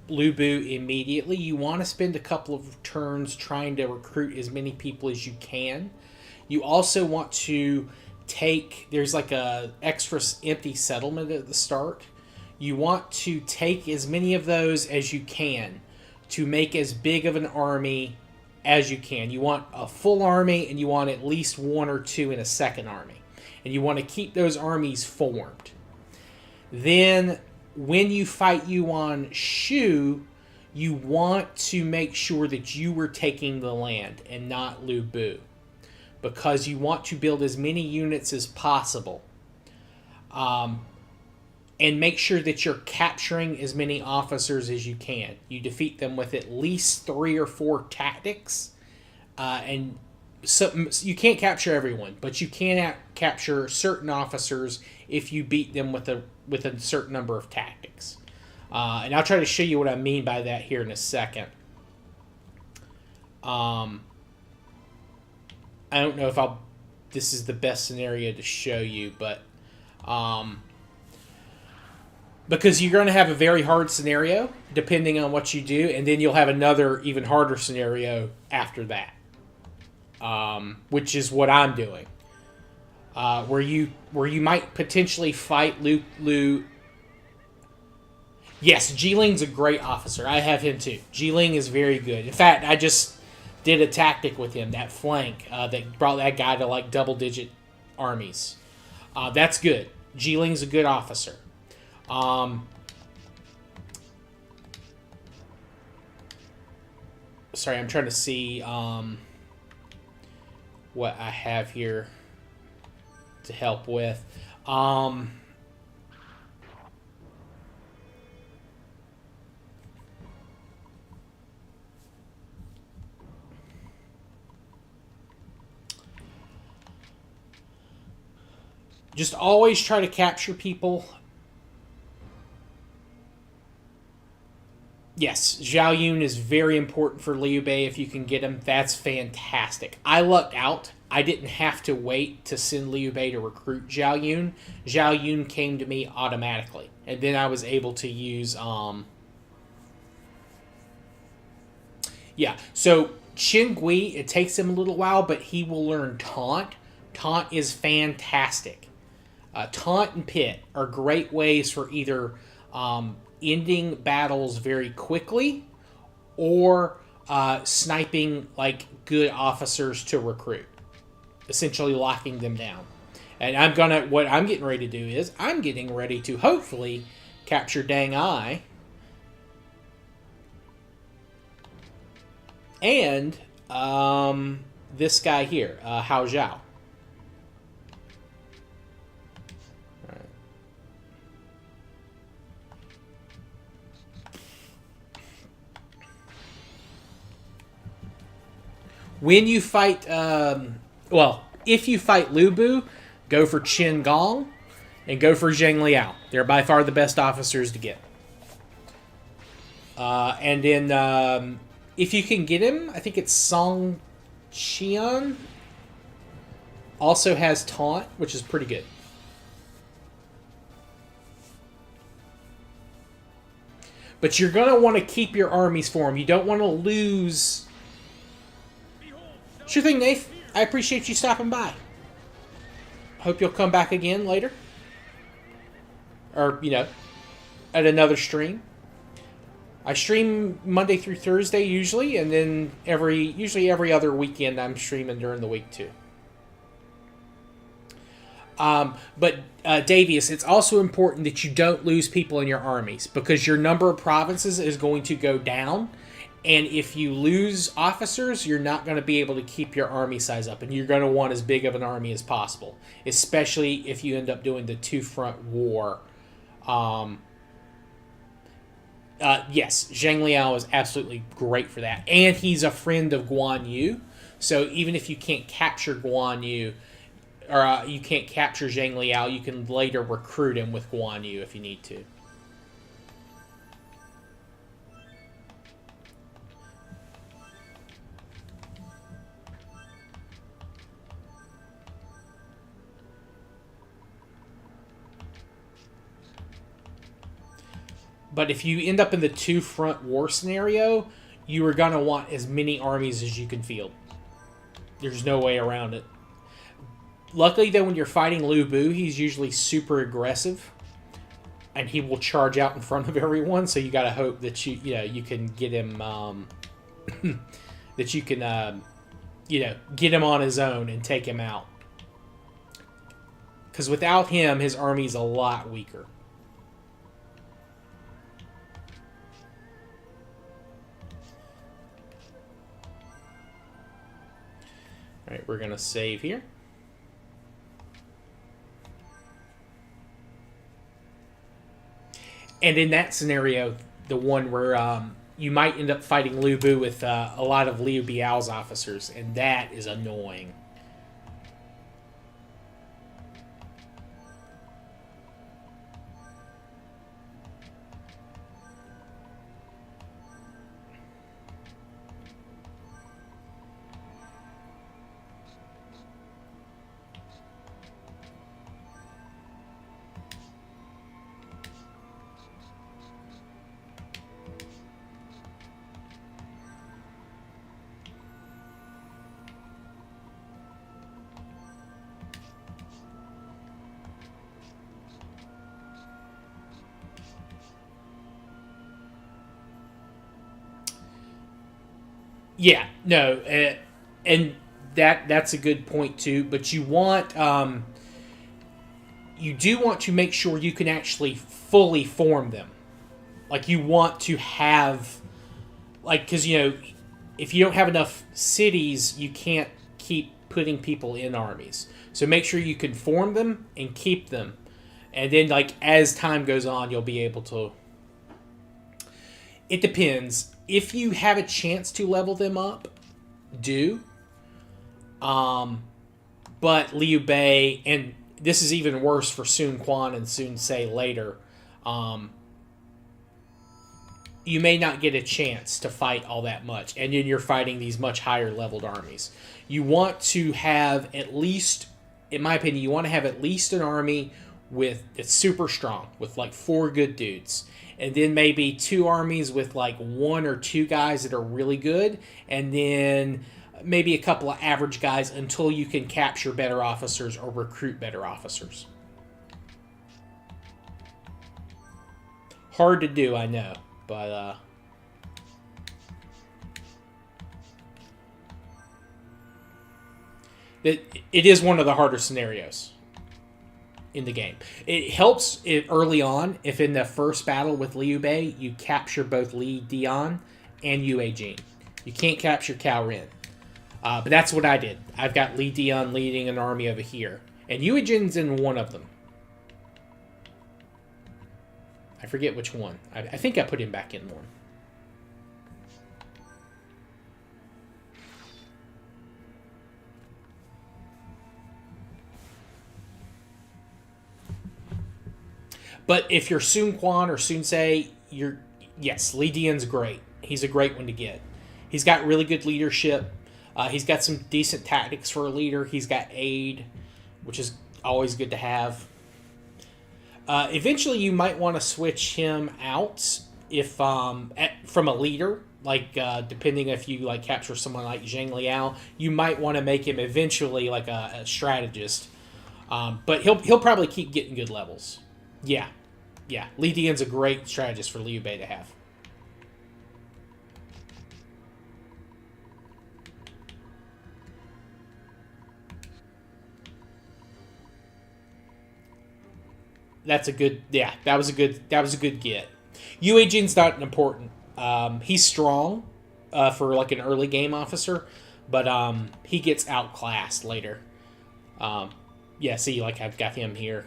Lu Bu immediately. You want to spend a couple of turns trying to recruit as many people as you can. You also want to there's like a extra empty settlement at the start. You want to take as many of those as you can to make as big of an army as you can. You want a full army, and you want at least one or two in a second army. And you want to keep those armies formed. Then when you fight Yuan Shu, you want to make sure that you were taking the land and not Lu Bu, because you want to build as many units as possible, and make sure that you're capturing as many officers as you can. You defeat them with at least 3 or 4 tactics, and so you can't capture everyone, but you can capture certain officers if you beat them with a certain number of tactics. And I'll try to show you what I mean by that here in a second. I don't know if this is the best scenario to show you, but because you're going to have a very hard scenario depending on what you do, and then you'll have another even harder scenario after that, which is what I'm doing. Where you might potentially fight Lu. Yes, Jiling's a great officer. I have him too. Jiling is very good. In fact, I just did a tactic with him, that flank, that brought that guy to like double-digit armies. That's good. Jiling's a good officer. Sorry, I'm trying to see what I have here to help with. Just always try to capture people. Yes, Zhao Yun is very important for Liu Bei. If you can get him, that's fantastic. I lucked out. I didn't have to wait to send Liu Bei to recruit Zhao Yun. Zhao Yun came to me automatically. And then I was able to use... Yeah, so Qin Gui, it takes him a little while, but he will learn Taunt. Taunt is fantastic. Taunt and Pit are great ways for either ending battles very quickly or sniping like good officers to recruit, essentially locking them down. And what I'm getting ready to do is I'm getting ready to hopefully capture Dang Ai And this guy here, Hao Zhao. Alright. When you fight, if you fight Liu Bei, go for Qin Gong and go for Zhang Liao. They're by far the best officers to get. And then, if you can get him, I think it's Song Qian. Also has Taunt, which is pretty good. But you're going to want to keep your armies for him. You don't want to lose. Sure thing, Nath. I appreciate you stopping by. Hope you'll come back again later. Or, at another stream. I stream Monday through Thursday usually, and then usually every other weekend I'm streaming during the week too. But Davius, it's also important that you don't lose people in your armies, because your number of provinces is going to go down, and if you lose officers, you're not going to be able to keep your army size up, and you're going to want as big of an army as possible, especially if you end up doing the two-front war. Yes, Zhang Liao is absolutely great for that. And he's a friend of Guan Yu. So even if you can't capture Guan Yu, or you can't capture Zhang Liao, you can later recruit him with Guan Yu if you need to. But if you end up in the two-front war scenario, you are going to want as many armies as you can field. There's no way around it. Luckily, though, when you're fighting Liu Bei, he's usually super aggressive. And he will charge out in front of everyone, so you got to hope that you can get him... that you can, get him on his own and take him out. Because without him, his army's a lot weaker. Alright, we're going to save here. And in that scenario, the one where you might end up fighting Liu Bei with a lot of Liu Biao's officers, and that is annoying. Yeah, no, and that's a good point too. But you want, you do want to make sure you can actually fully form them. Like you want to have, because if you don't have enough cities, you can't keep putting people in armies. So make sure you can form them and keep them, and then as time goes on, you'll be able to. It depends. If you have a chance to level them up, do. But Liu Bei, and this is even worse for Sun Quan and Sun Ce later, you may not get a chance to fight all that much, and then you're fighting these much higher leveled armies. You want to have at least, in my opinion, you want to have at least an army that's super strong, with 4 good dudes. And then maybe 2 armies with 1 or 2 guys that are really good. And then maybe a couple of average guys until you can capture better officers or recruit better officers. Hard to do, I know. But, it is one of the harder scenarios in the game. It helps early on if in the first battle with Liu Bei you capture both Li Dian and Yue Jin. You can't capture Cao Ren. But that's what I did. I've got Li Dian leading an army over here. And Yuejin's in one of them. I forget which one. I think I put him back in one. But if you're Sun Quan or Sun Se, yes, Li Dian's great. He's a great one to get. He's got really good leadership. He's got some decent tactics for a leader. He's got aid, which is always good to have. Eventually, you might want to switch him out if from a leader. Like depending if you like capture someone like Zhang Liao, you might want to make him eventually like a strategist. But he'll probably keep getting good levels. Yeah. Li Dian's a great strategist for Liu Bei to have. That's a good. Yeah, that was a good get. Yue Jin's not important. He's strong for like an early game officer, but he gets outclassed later. Yeah, see, like I've got him here.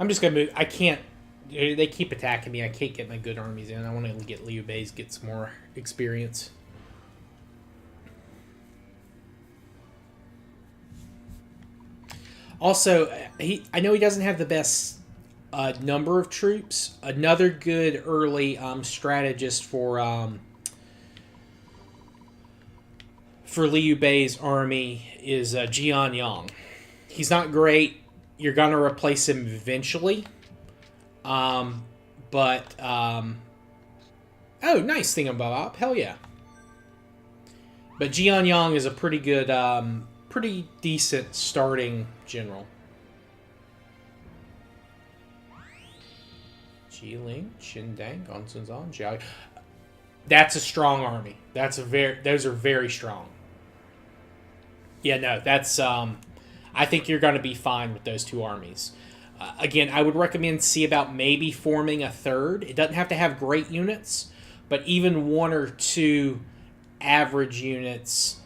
I'm just gonna move. I can't. They keep attacking me. I can't get my good armies in. I want to get Liu Bei's, get some more experience. Also, I know he doesn't have the best number of troops. Another good early strategist for Liu Bei's army is Jian Yang. He's not great. You're going to replace him eventually. Oh, nice thingamabob. Hell yeah. But Jian Yang is a pretty good, pretty decent starting general. Jiling, Qindang, Gonsunzan, Jiao. That's a strong army. Those are very strong. Yeah, no, that's I think you're going to be fine with those two armies. Again, I would recommend see about maybe forming a third. It doesn't have to have great units, but even one or two average units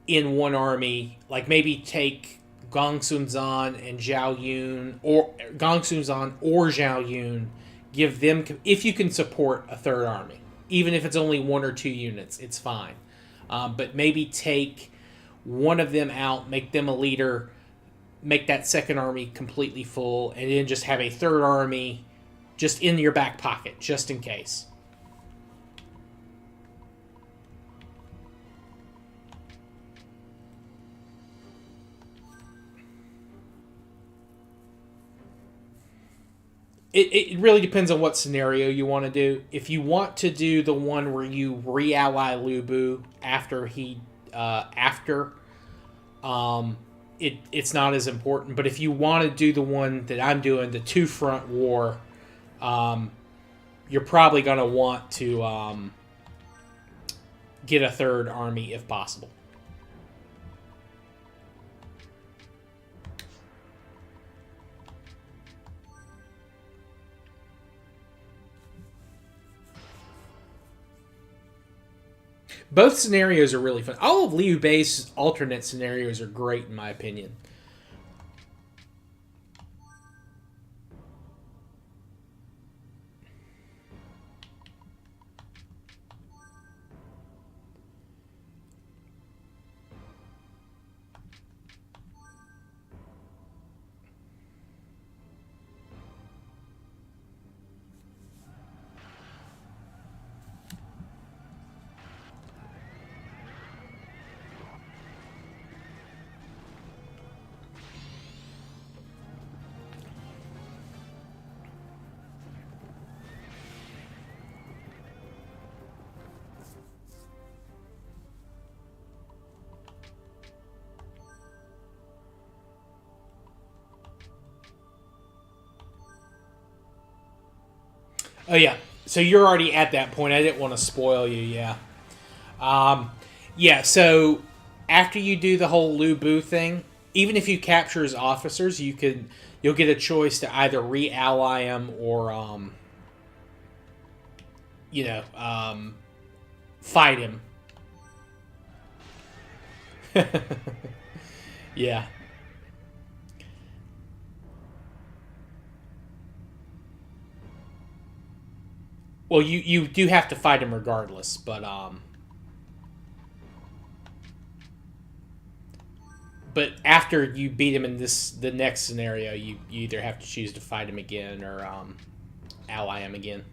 in one army, like maybe take Gongsun-zan and Zhao Yun, or Gongsun-zan or Zhao Yun, give them, if you can support a third army, even if it's only one or two units, it's fine. But maybe take one of them out, make them a leader, make that second army completely full, and then just have a third army just in your back pocket, just in case. It really depends on what scenario you want to do. If you want to do the one where you re-ally Liu Bu after it's not as important. But if you want to do the one that I'm doing, the two-front war, you're probably going to want to get a third army if possible. Both scenarios are really fun. All of Liu Bei's alternate scenarios are great, in my opinion. Oh yeah. So you're already at that point. I didn't want to spoil you. Yeah. Yeah. So after you do the whole Liu Bei thing, even if you capture his officers, you'll get a choice to either re-ally him or you know fight him. Yeah. Well, you do have to fight him regardless, but after you beat him in the next scenario, you either have to choose to fight him again or ally him again.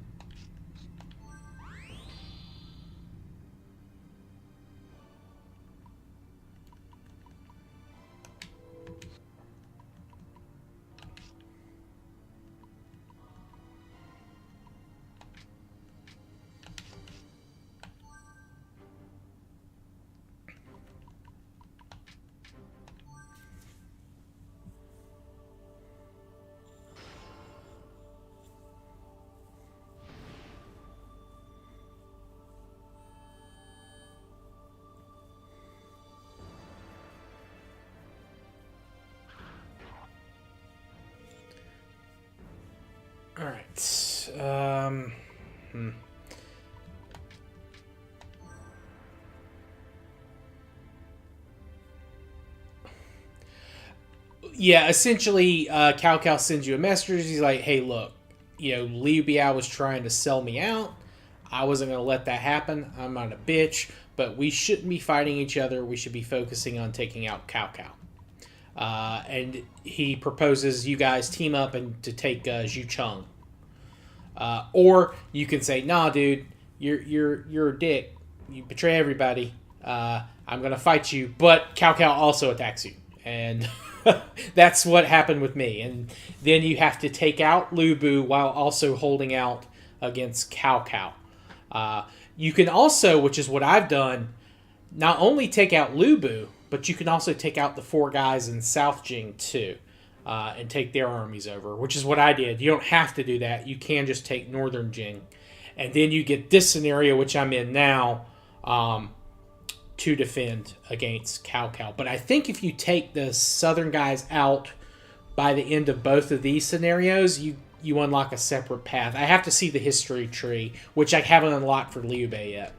All right. Yeah, essentially, Cao Cao sends you a message. He's like, "Hey, look, Liu Bei was trying to sell me out. I wasn't going to let that happen. I'm not a bitch, but we shouldn't be fighting each other. We should be focusing on taking out Cao Cao." And he proposes you guys team up and to take Zhu Cheng. Or you can say, "Nah, dude, you're a dick. You betray everybody. I'm gonna fight you." But Cao Cao also attacks you, and that's what happened with me. And then you have to take out Liu Bei while also holding out against Cao Cao. You can also, which is what I've done, not only take out Liu Bei, but you can also take out the 4 guys in South Jing too. And take their armies over, which is what I did. You don't have to do that. You can just take Northern Jing. And then you get this scenario, which I'm in now, to defend against Cao Cao. But I think if you take the Southern guys out by the end of both of these scenarios, you unlock a separate path. I have to see the history tree, which I haven't unlocked for Liu Bei yet.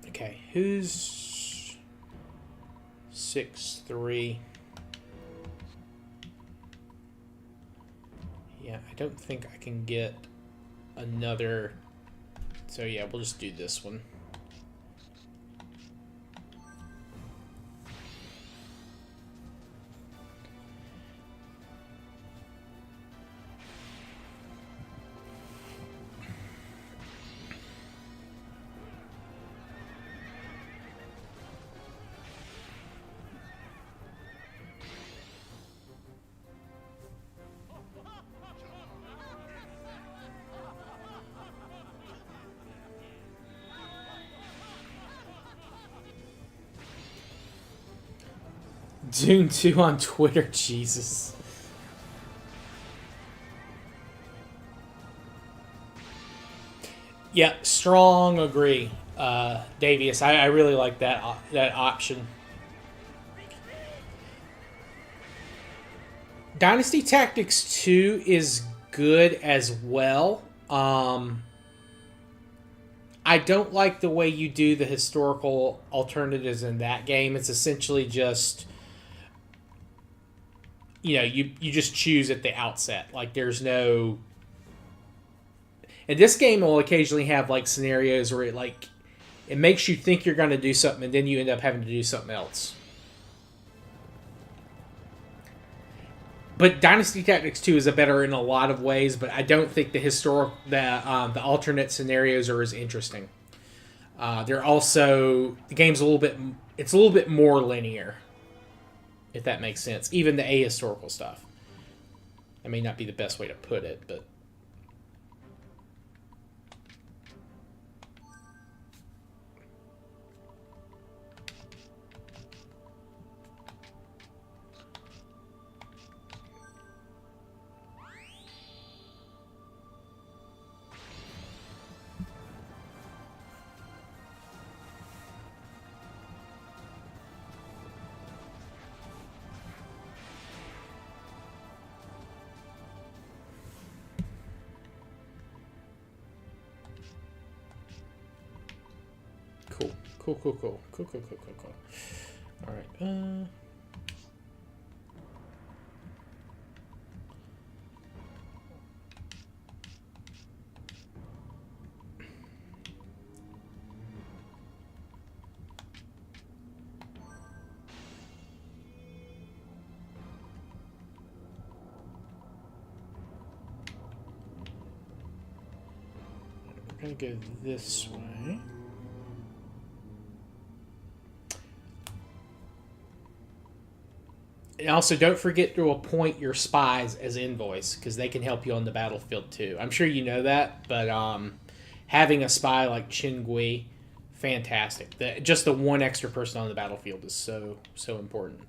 Okay, who's 6'3"? Yeah, I don't think I can get another. So yeah, we'll just do this one. Dune 2 on Twitter, Jesus. Yeah, strong agree, Davius. I really like that option. Dynasty Tactics 2 is good as well. I don't like the way you do the historical alternatives in that game. It's essentially just you just choose at the outset. Like there's no. And this game will occasionally have like scenarios where it makes you think you're going to do something and then you end up having to do something else. But Dynasty Tactics 2 is a better in a lot of ways, but I don't think the alternate scenarios are as interesting. They're also the game's a little bit more linear. if that makes sense. Even the ahistorical stuff. That may not be the best way to put it, but... Cool. All right. We're gonna go this way. And also, don't forget to appoint your spies as envoys, because they can help you on the battlefield too. I'm sure you know that, but having a spy like Chen Gui, fantastic. Just the one extra person on the battlefield is so important.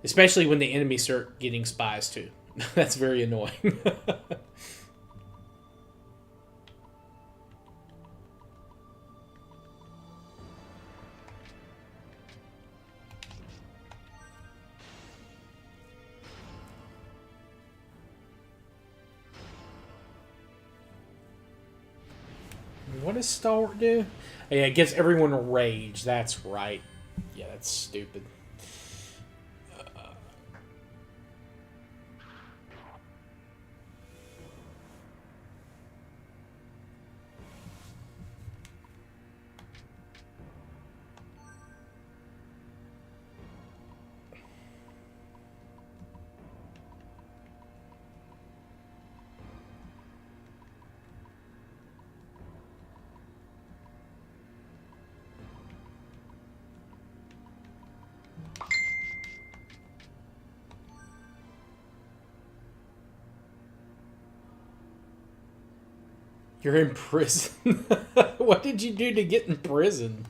Especially when the enemies start getting spies too. That's very annoying. What does Stalwart do? Oh, yeah, it gives everyone a rage. That's right. Yeah, that's stupid. You're in prison. What did you do to get in prison?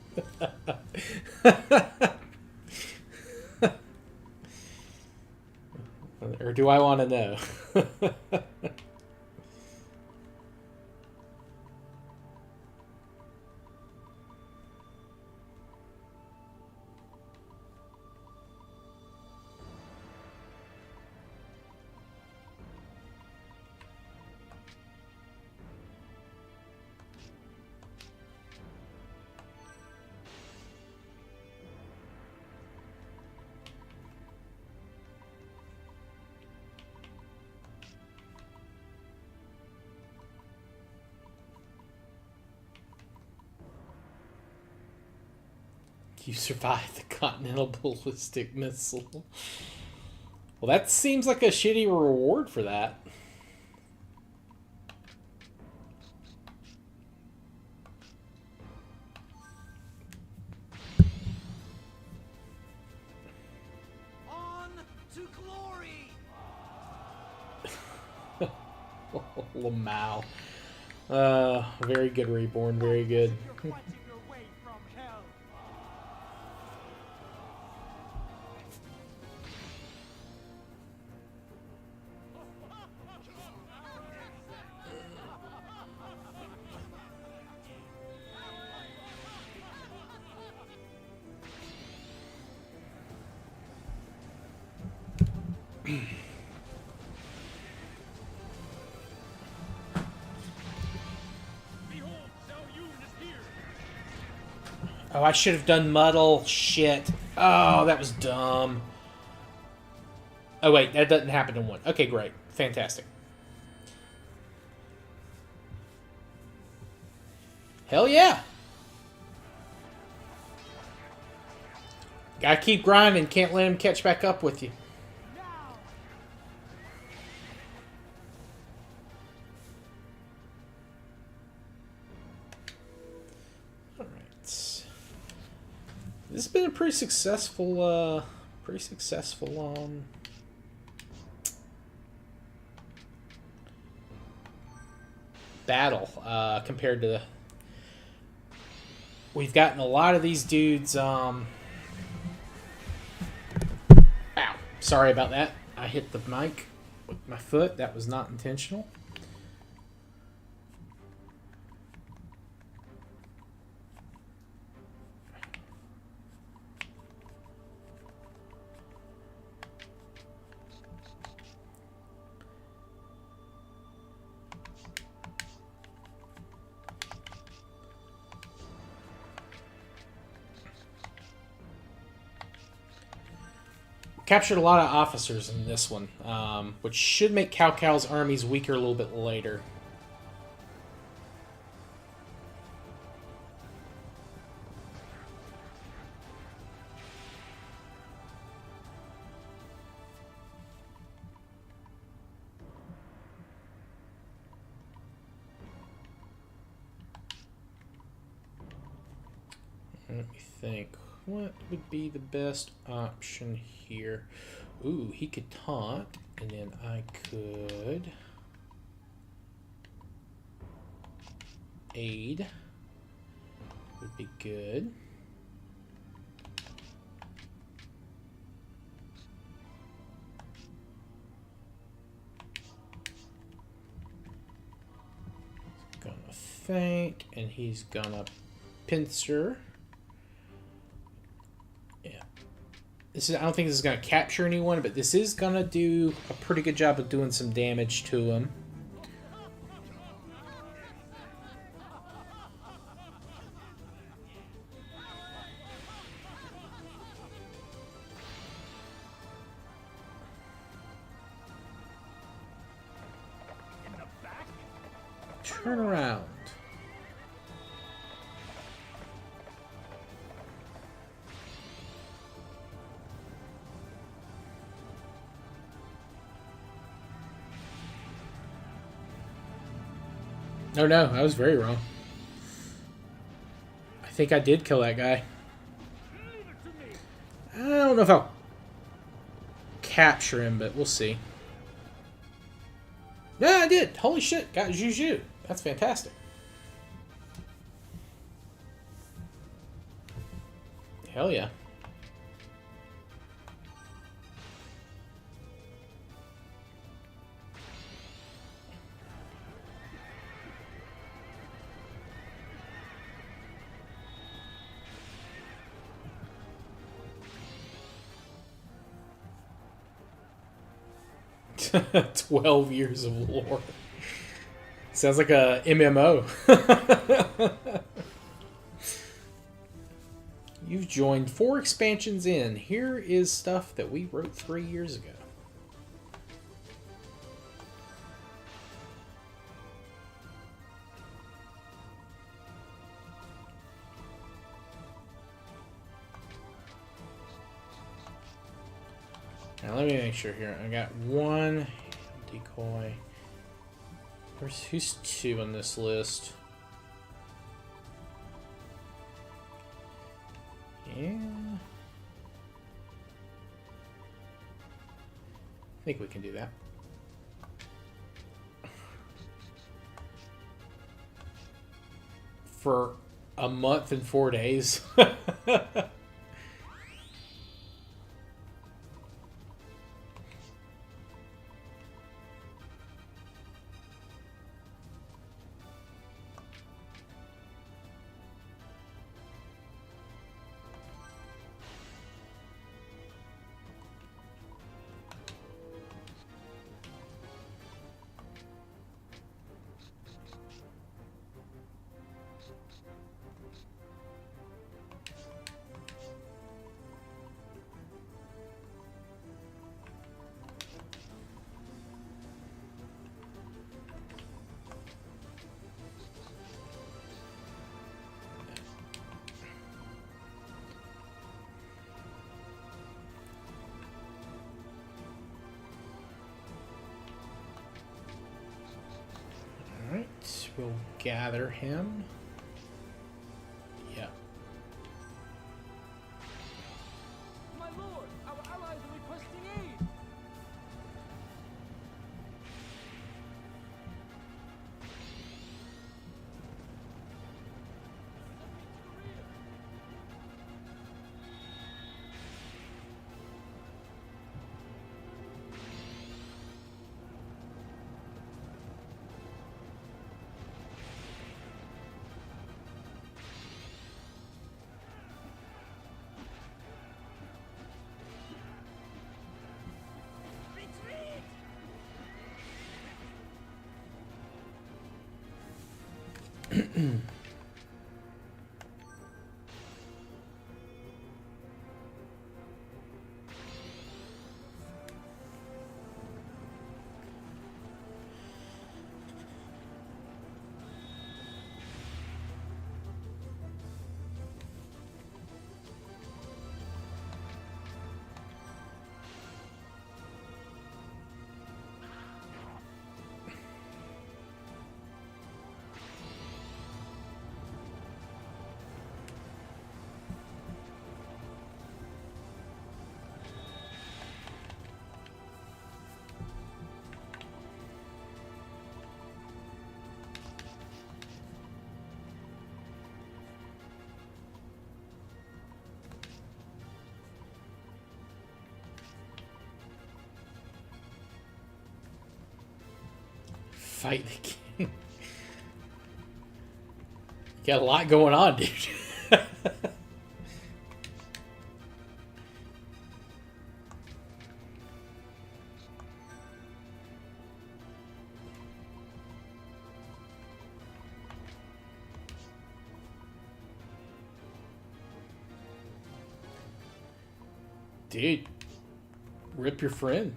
Or do I want to know? You survived the Continental Ballistic Missile. Well, that seems like a shitty reward for that. On to glory! Lamau. Very good, Reborn. Very good. You're fighting your way from hell. Behold, Zhao Yun is here. Oh, I should have done Muddle. Shit. Oh, that was dumb. Oh, wait. That doesn't happen in one. Okay, great. Fantastic. Hell yeah. Gotta keep grinding. Can't let him catch back up with you. Now! Alright. This has been a pretty successful pretty successful on battle compared to the... We've gotten a lot of these dudes... Ow. Sorry about that. I hit the mic with my foot. That was not intentional. Captured a lot of officers in this one, which should make Cao Cao's armies weaker a little bit later. Let me think. What would be the best option here? Ooh, he could taunt, and then I could aid. Would be good. He's gonna feint, and he's gonna pincer. This is, I don't think this is going to capture anyone, but this is going to do a pretty good job of doing some damage to him. Turn around. Oh no, I was very wrong. I think I did kill that guy. I don't know if I'll capture him, but we'll see. Yeah, I did. Holy shit, got Juju. That's fantastic. Hell yeah. "12 years of lore." Sounds like a MMO. You've joined 4 expansions in. Here is stuff that we wrote 3 years ago. Now let me make sure here. I got 1 decoy. Who's 2 on this list? Yeah. I think we can do that. For a month and 4 days. Alright, we'll gather him. Yeah. My lord, our Fight the king. You got a lot going on, dude. Dude, rip your friend.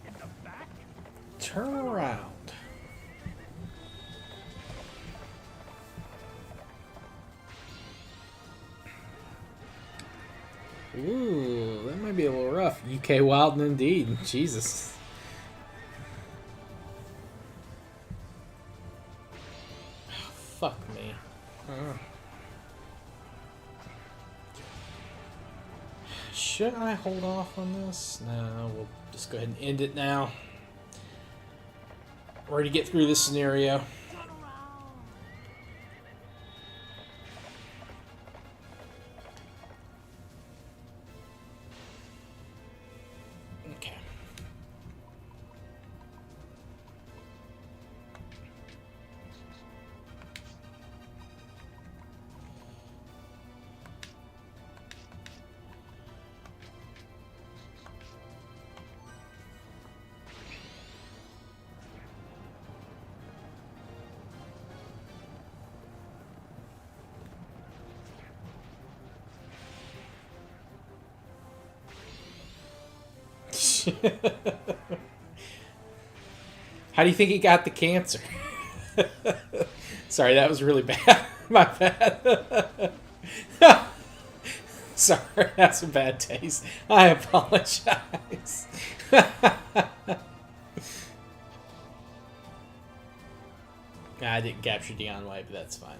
In the back? Turn around. Ooh, that might be a little rough. UK Wilden indeed. Jesus. Oh, fuck me. Should I hold off on this? No, we'll just go ahead and end it now. We're ready to get through this scenario. Okay. How do you think he got the cancer? Sorry, that was really bad. My bad. Sorry, that's a bad taste. I apologize. I didn't capture Dion White, but that's fine.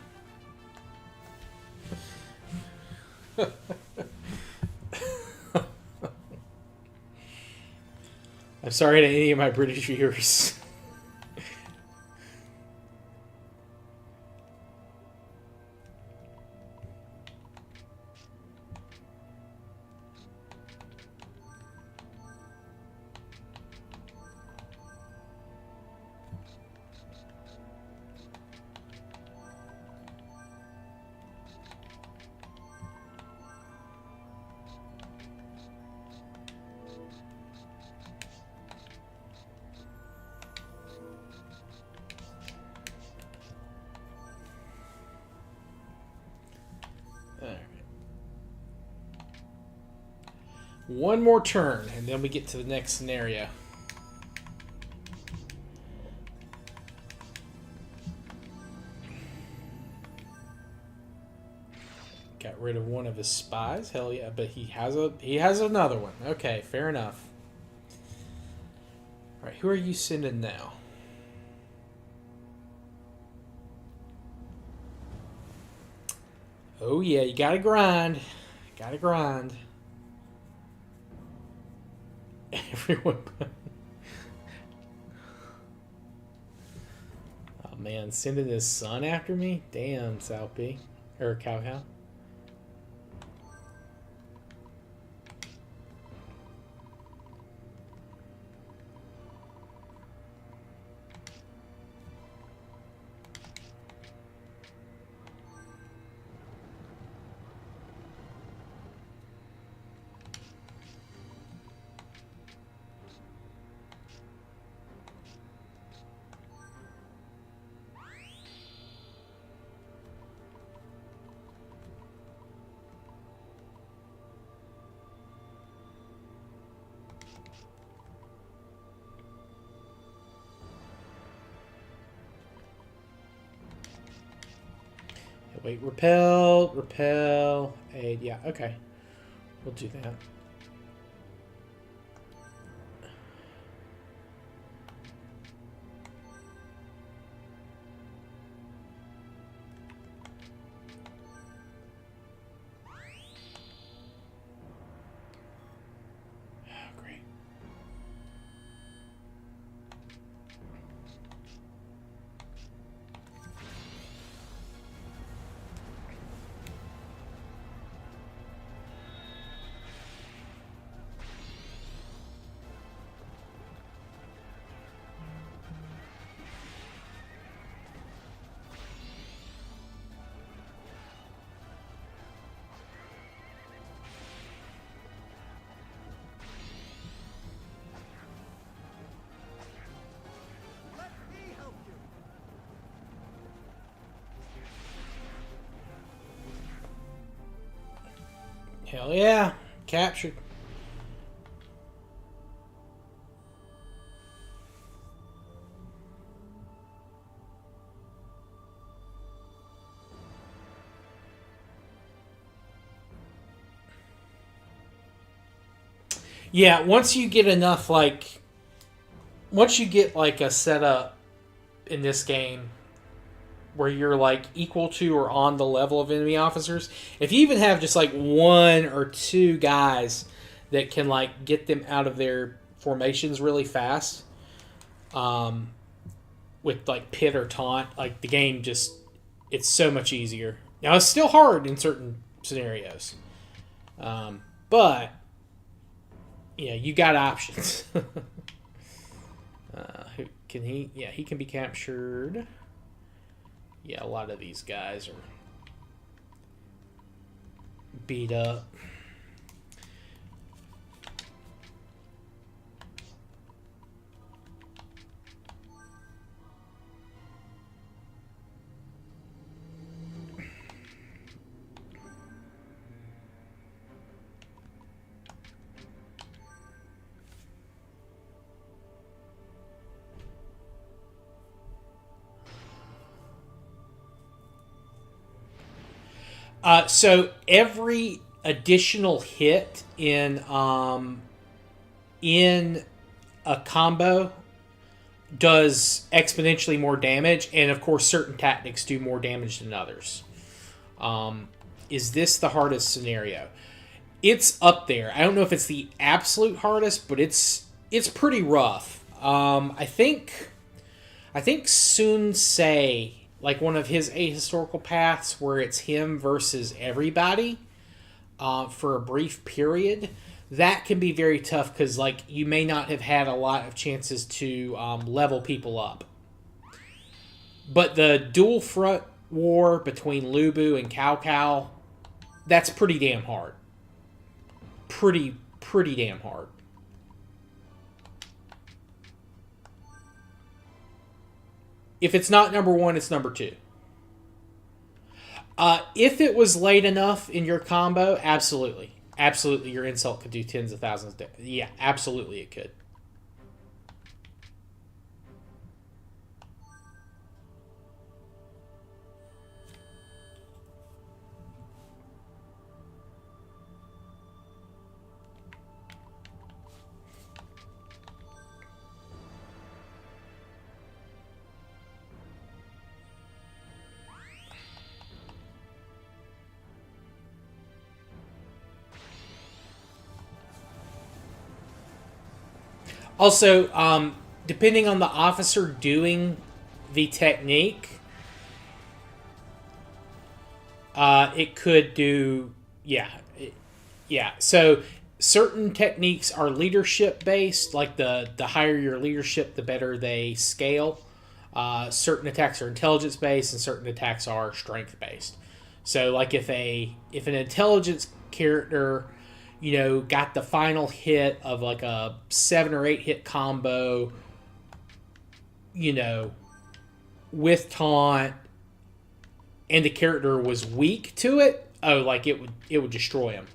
I'm sorry to any of my British viewers. One more turn, and then we get to the next scenario. Got rid of one of his spies. Hell yeah, but he has another one. Okay, fair enough. All right, who are you sending now? Oh yeah, you gotta grind. Gotta grind. Everyone. Oh man, sending his son after me? Damn, Salpy. Or Cow. Wait, repel, aid. Yeah, okay. We'll do that. Oh, great. Let me help you. Hell yeah. Captured. Yeah, once you get enough, like... Once you get, like, a setup in this game where you're, like, equal to or on the level of enemy officers, if you even have just, like, one or two guys that can, like, get them out of their formations really fast, with, like, pit or taunt, like, the game just... It's so much easier. Now, it's still hard in certain scenarios. But... Yeah, you got options. Can he? Yeah, he can be captured. Yeah, a lot of these guys are beat up. So every additional hit in a combo does exponentially more damage, and of course, certain tactics do more damage than others. Is this the hardest scenario? It's up there. I don't know if it's the absolute hardest, but it's pretty rough. I think Sun Se, like one of his ahistorical paths where it's him versus everybody for a brief period, that can be very tough because like you may not have had a lot of chances to level people up. But the dual front war between Liu Bei and Cao Cao, that's pretty damn hard. Pretty damn hard. If it's not number one, it's number two. If it was late enough in your combo, absolutely. Absolutely, your insult could do tens of thousands. Yeah, absolutely it could. Also, depending on the officer doing the technique, it could do... Yeah. So certain techniques are leadership based, like the higher your leadership, the better they scale. Certain attacks are intelligence based, and certain attacks are strength based. So, like if an intelligence character, got the final hit of like a 7 or 8 hit combo, with taunt, and the character was weak to it, like it would destroy him.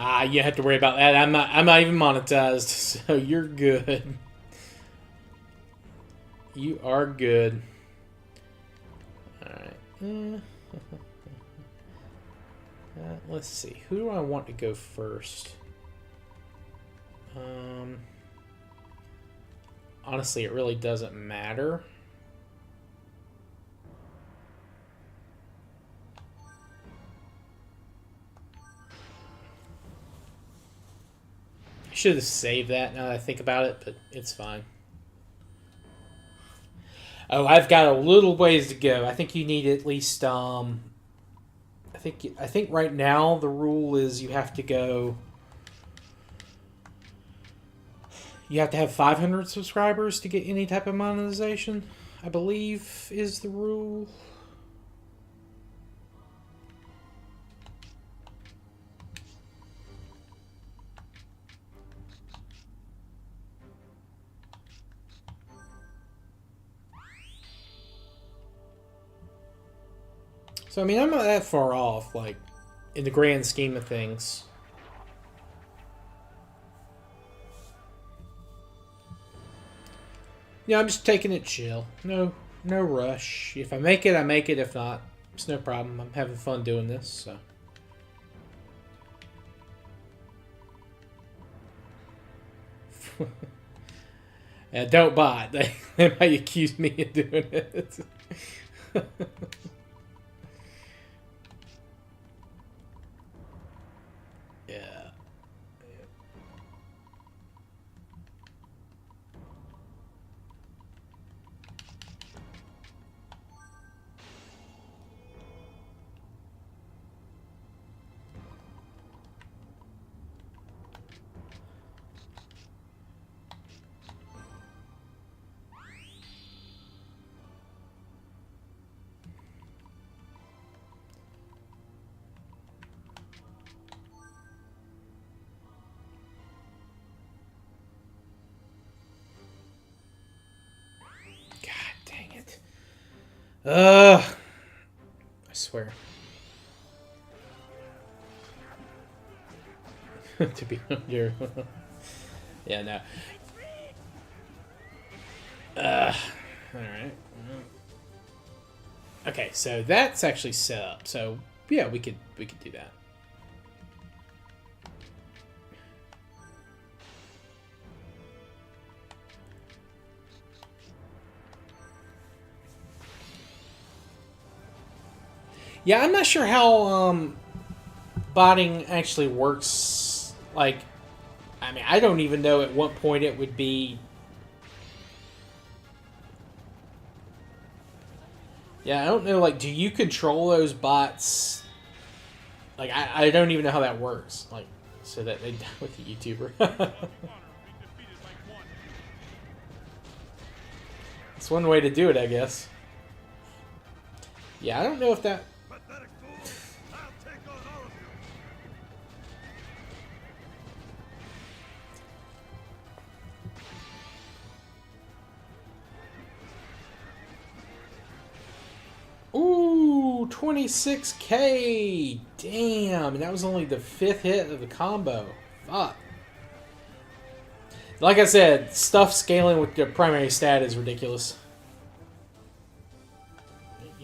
Ah, you have to worry about that. I'm not even monetized, so you're good. You are good. Alright. Let's see. Who do I want to go first? Honestly, it really doesn't matter. I should have saved that now that I think about it, but it's fine. Oh, I've got a little ways to go. I think you need at least I think right now the rule is you have to go. You have to have 500 subscribers to get any type of monetization, I believe is the rule. So, I mean, I'm not that far off, like, in the grand scheme of things. Yeah, I'm just taking it chill. No rush. If I make it, I make it. If not, it's no problem. I'm having fun doing this, so. Yeah, don't buy it. They might accuse me of doing it. Yeah. I swear. To be under. Yeah, no. Alright. Okay, so that's actually set up. So yeah, we could do that. Yeah, I'm not sure how botting actually works. Like, I mean, I don't even know at what point it would be. Yeah, I don't know. Like, do you control those bots? Like, I don't even know how that works. Like, so that they die with the YouTuber. It's one way to do it, I guess. Yeah, I don't know if that. Pathetic fools! I'll take on all of you! Ooh, 26k! Damn, and that was only the 5th hit of the combo. Fuck. Like I said, stuff scaling with your primary stat is ridiculous.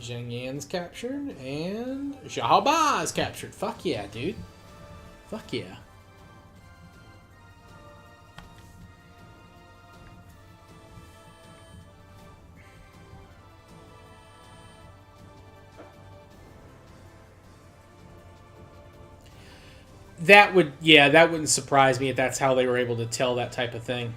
Zheng Yan's captured, and Xiaoba is captured. Fuck yeah, dude. Fuck yeah. That wouldn't surprise me if that's how they were able to tell that type of thing.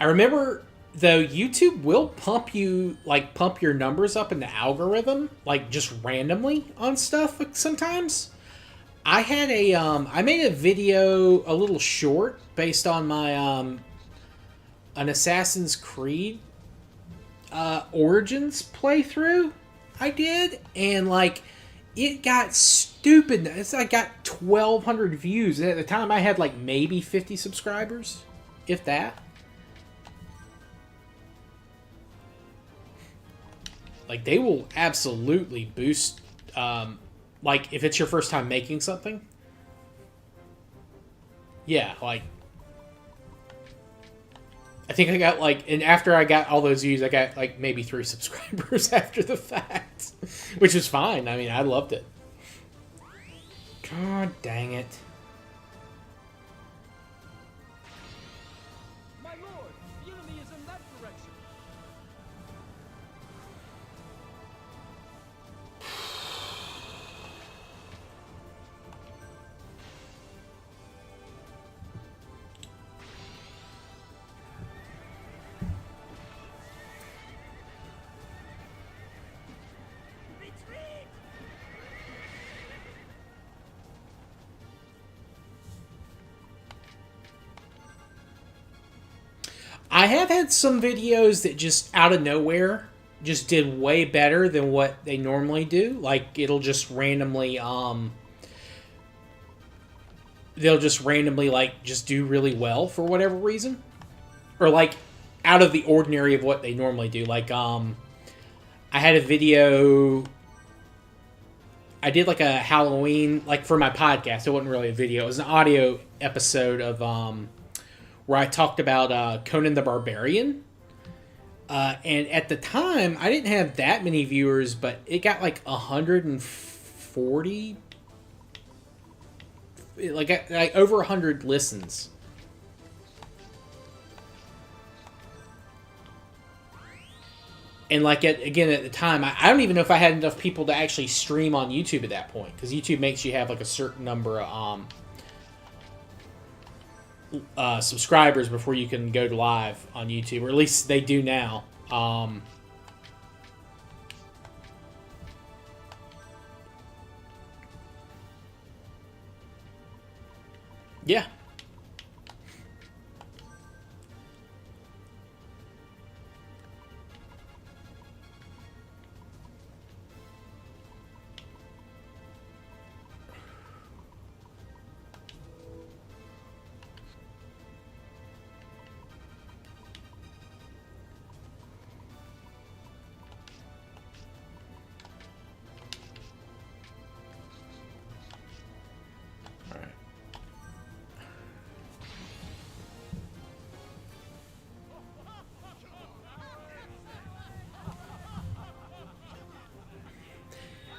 I remember, though, YouTube will pump your numbers up in the algorithm, like, just randomly on stuff sometimes. I had I made a video, a little short, based on my, an Assassin's Creed, Origins playthrough I did, and, like, it got stupid. It's like got 1,200 views, and at the time I had, like, maybe 50 subscribers, if that. Like, they will absolutely boost Like, if it's your first time making something. Yeah, like... I think I got, like... And after I got all those views, I got, like, maybe 3 subscribers after the fact. Which was fine. I mean, I loved it. God dang it. My lord, the enemy is in that direction. Retreat! I have had some videos that just out of nowhere just did way better than what they normally do. Like, it'll just randomly, they'll just randomly, like, just do really well for whatever reason. Or, like, out of the ordinary of what they normally do. Like, I had a video... I did, like, a Halloween... Like, for my podcast. It wasn't really a video. It was an audio episode of, where I talked about Conan the Barbarian. And at the time, I didn't have that many viewers, but it got like 140... Like over 100 listens. And like, again, at the time, I don't even know if I had enough people to actually stream on YouTube at that point. Because YouTube makes you have like a certain number of... subscribers before you can go to live on YouTube, or at least they do now. Yeah.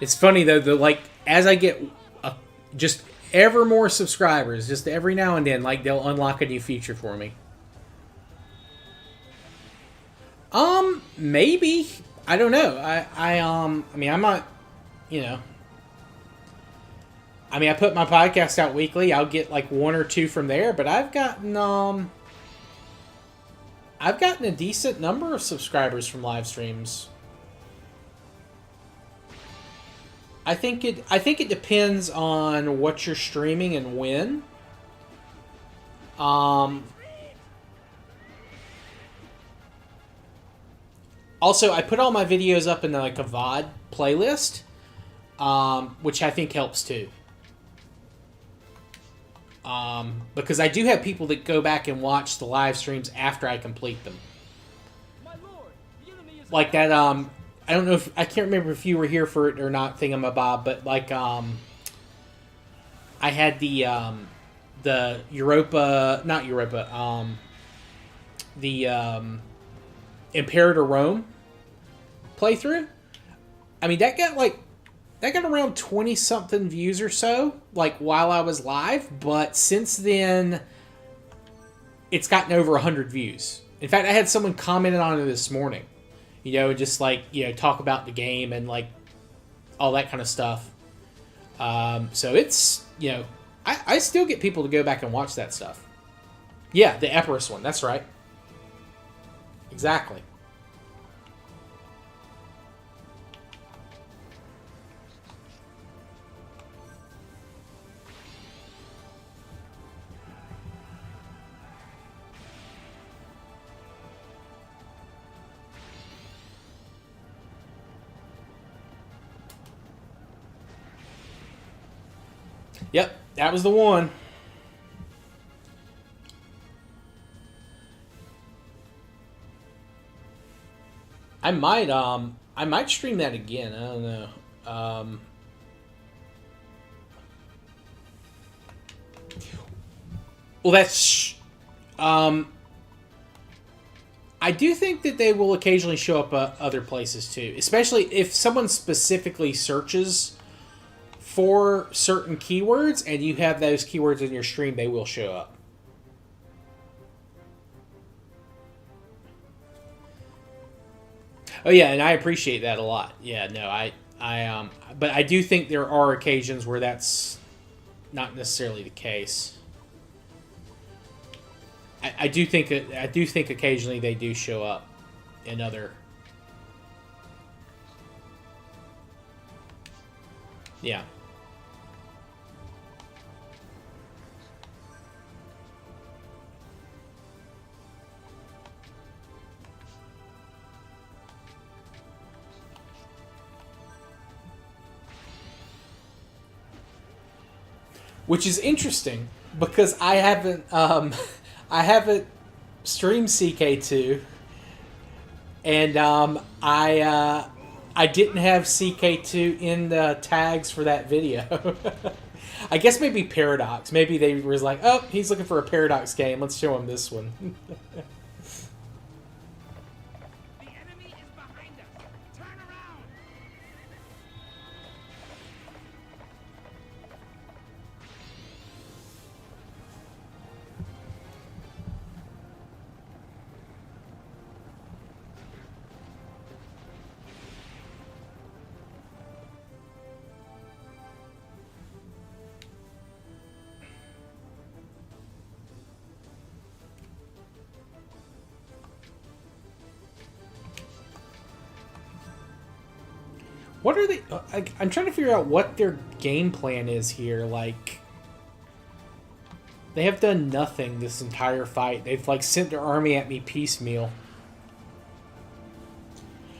It's funny though, like, as I get just ever more subscribers, just every now and then, like, they'll unlock a new feature for me. Maybe. I don't know. I mean, I'm not, you know. I mean, I put my podcast out weekly. I'll get like 1 or 2 from there, but I've gotten a decent number of subscribers from live streams. I think it depends on what you're streaming and when. Also, I put all my videos up in like a VOD playlist, which I think helps too. Because I do have people that go back and watch the live streams after I complete them. My lord, the enemy is Like that, I don't know if... I can't remember if you were here for it or not, Thingamabob, but like, I had the Europa... Not Europa, the, Imperator Rome playthrough. I mean, that got around 20-something views or so, like, while I was live, but since then, it's gotten over 100 views. In fact, I had someone commented on it this morning. You know, just, like, you know, talk about the game and, like, all that kind of stuff. So it's, you know, I still get people to go back and watch that stuff. Yeah, the Epirus one, that's right. Exactly. Yep, that was the one. I might stream that again. I don't know. Well, that's... I do think that they will occasionally show up other places too, especially if someone specifically searches for certain keywords and you have those keywords in your stream, they will show up. Oh yeah, and I appreciate that a lot. Yeah, no, but I do think there are occasions where that's not necessarily the case. I do think occasionally they do show up in other. Yeah. Which is interesting because I haven't streamed CK2, and I didn't have CK2 in the tags for that video. I guess maybe Paradox. Maybe they was like, oh, he's looking for a Paradox game. Let's show him this one. The enemy is behind us. Turn around. What are they? I'm trying to figure out what their game plan is here. Like, they have done nothing this entire fight. They've like sent their army at me piecemeal.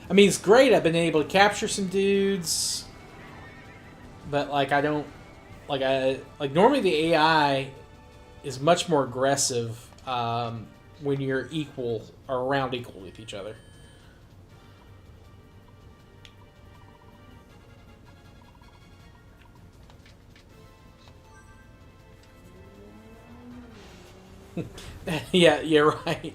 I mean, it's great. I've been able to capture some dudes, but like I don't like normally the AI is much more aggressive when you're equal or around equal with each other. Yeah, you're right.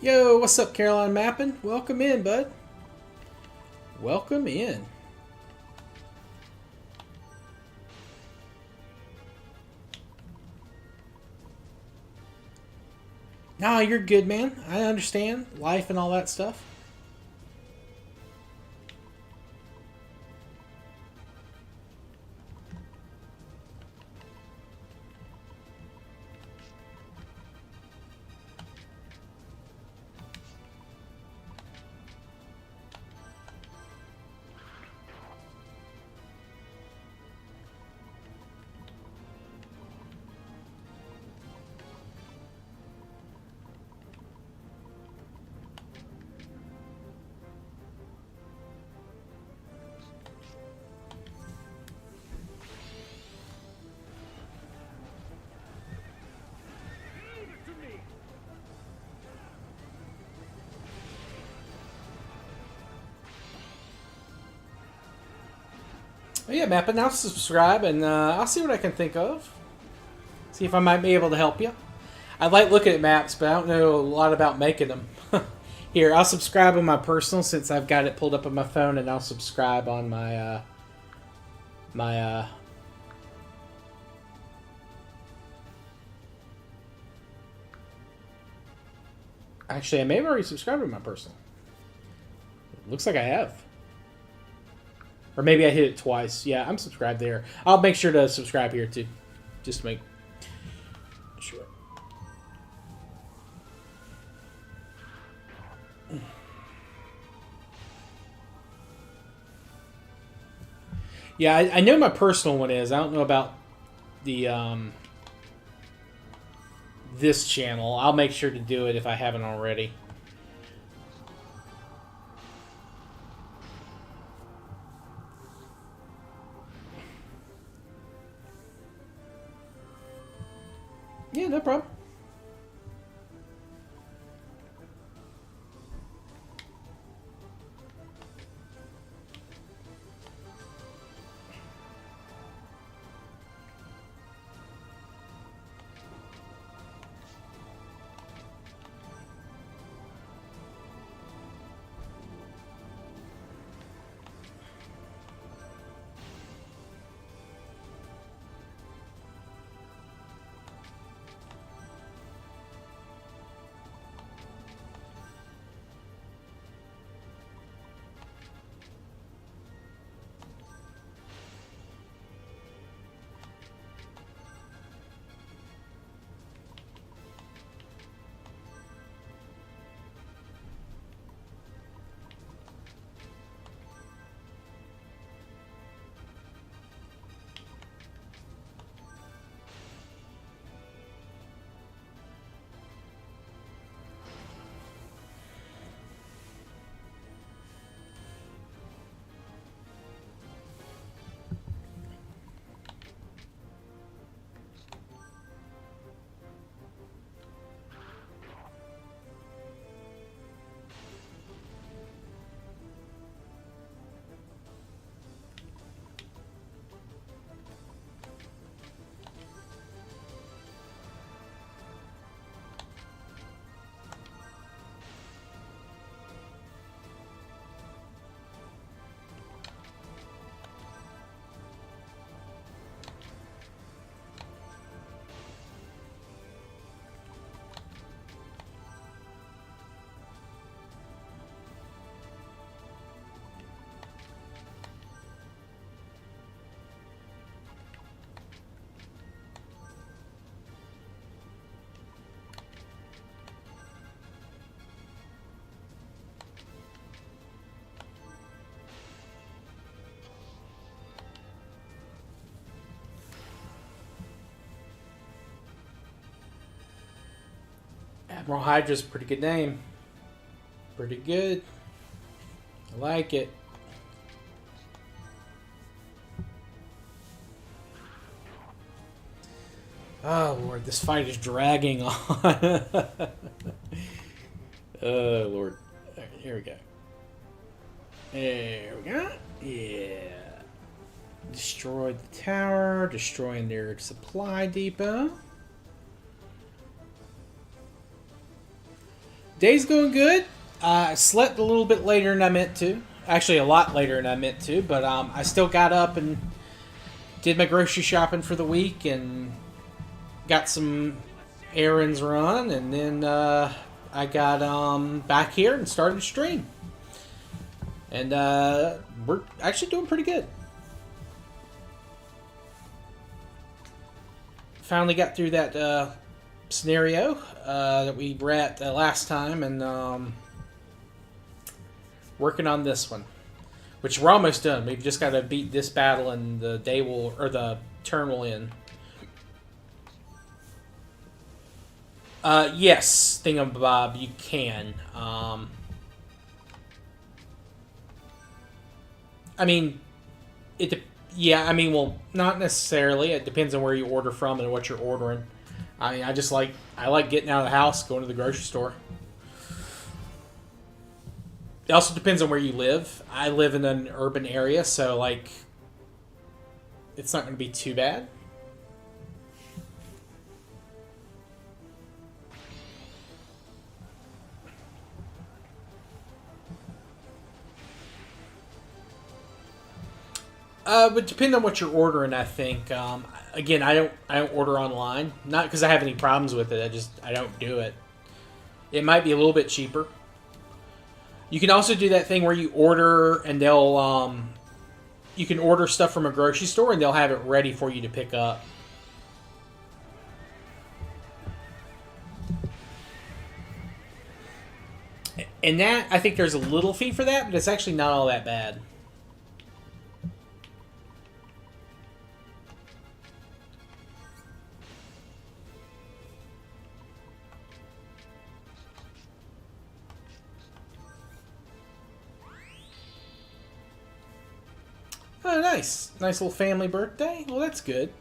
Yo, what's up, Caroline Mappin? Welcome in, bud. Welcome in. Nah, you're good, man. I understand life and all that stuff. Leave it to me. Oh, yeah, Mappin, now subscribe, and I'll see what I can think of. See if I might be able to help you. I like looking at maps, but I don't know a lot about making them. Here, I'll subscribe on my personal since I've got it pulled up on my phone, and I'll subscribe on my Actually, I may have already subscribed to my personal. Looks like I have. Or maybe I hit it twice. Yeah, I'm subscribed there. I'll make sure to subscribe here too. Just to make sure. Yeah, I know my personal one is. I don't know about the this channel. I'll make sure to do it if I haven't already. Yeah, no problem. Admiral Hydra's a pretty good name. Pretty good. I like it. Oh, Lord, this fight is dragging on. Oh, Lord. All right, here we go. There we go. Yeah. Destroyed the tower. Destroying their supply depot. Day's going good. I slept a little bit later than I meant to. Actually, a lot later than I meant to. But I still got up and did my grocery shopping for the week and got some errands run. And then I got back here and started to stream. And we're actually doing pretty good. Finally got through that scenario that we were at last time, and working on this one, which we're almost done. We've just got to beat this battle, and the day will, or the turn will end. Yes, Thingamabob, you can. I mean, yeah, I mean, well, not necessarily. It depends on where you order from and what you're ordering. I mean, I like getting out of the house, going to the grocery store. It also depends on where you live. I live in an urban area, so, like, it's not going to be too bad. Would depend on what you're ordering, I think. Again, I don't order online. Not because I have any problems with it. I don't do it. It might be a little bit cheaper. You can also do that thing where you order and they'll you can order stuff from a grocery store and they'll have it ready for you to pick up. And that, I think there's a little fee for that, but it's actually not all that bad. Oh, nice. Nice little family birthday. Well, that's good.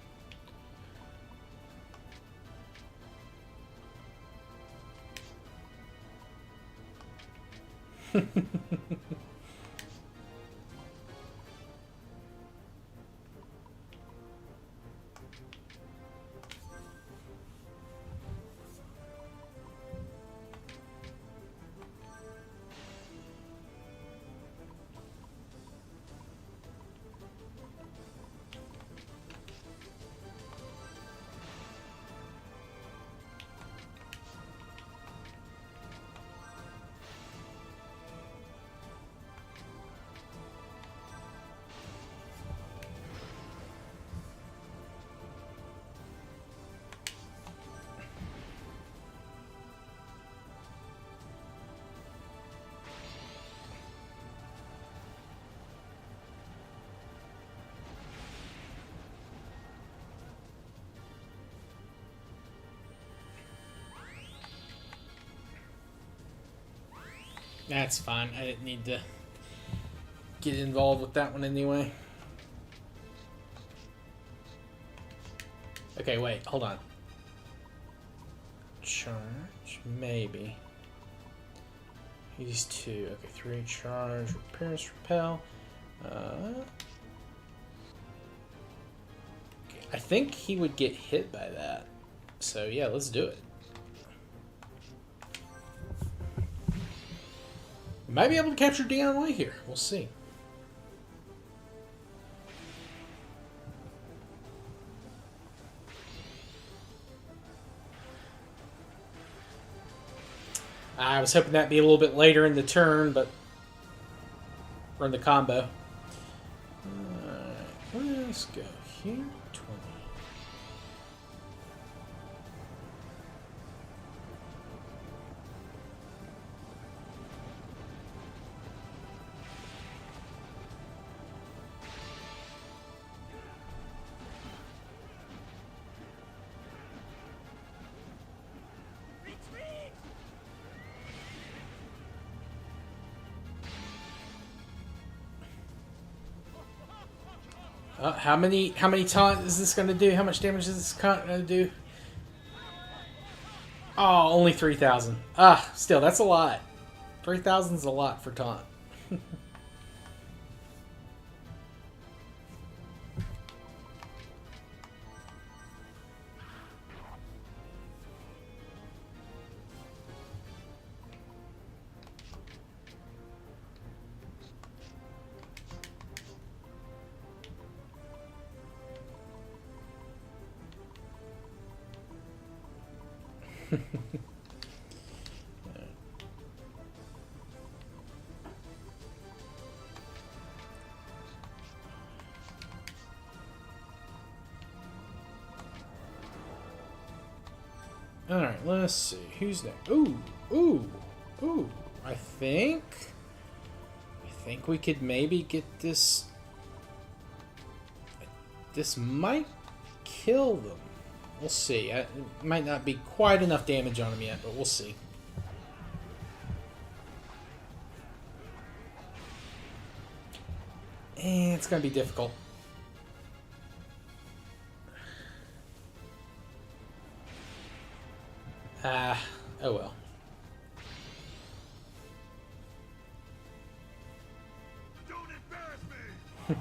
That's fine. I didn't need to get involved with that one anyway. Okay, wait. Hold on. Charge. Maybe. These two. Okay, 3 charge. Appearance repel. Okay, I think he would get hit by that. So yeah, let's do it. Might be able to capture Dion Way here. We'll see. I was hoping that'd be a little bit later in the turn, but or in the combo. Let's go here. 20. How many taunts is this going to do? How much damage is this going to do? Oh, only 3,000. Ah, still, that's a lot. 3,000 is a lot for taunt. Alright, let's see. Who's next? Ooh, ooh, ooh. I think we could maybe get this. This might kill them. We'll see. It might not be quite enough damage on them yet, but we'll see. And it's going to be difficult. Oh well. Don't embarrass me!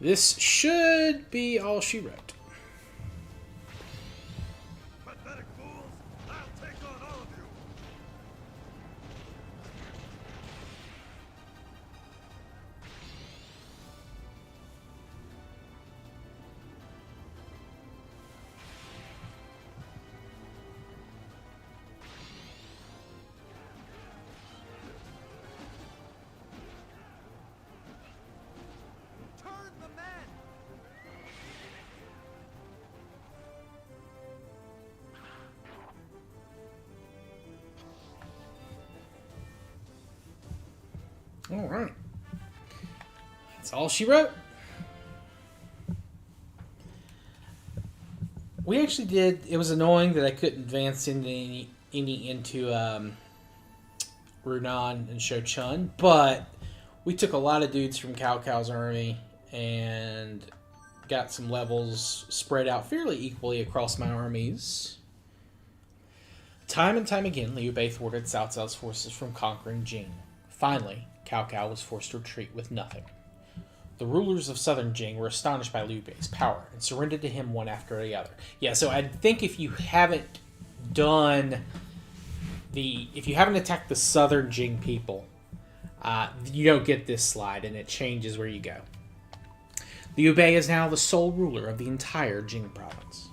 This should be all she wrote. Pathetic fools! I'll take on all of you! Turn the men! All right. That's all she wrote. We actually did. It was annoying that I couldn't advance into Runan and Sho Chun, but we took a lot of dudes from Cao Cao's army and got some levels spread out fairly equally across my armies. Time and time again, Liu Bei thwarted Cao Cao's forces from conquering Jing. Finally, Cao Cao was forced to retreat with nothing. The rulers of southern Jing were astonished by Liu Bei's power and surrendered to him one after the other. Yeah, so I think if you haven't attacked the southern Jing people, you don't get this slide, and it changes where you go. Liu Bei is now the sole ruler of the entire Jing province.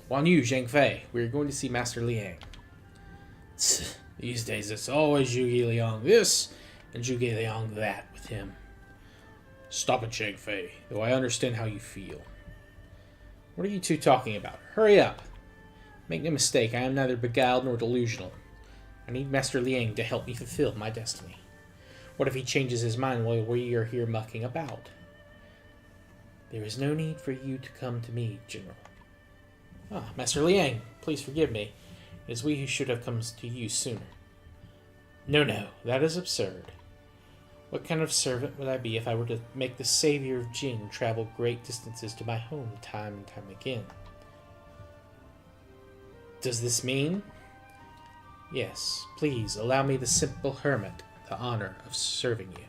Guan Yu, Zhang Fei, we are going to see Master Liang. These days it's always Zhuge Liang this and Zhuge Liang that with him. Stop it, Zhang Fei, though I understand how you feel. What are you two talking about? Hurry up. Make no mistake, I am neither beguiled nor delusional. I need Master Liang to help me fulfill my destiny. What if he changes his mind while we are here mucking about? There is no need for you to come to me, General. Master Liang, please forgive me. It is we who should have come to you sooner. No, that is absurd. What kind of servant would I be if I were to make the savior of Jing travel great distances to my home time and time again? Does this mean? Yes, please allow me, the simple hermit, the honor of serving you.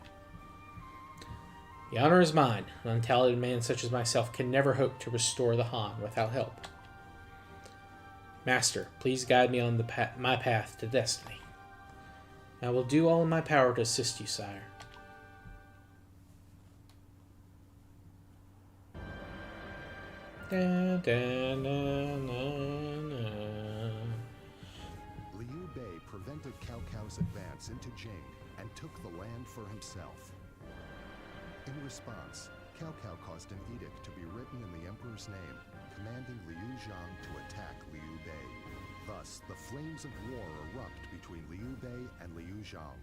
The honor is mine. An untalented man such as myself can never hope to restore the Han without help. Master, please guide me on my path to destiny. I will do all in my power to assist you, sire. Da, da, na, na, na. Liu Bei prevented Cao Cao's advance into Jing and took the land for himself. In response, Cao Cao caused an edict to be written in the emperor's name, commanding Liu Zhang to attack Liu Bei. Thus, the flames of war erupt between Liu Bei and Liu Zhang.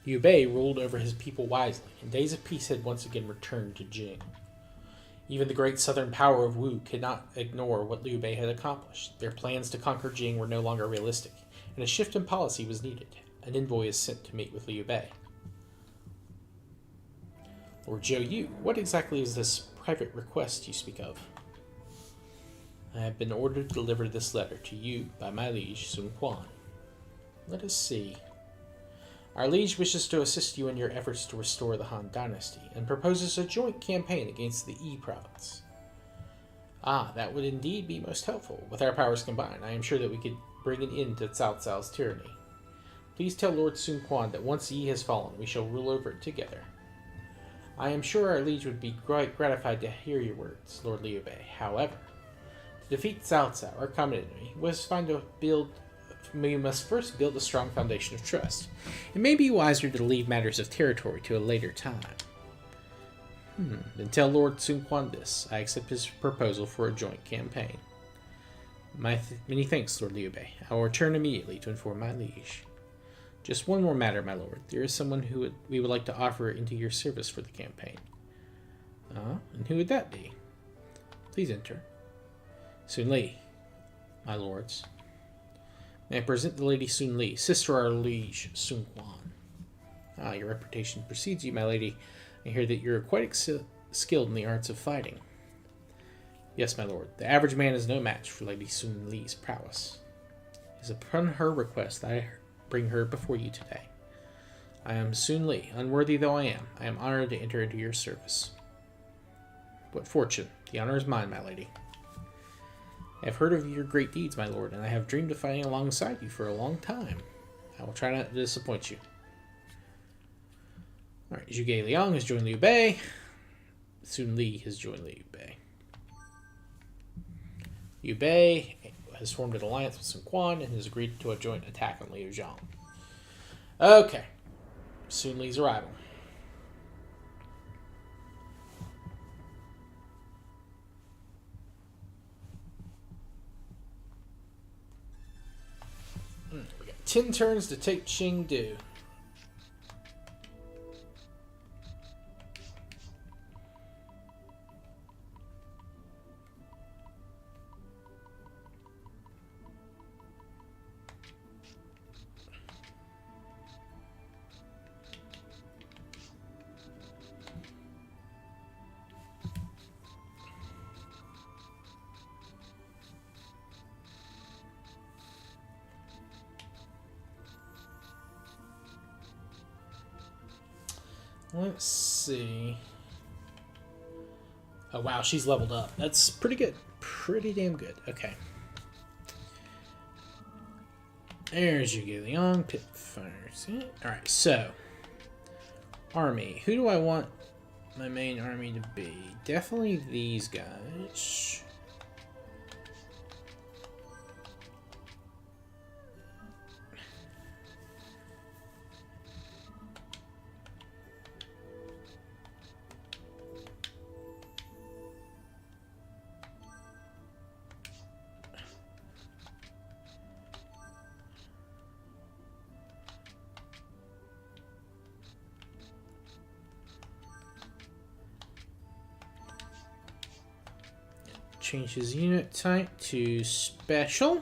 Liu Bei ruled over his people wisely, and days of peace had once again returned to Jing. Even the great southern power of Wu could not ignore what Liu Bei had accomplished. Their plans to conquer Jing were no longer realistic, and a shift in policy was needed. An envoy is sent to meet with Liu Bei. Lord Zhou Yu, what exactly is this private request you speak of? I have been ordered to deliver this letter to you by my liege, Sun Quan. Let us see. Our liege wishes to assist you in your efforts to restore the Han dynasty, and proposes a joint campaign against the Yi province. That would indeed be most helpful. With our powers combined, I am sure that we could bring an end to Cao Cao's tyranny. Please tell Lord Sun Quan that once Yi has fallen, we shall rule over it together. I am sure our liege would be quite gratified to hear your words, Lord Liu Bei. However, to defeat Cao Cao, our common enemy, we must first build a strong foundation of trust. It may be wiser to leave matters of territory to a later time. Then tell Lord Sun Quan this. I accept his proposal for a joint campaign. Many thanks, Lord Liu Bei. I will return immediately to inform my liege. Just one more matter, my lord. There is someone who we would like to offer into your service for the campaign. And who would that be? Please enter. Sun Li, my lords. May I present the Lady Sun Li, sister of our liege Sun Quan. Your reputation precedes you, my lady. I hear that you're quite skilled in the arts of fighting. Yes, my lord. The average man is no match for Lady Sun Li's prowess. It is upon her request that I bring her before you today. I am Sun Li. Unworthy though I am honored to enter into your service. What fortune. The honor is mine, my lady. I have heard of your great deeds, my lord, and I have dreamed of fighting alongside you for a long time. I will try not to disappoint you. Alright, Zhuge Liang has joined Liu Bei. Sun Li has joined Liu Bei. Liu Bei has formed an alliance with Sun Quan and has agreed to a joint attack on Liu Zhang. Okay. Sun Li's arrival. We got 10 turns to take Chengdu. Let's see. Oh, wow, she's leveled up. That's pretty good. Pretty damn good. Okay. There's Zhuge Liang. Pit fires. Alright, so. Army. Who do I want my main army to be? Definitely these guys. Change his unit type to special.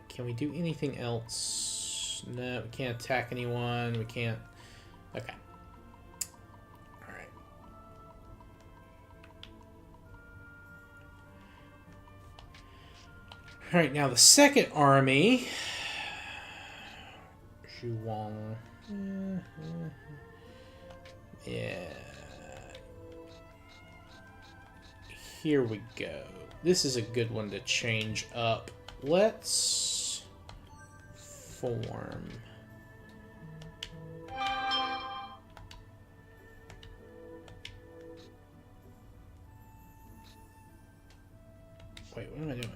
Can we do anything else? No, we can't attack anyone. We can't. Okay. Alright. Alright, now the second army. Zhuang. Yeah. Here we go. This is a good one to change up. Let's form. Wait, what am I doing?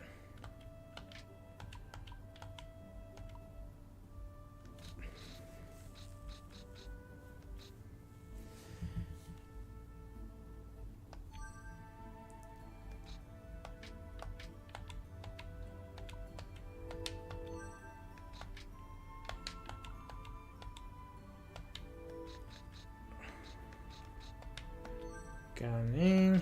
Gunning.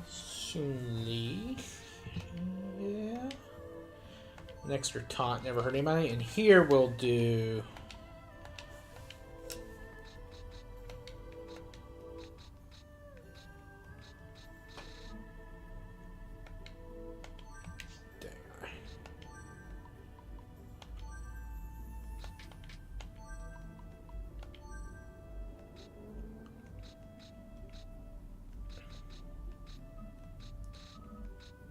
Sun Li. Yeah. Next are taunt, never hurt anybody. And here we'll do.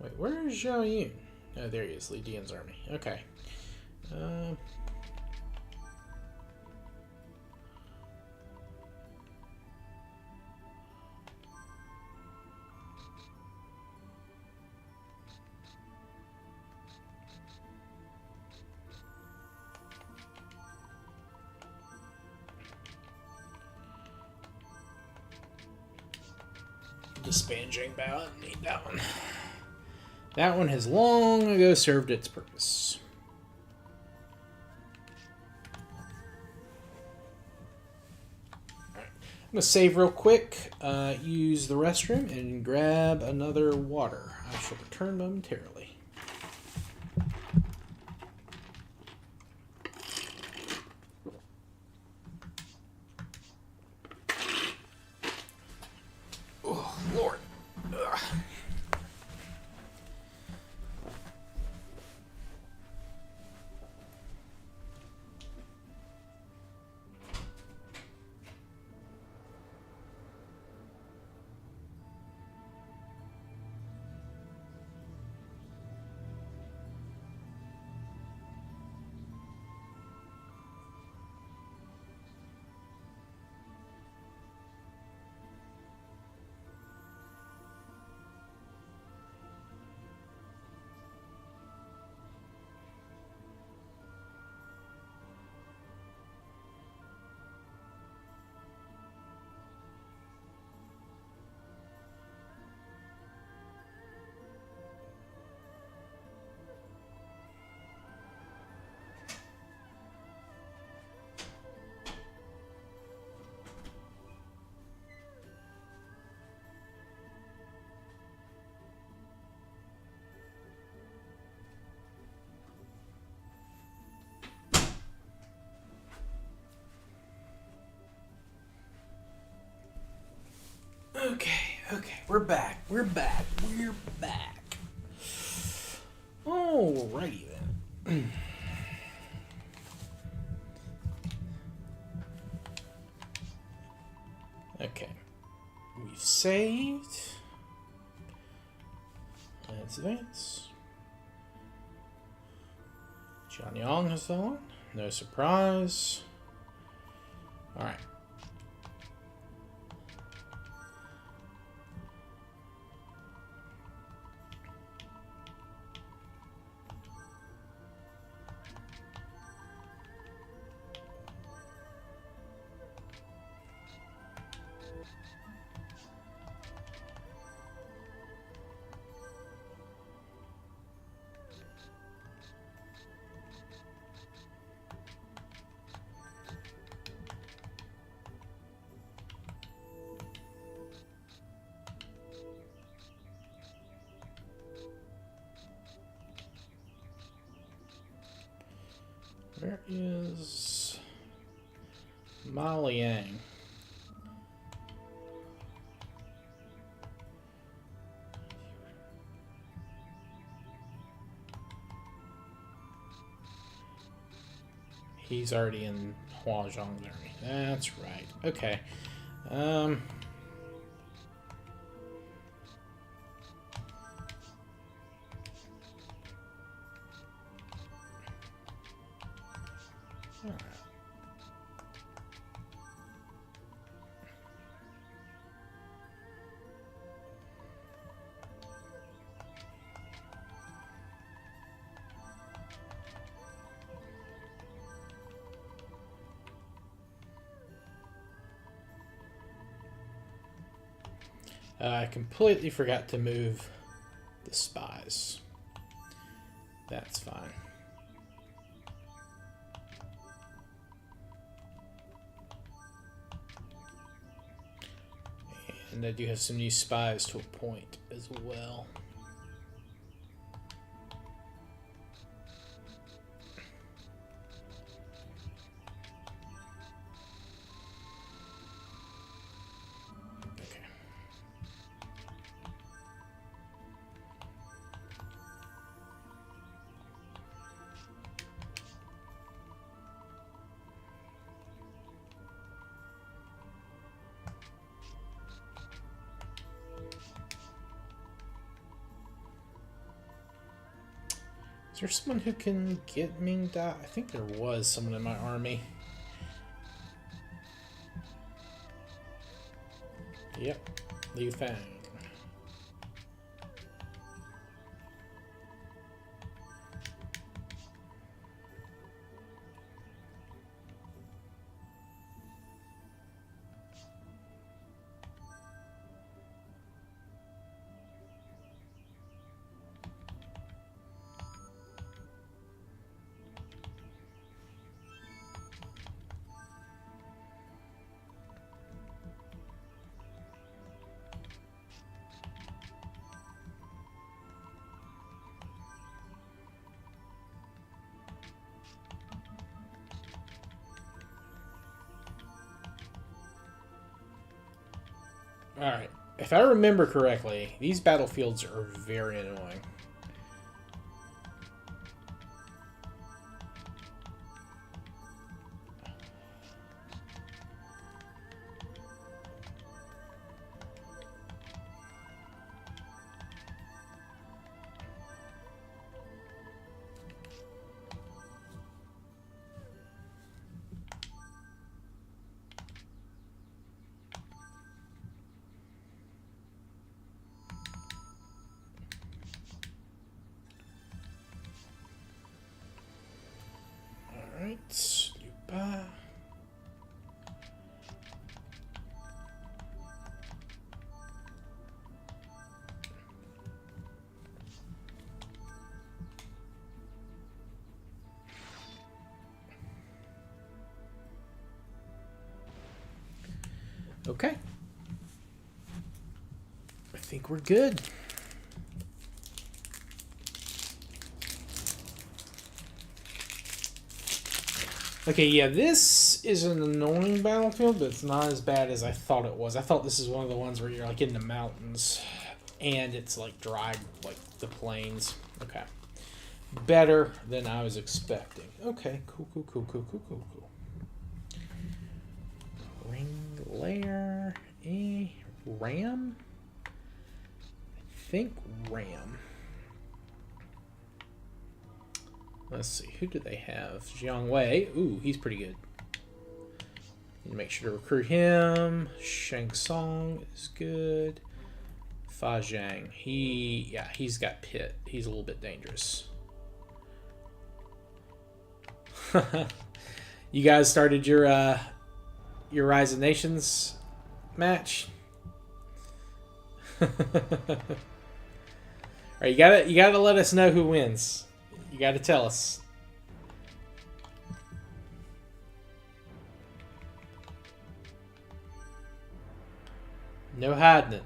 Wait, where is Zhao Yun? Oh, there he is, Li Dian's army. Okay. Disband Jing Bao. I need that one. That one has long ago served its purpose. Alright. I'm going to save real quick, use the restroom, and grab another water. I shall return momentarily. We're back. We're back. We're back. Alrighty then. Okay. We've saved. Let's advance. John Young has fallen. No surprise. Alright. Where is Ma Liang? He's already in Hua Zhang's army. That's right. Okay. Alright. I completely forgot to move the spies. That's fine. And I do have some new spies to appoint as well. Is there someone who can get Ming Da? I think there was someone in my army. Yep, Liu Fang. Alright, if I remember correctly, these battlefields are very annoying. Alright, Liu Bei. Okay. I think we're good. Okay, yeah, this This is an annoying battlefield, but it's not as bad as I thought it was. I thought this is one of the ones where you're like in the mountains and it's like dry, like the plains. Okay. Better than I was expecting. Okay, cool. Ring layer, ram? I think ram. Let's see, who do they have? Jiang Wei. Ooh, he's pretty good. Need to make sure to recruit him. Shang Tsung is good. Fa Zhang. He's got pit. He's a little bit dangerous. You guys started your Rise of Nations match. All right, you gotta let us know who wins. You gotta tell us. No hiding it.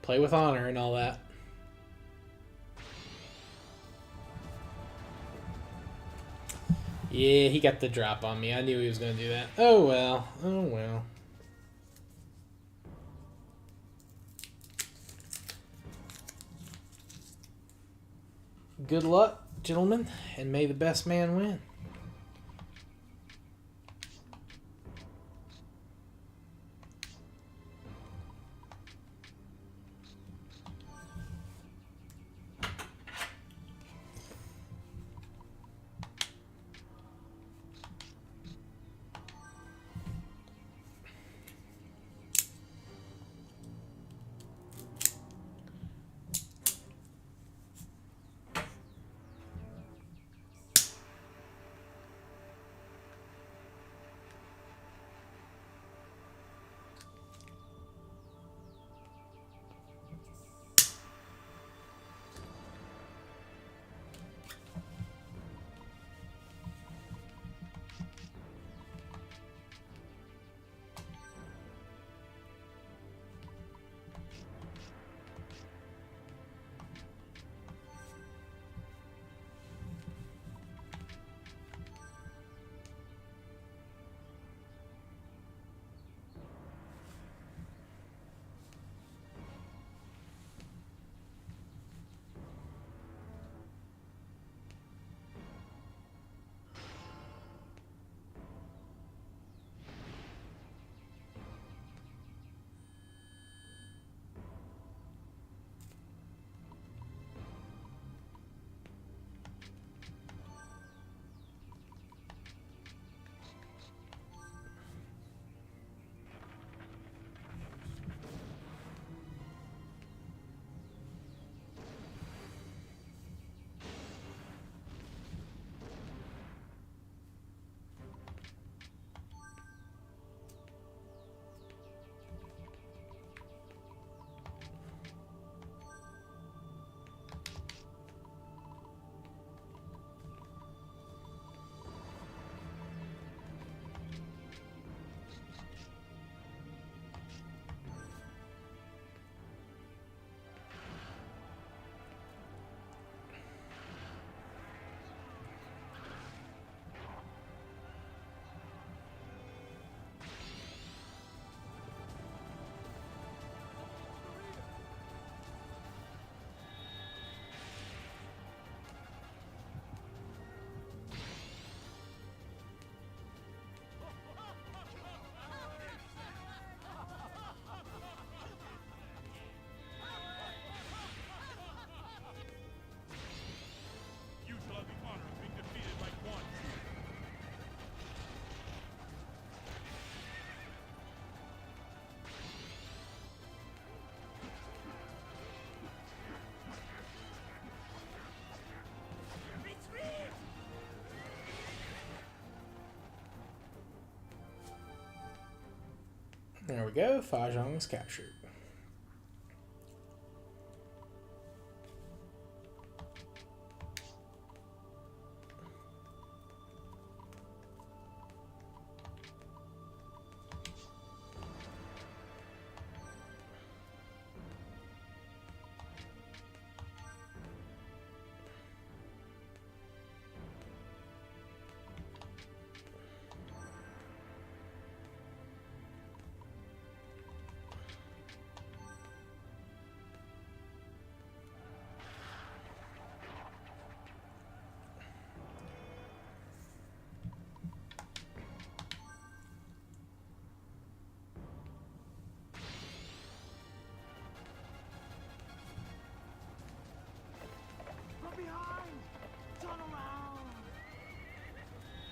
Play with honor and all that. Yeah, he got the drop on me. I knew he was going to do that. Oh well. Oh well. Good luck, gentlemen, and may the best man win. You shall have the honor of being defeated like one. There we go. Fa Zhang is captured.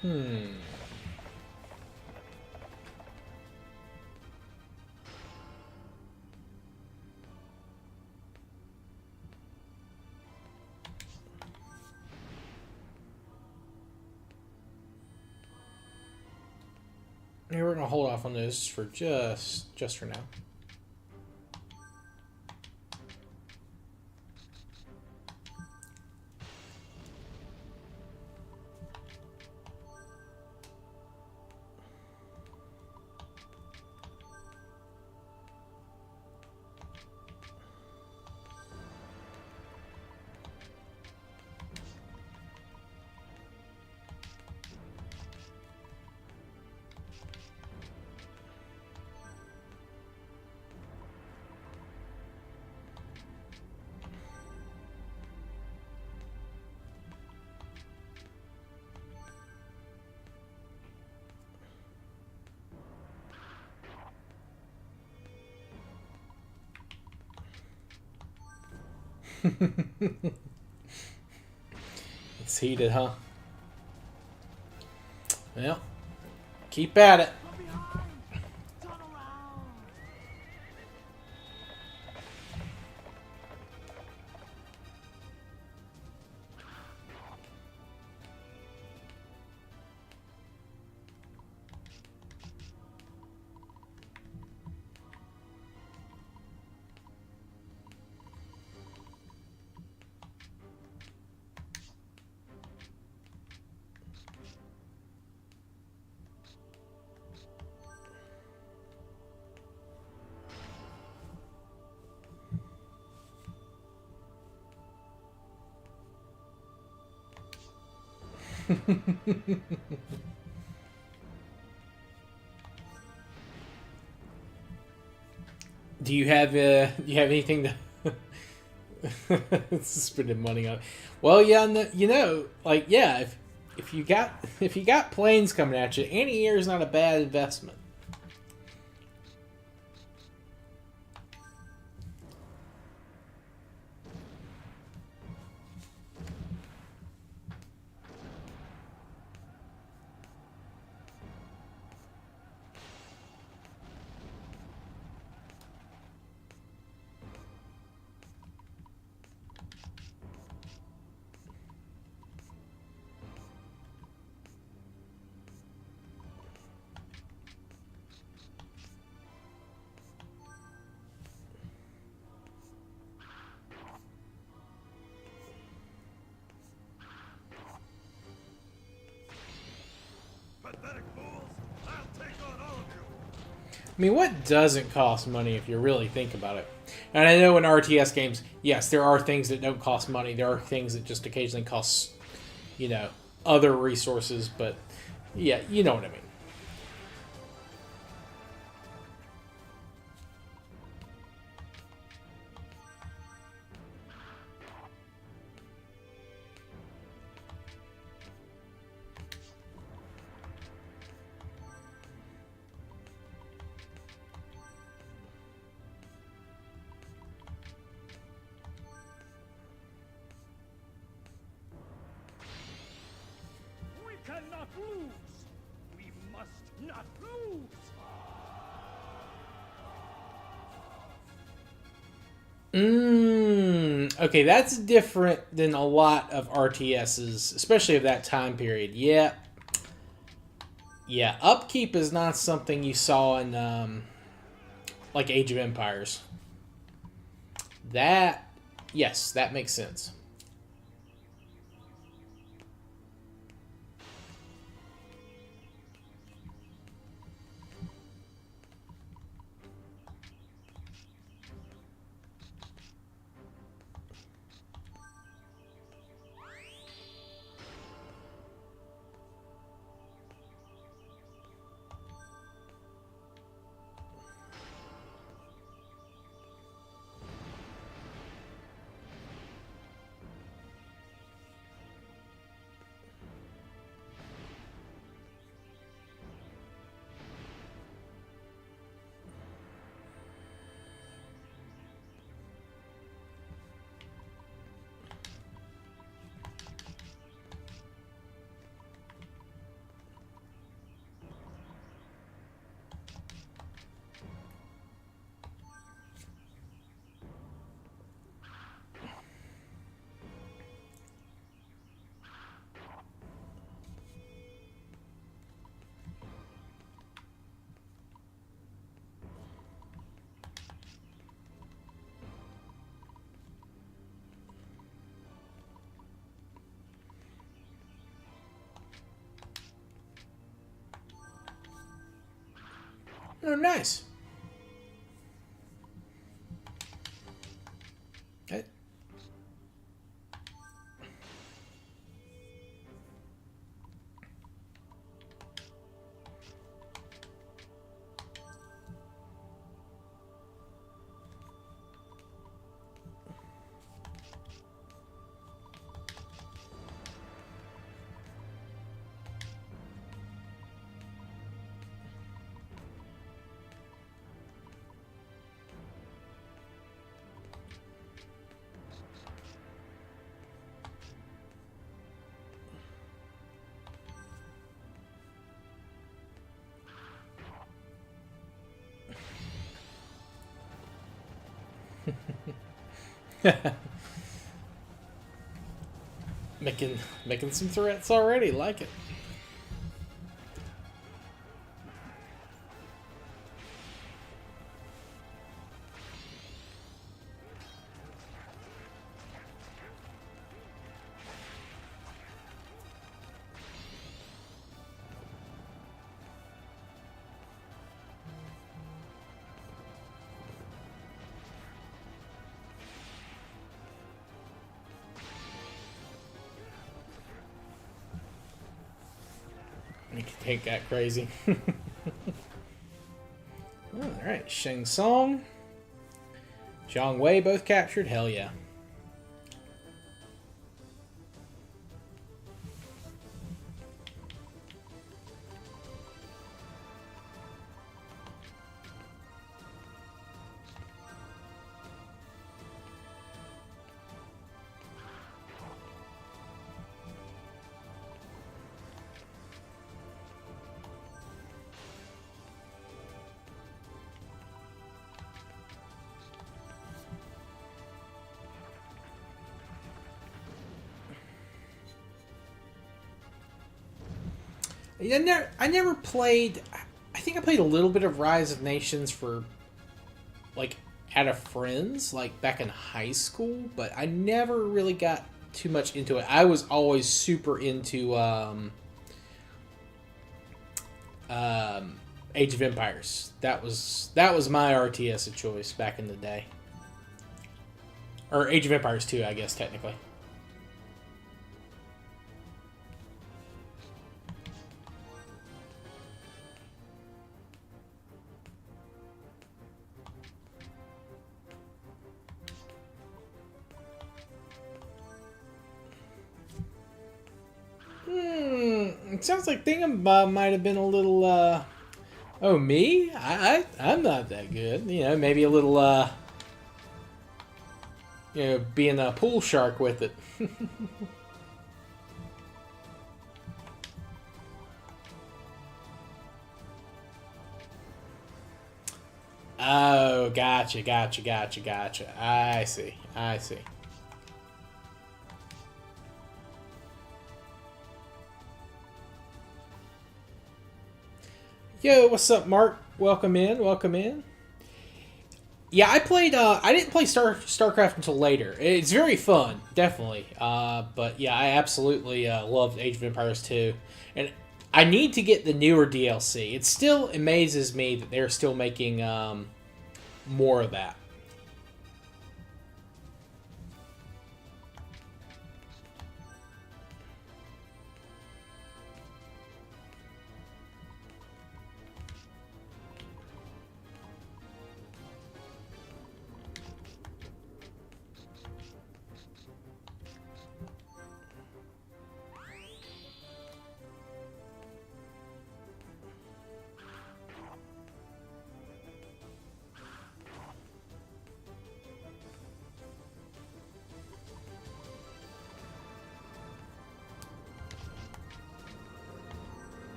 Hmm. Yeah, we're gonna hold off on this for just for now. It's heated, huh? Well, keep at it. From behind! Turn around! Do you have anything to spending money on? Well, yeah, like yeah, if you got if you got planes coming at you, anti-air is not a bad investment. Pathetic fools! I'll take on all of you! I mean, what doesn't cost money if you really think about it? And I know in RTS games, yes, there are things that don't cost money. There are things that just occasionally cost, other resources. But yeah, you know what I mean. We cannot lose! We must not lose! Okay, that's different than a lot of RTSs, especially of that time period. Yeah. Yeah, upkeep is not something you saw in, like, Age of Empires. Yes, that makes sense. Oh, nice. Okay. making some threats already. Like it. Make it take that crazy. Alright, Shang Tsung, Zhang Wei both captured. Hell yeah. I never played. I think I played a little bit of Rise of Nations for, like, at a friend's, like back in high school, but I never really got too much into it. I was always super into Age of Empires. That was my RTS of choice back in the day, or Age of Empires 2, I guess technically. It sounds like Thingamabob might have been a little, Oh, me? I'm not that good. You know, maybe a little, you know, being a pool shark with it. Oh, gotcha. I see. Yo, what's up, Mark? Welcome in. Yeah, I played. I didn't play StarCraft until later. It's very fun, definitely. But yeah, I absolutely loved Age of Empires 2, and I need to get the newer DLC. It still amazes me that they're still making more of that.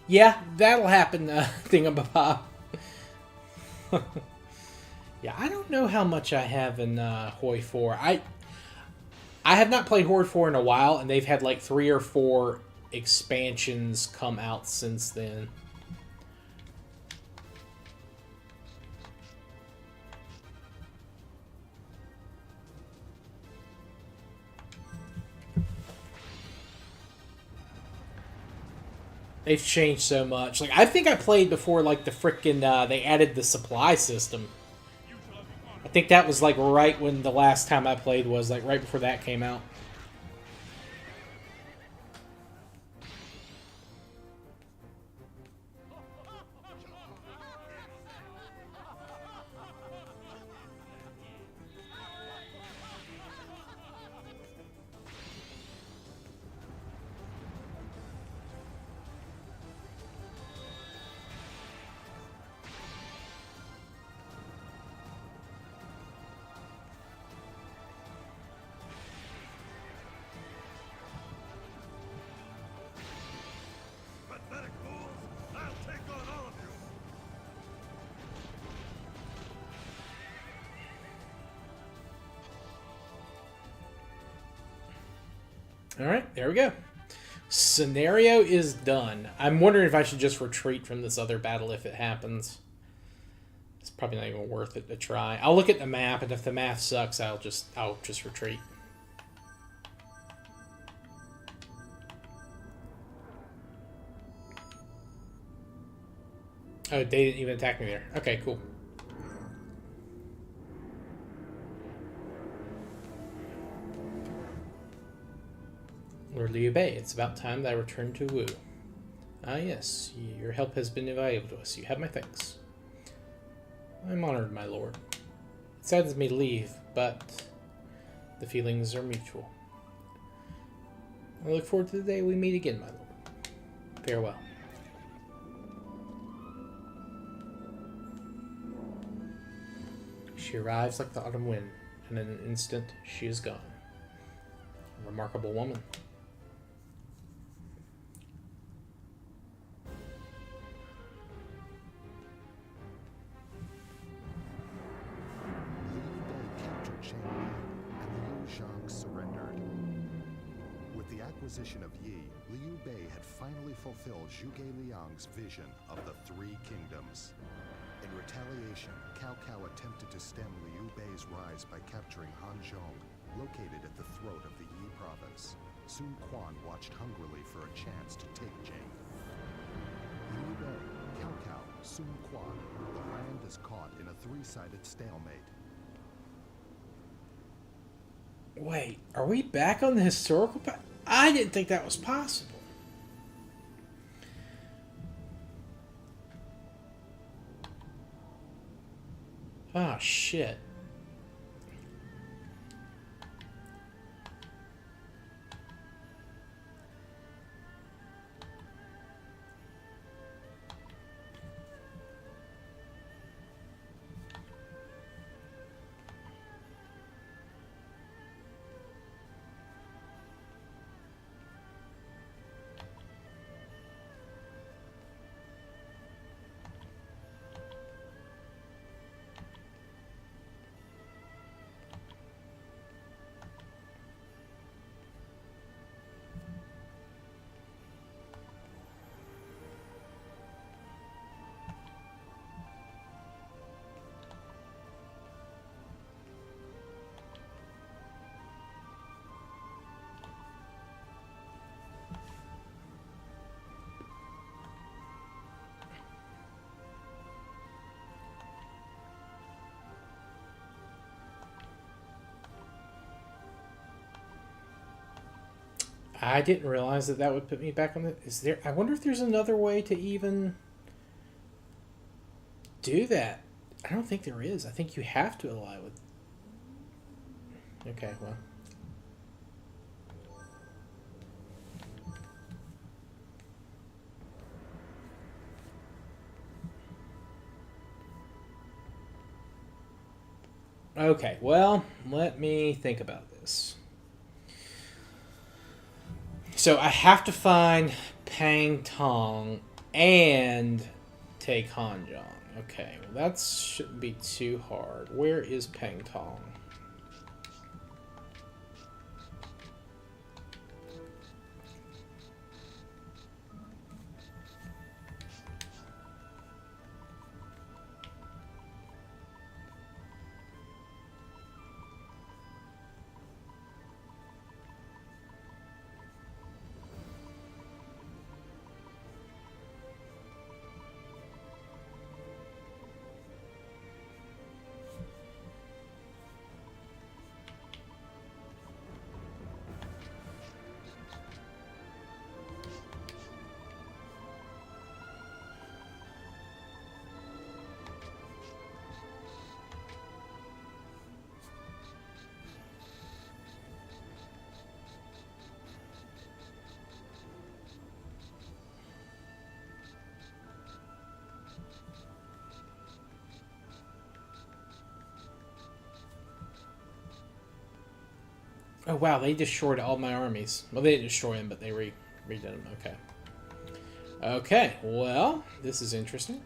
Yeah, that'll happen, Thingamabob. Yeah, I don't know how much I have in Hoi 4. I have not played Horde 4 in a while, and they've had like 3 or 4 expansions come out since then. They've changed so much. Like, I think I played before, like, the frickin', they added the supply system. I think that was, like, right when the last time I played was, like, right before that came out. Pathetic fools! I'll take on all of you! Alright, there we go. Scenario is done. I'm wondering if I should just retreat from this other battle if it happens. It's probably not even worth it to try. I'll look at the map, and if the map sucks, I'll just retreat. Oh, they didn't even attack me there. Okay, cool. Lord Liu Bei, it's about time that I return to Wu. Ah yes, your help has been invaluable to us. You have my thanks. I'm honored, my lord. It saddens me to leave, but the feelings are mutual. I look forward to the day we meet again, my lord. Farewell. She arrives like the autumn wind, and in an instant she is gone. A remarkable woman. Liu Bei captured Chengli, and the Yuzhang surrendered. With the acquisition of Yi, Liu Bei had finally fulfilled Zhuge Liang's vision of the Three Kingdoms. In retaliation, Cao Cao attempted to stem Liu Bei's rise by capturing Hanzhong, located at the throat of the Yi province. Sun Quan watched hungrily for a chance to take Jing. Liu Bei, Cao Cao, Sun Quan, the land is caught in a three-sided stalemate. Wait, are we back on the historical path? I didn't think that was possible. Ah, shit. I didn't realize that that would put me back on the... Is there... I wonder if there's another way to even do that. I don't think there is. I think you have to ally with... Okay, well... Okay, well, let me think about this. So I have to find Pang Tong and take Hanzhong. Okay, well that shouldn't be too hard. Where is Pang Tong? Oh wow, they destroyed all my armies. Well, they didn't destroy them, but they redid them. Okay. Okay, well, this is interesting.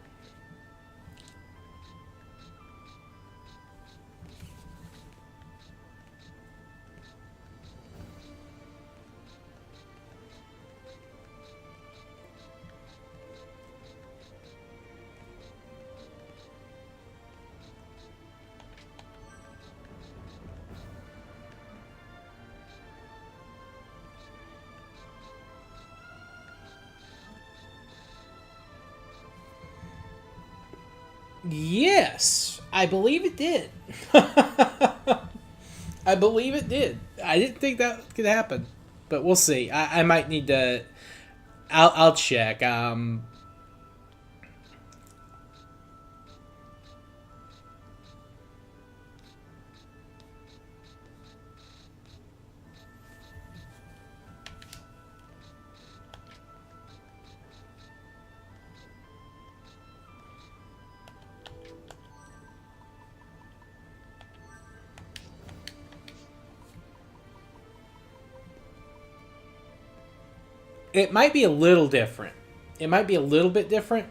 Yes, I believe it did. I believe it did. I didn't think that could happen, but we'll see. I might need to. I'll check. It might be a little different. It might be a little bit different.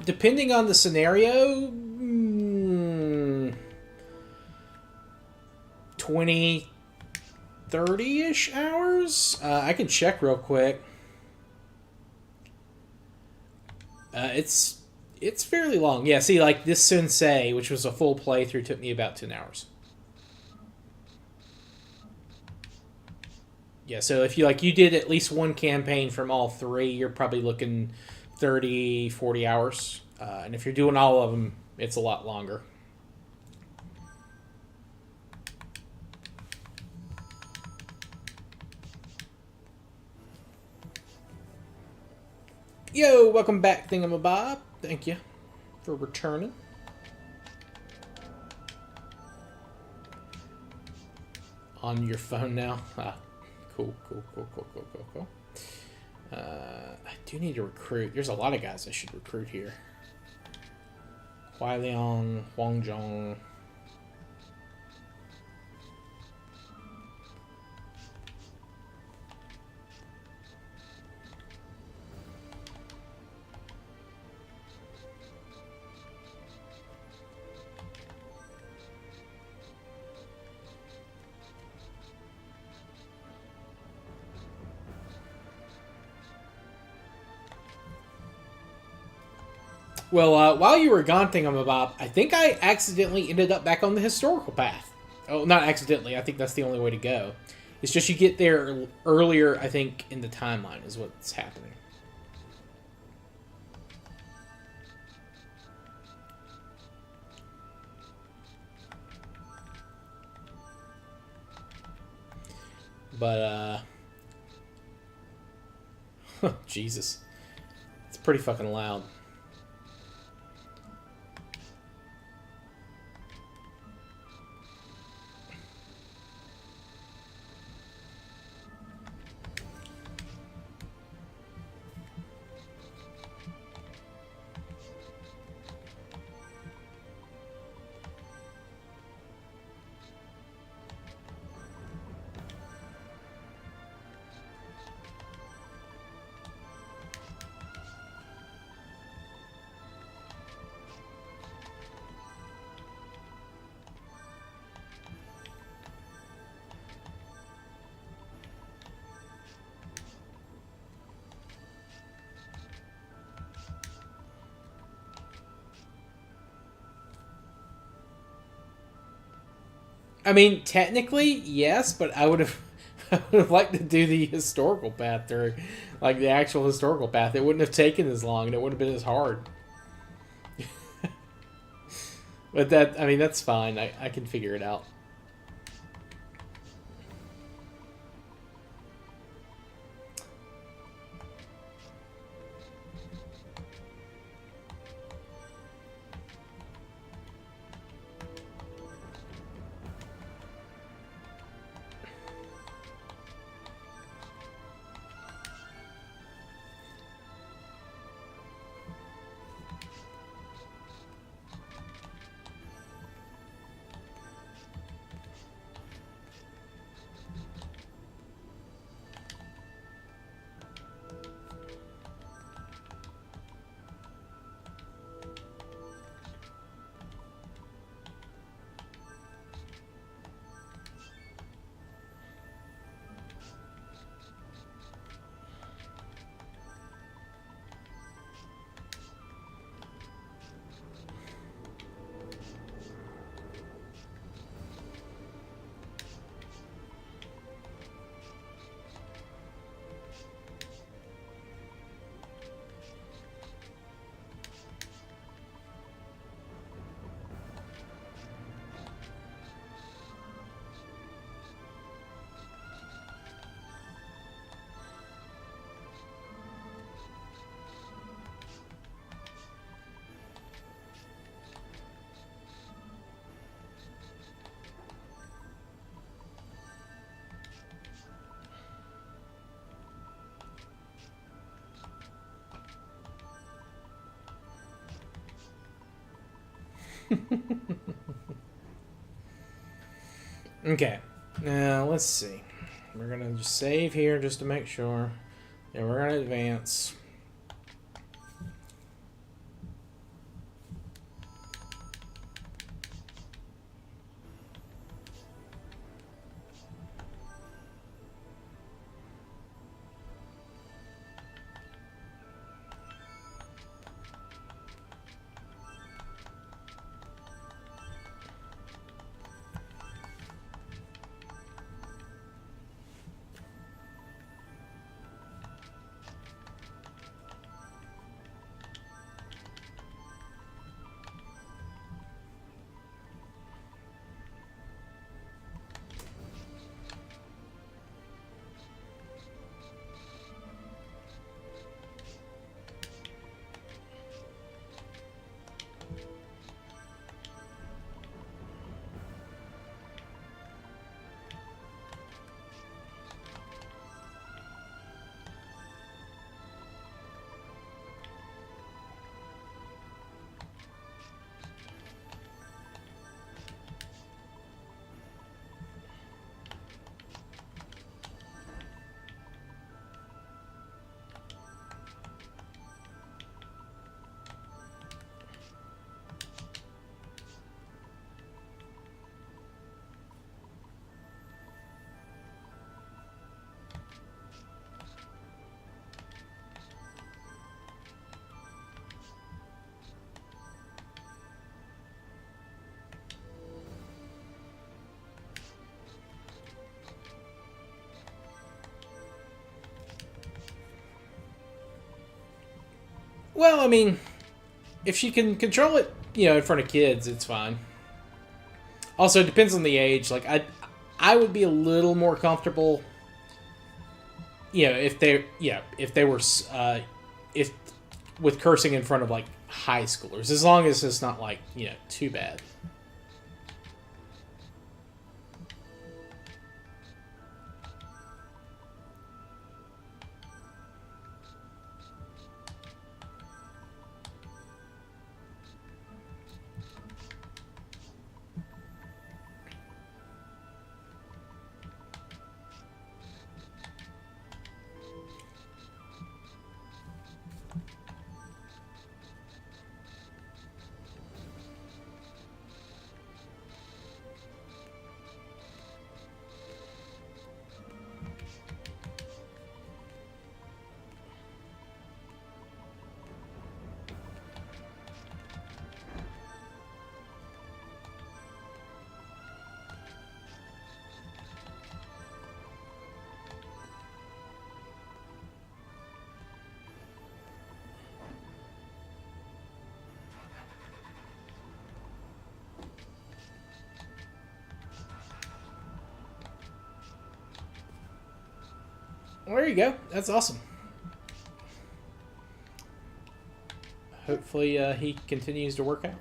Depending on the scenario, 20, 30-ish hours. I can check real quick. It's fairly long. Yeah, see, like this Sensei, which was a full playthrough, took me about 10 hours. Yeah, so if you did at least one campaign from all three, you're probably looking 30, 40 hours. And if you're doing all of them, it's a lot longer. Yo, welcome back, Thingamabob. Thank you for returning. On your phone now? Ah, cool. I do need to recruit. There's a lot of guys I should recruit here. Hualiang, Huangjong. Well, while you were gone, Thingamabob, I think I accidentally ended up back on the historical path. Oh, not accidentally. I think that's the only way to go. It's just you get there earlier, I think, in the timeline is what's happening. But, Jesus. It's pretty fucking loud. I mean, technically, yes, but I would have, I would have liked to do the historical path through, like the actual historical path. It wouldn't have taken as long, and it wouldn't have been as hard. But that, I mean, that's fine. I can figure it out. Okay, now let's see. We're gonna just save here just to make sure. And we're gonna advance. Well, I mean, if she can control it, in front of kids, it's fine. Also, it depends on the age. Like, I would be a little more comfortable, if they were, if with cursing in front of like high schoolers, as long as it's not like too bad. Well, there you go. That's awesome. Hopefully he continues to work out.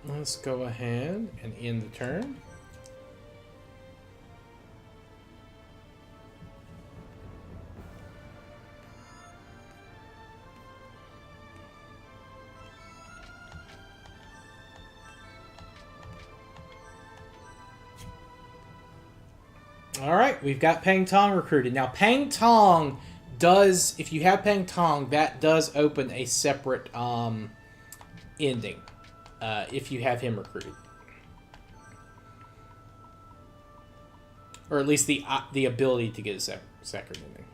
Let's go ahead and end the turn. All right, we've got Pang Tong recruited. Now, Pang Tong does, if you have Pang Tong, that does open a separate ending if you have him recruited. Or at least the ability to get a separate ending.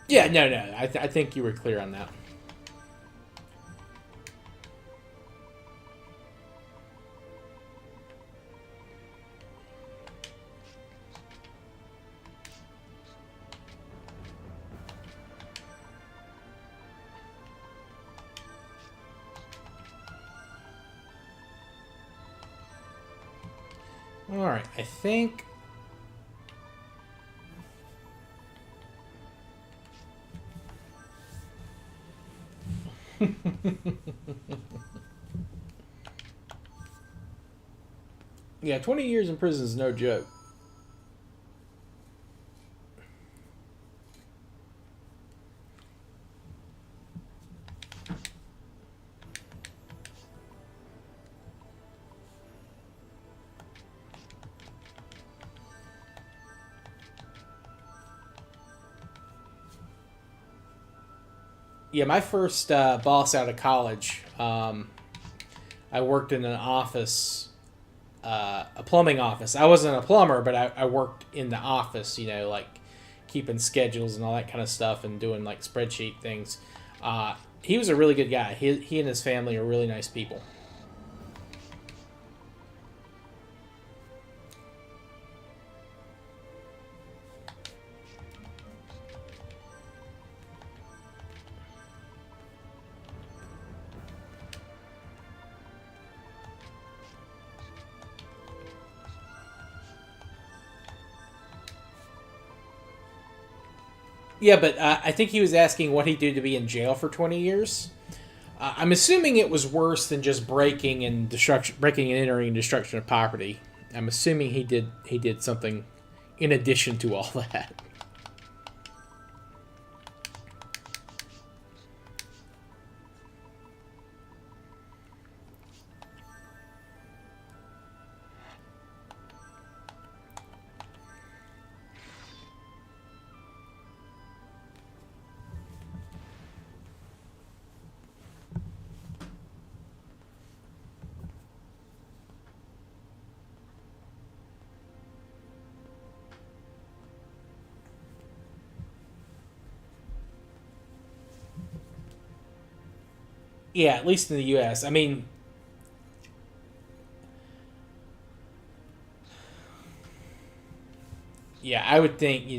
Yeah, no. I think you were clear on that. All right, I think... Yeah, 20 years in prison is no joke. Yeah, my first boss out of college, I worked in an office, a plumbing office. I wasn't a plumber, but I worked in the office, like keeping schedules and all that kind of stuff and doing like spreadsheet things. He was a really good guy. He and his family are really nice people. Yeah, but I think he was asking what he did to be in jail for 20 years. I'm assuming it was worse than just breaking and entering and destruction of property. I'm assuming he did something in addition to all that. Yeah, at least in the U.S. I mean, yeah, I would think,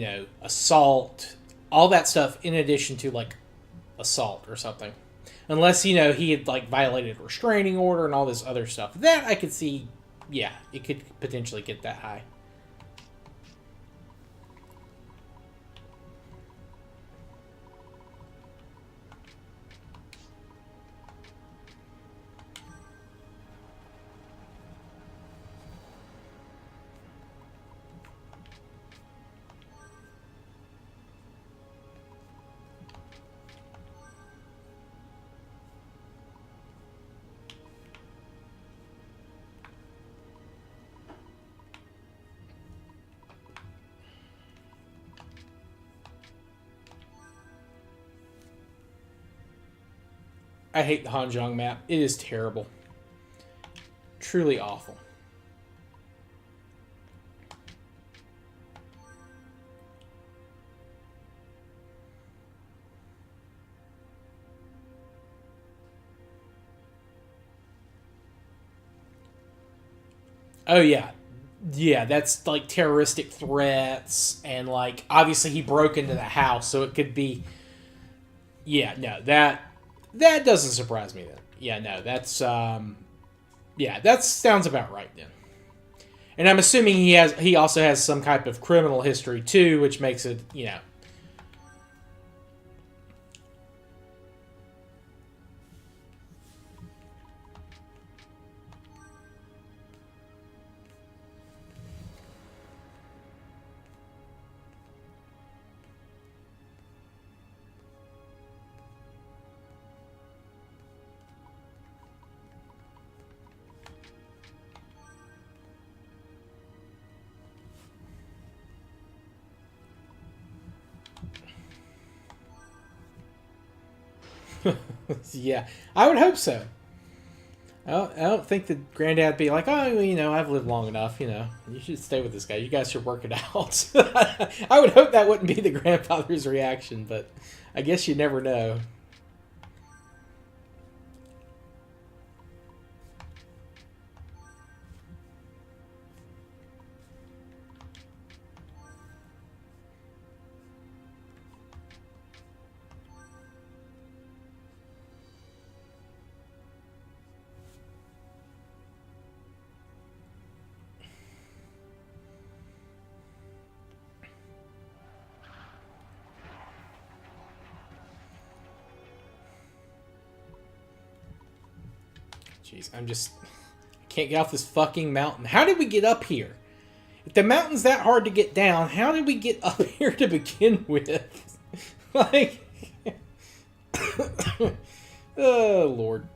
assault, all that stuff in addition to, like, assault or something. Unless, he had, like, violated a restraining order and all this other stuff. That I could see, yeah, it could potentially get that high. I hate the Hanzhong map. It is terrible. Truly awful. Oh, yeah. Yeah, that's like terroristic threats, and like obviously he broke into the house, so it could be. Yeah, no, that doesn't surprise me then. Yeah, no, that sounds about right then. And I'm assuming he also has some type of criminal history too, which makes it. Yeah, I would hope so. I don't think the granddad be like, oh, I've lived long enough, you should stay with this guy. You guys should work it out. I would hope that wouldn't be the grandfather's reaction, but I guess you never know. Jeez, I can't get off this fucking mountain. How did we get up here? If the mountain's that hard to get down, how did we get up here to begin with? Like, oh, Lord.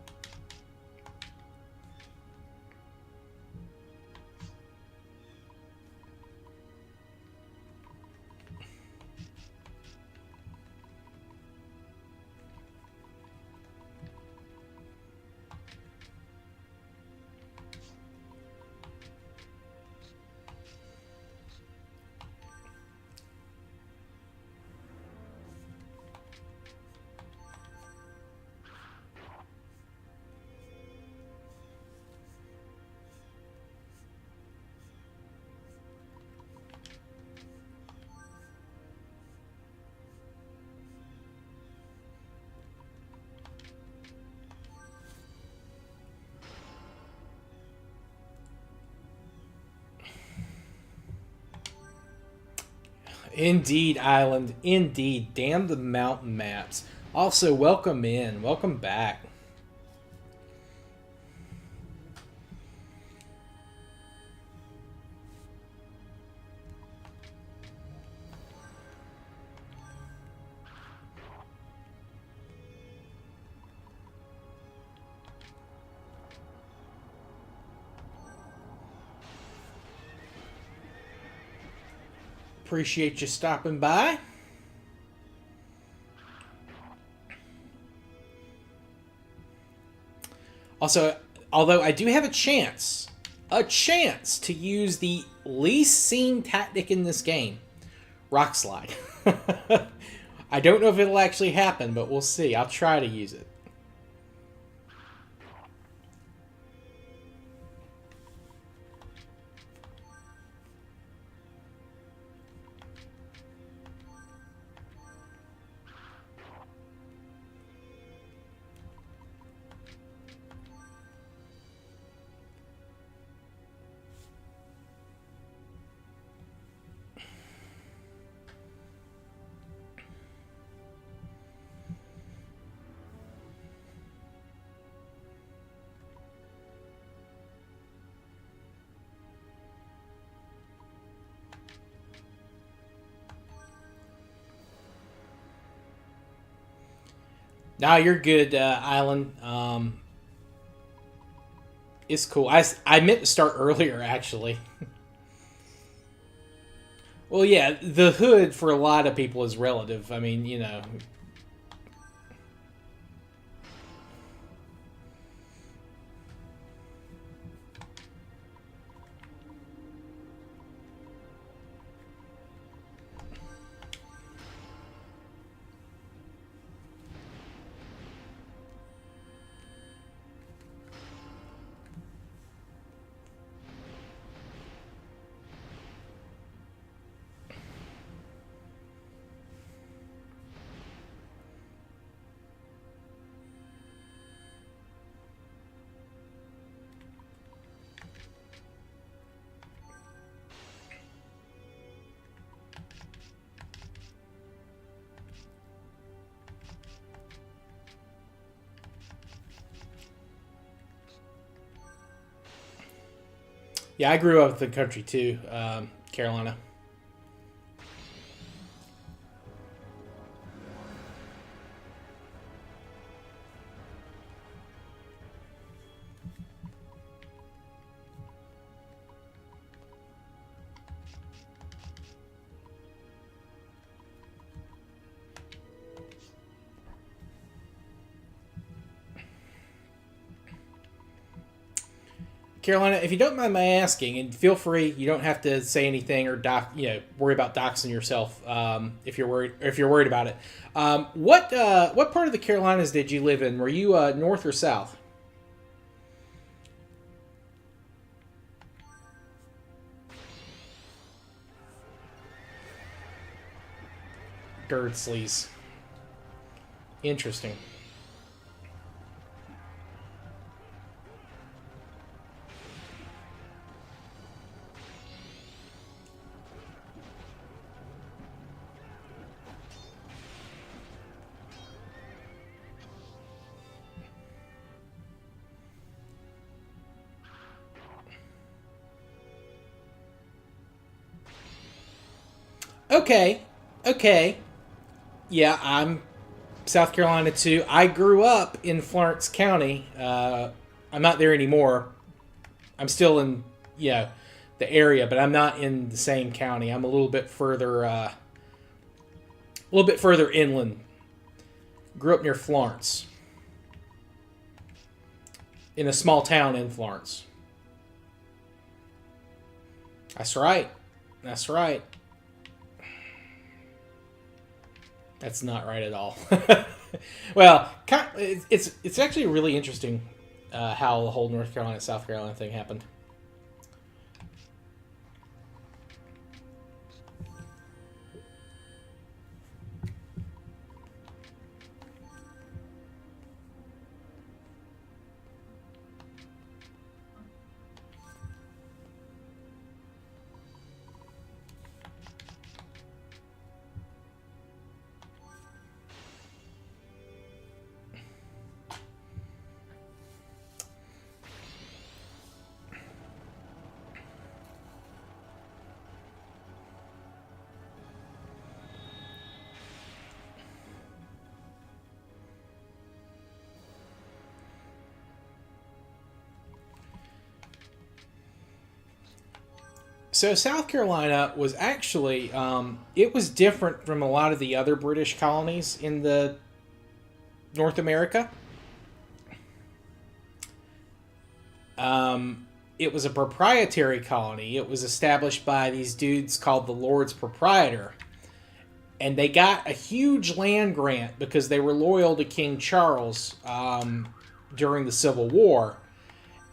Indeed, Island. Indeed. Damn the mountain maps. Also, welcome in. Welcome back. Appreciate you stopping by. Also, although I do have a chance to use the least seen tactic in this game, Rock Slide. I don't know if it'll actually happen, but we'll see. I'll try to use it. No, you're good, Island. It's cool. I meant to start earlier, actually. Well, yeah, the hood for a lot of people is relative. I mean, you know. Yeah, I grew up in the country too, Carolina. Carolina, if you don't mind my asking, and feel free, you don't have to say anything or worry about doxing yourself if you're worried about it. What part of the Carolinas did you live in? Were you north or south? Dirdsleys. Interesting. Okay, okay. Yeah, I'm South Carolina too. I grew up in Florence County. I'm not there anymore. I'm still in, the area, but I'm not in the same county. I'm a little bit further inland. Grew up near Florence, in a small town in Florence. That's right. That's right. That's not right at all. Well, it's actually really interesting how the whole North Carolina South Carolina thing happened. So South Carolina was actually it was different from a lot of the other British colonies in the North America. It was a proprietary colony. It was established by these dudes called the Lords Proprietor, and they got a huge land grant because they were loyal to King Charles during the Civil War.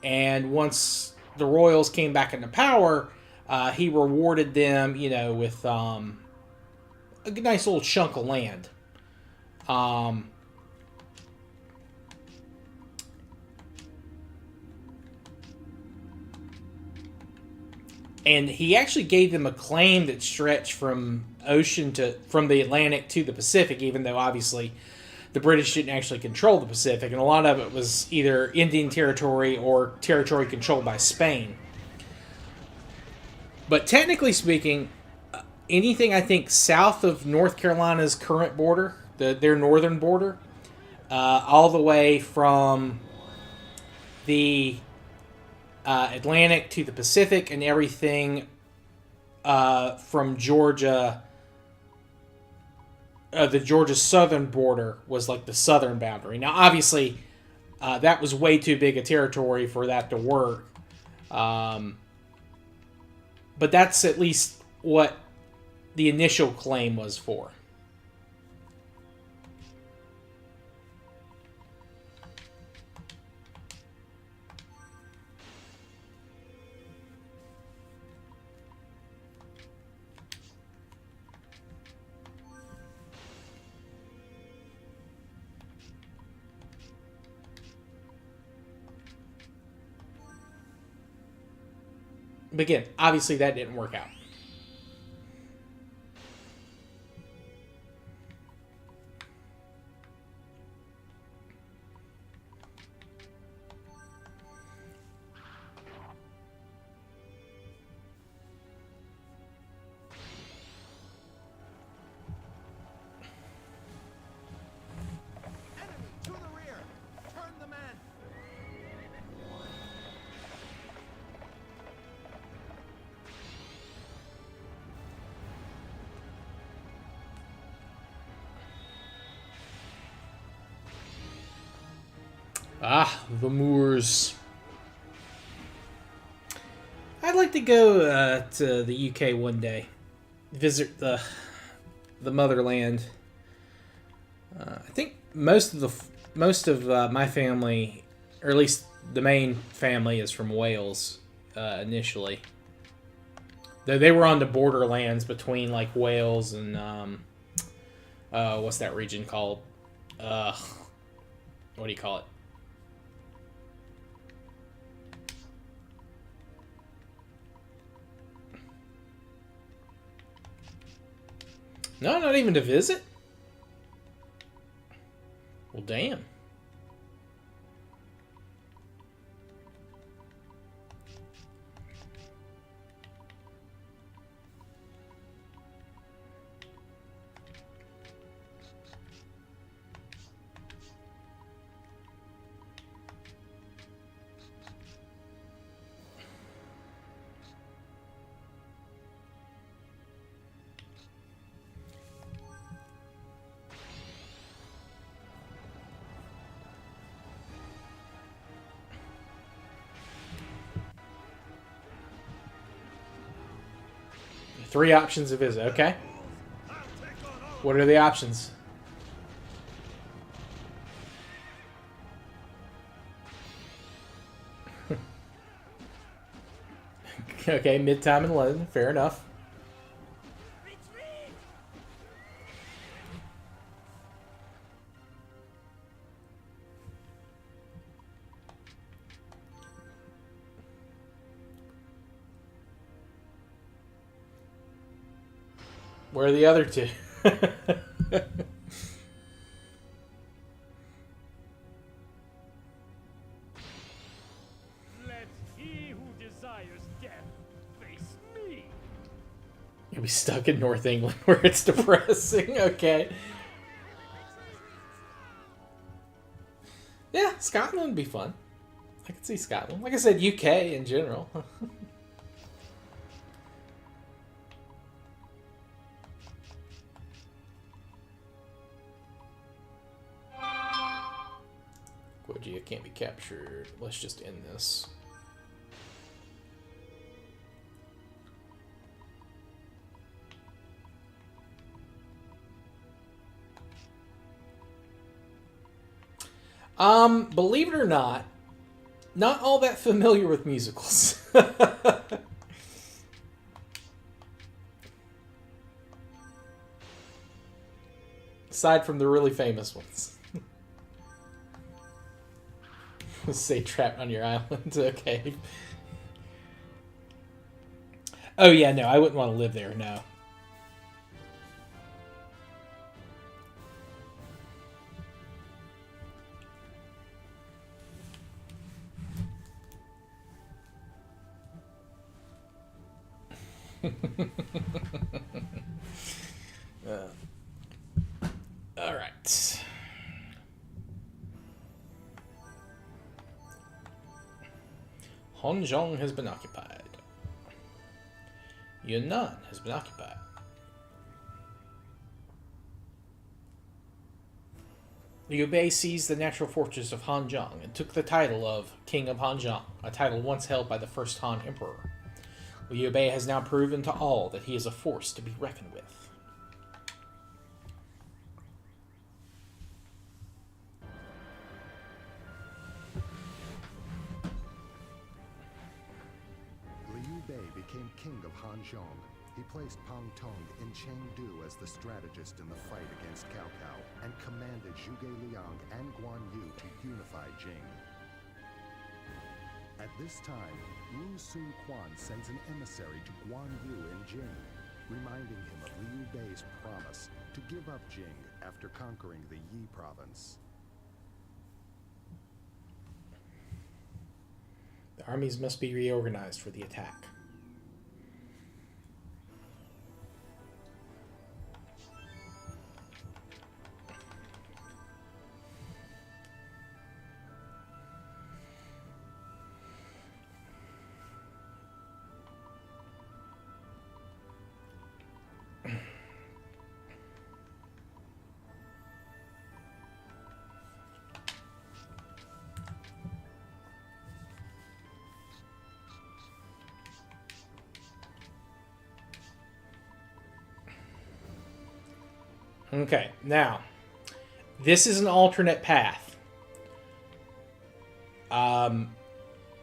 And once the royals came back into power, he rewarded them, with a nice little chunk of land. And he actually gave them a claim that stretched from the Atlantic to the Pacific, even though obviously the British didn't actually control the Pacific, and a lot of it was either Indian territory or territory controlled by Spain. But technically speaking, anything I think south of North Carolina's current border, their northern border, all the way from the Atlantic to the Pacific, and everything from Georgia. The Georgia southern border was like the southern boundary. Now, obviously, that was way too big a territory for that to work. But that's at least what the initial claim was for. But again, obviously that didn't work out. Enemy to the rear! Turn the men! Ah, the Moors. I'd like to go to the UK one day, visit the motherland. I think most of my family, or at least the main family, is from Wales initially. Though they were on the borderlands between like Wales and what's that region called? What do you call it? No, not even to visit? Well, damn. Three options to visit. Okay. I'll take on all of What are the options? Okay, midtime in London. Fair enough. Retreat! Where are the other two? Let he who desires death face me. You'll be stuck in North England where it's depressing. Okay. Yeah, Scotland would be fun. I could see Scotland. Like I said, UK in general. Guajia can't be captured. Let's just end this. Believe it or not all that familiar with musicals. Aside from the really famous ones. Say trapped on your island. Okay. Oh yeah, no, I wouldn't want to live there, no. All right. Hanzhong has been occupied. Yunnan has been occupied. Liu Bei seized the natural fortress of Hanzhong and took the title of King of Hanzhong, a title once held by the first Han Emperor. Liu Bei has now proven to all that he is a force to be reckoned with. Liu Bei became king of Hanzhong. He placed Pang Tong in Chengdu as the strategist in the fight against Cao Cao and commanded Zhuge Liang and Guan Yu to unify Jing. At this time, Wu Sun Quan sends an emissary to Guan Yu in Jing, reminding him of Liu Bei's promise to give up Jing after conquering the Yi province. The armies must be reorganized for the attack. Okay, now, this is an alternate path.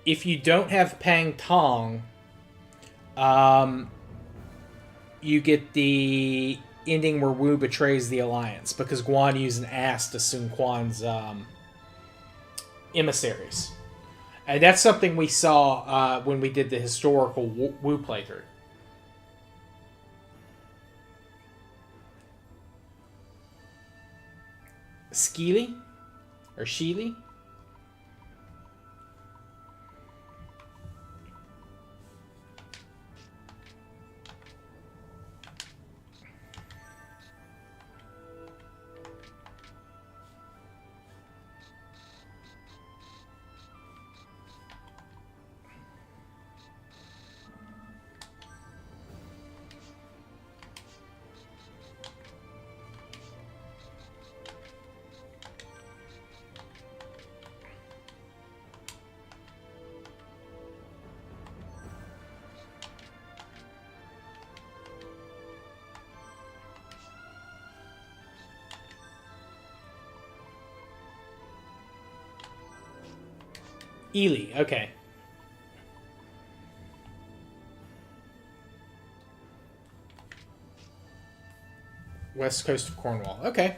If you don't have Pang Tong, you get the ending where Wu betrays the alliance because Guan Yu's an ass to Sun Quan's emissaries. And that's something we saw when we did the historical Wu playthrough. Skeely? Or Sheely? Ely, okay. West coast of Cornwall, okay.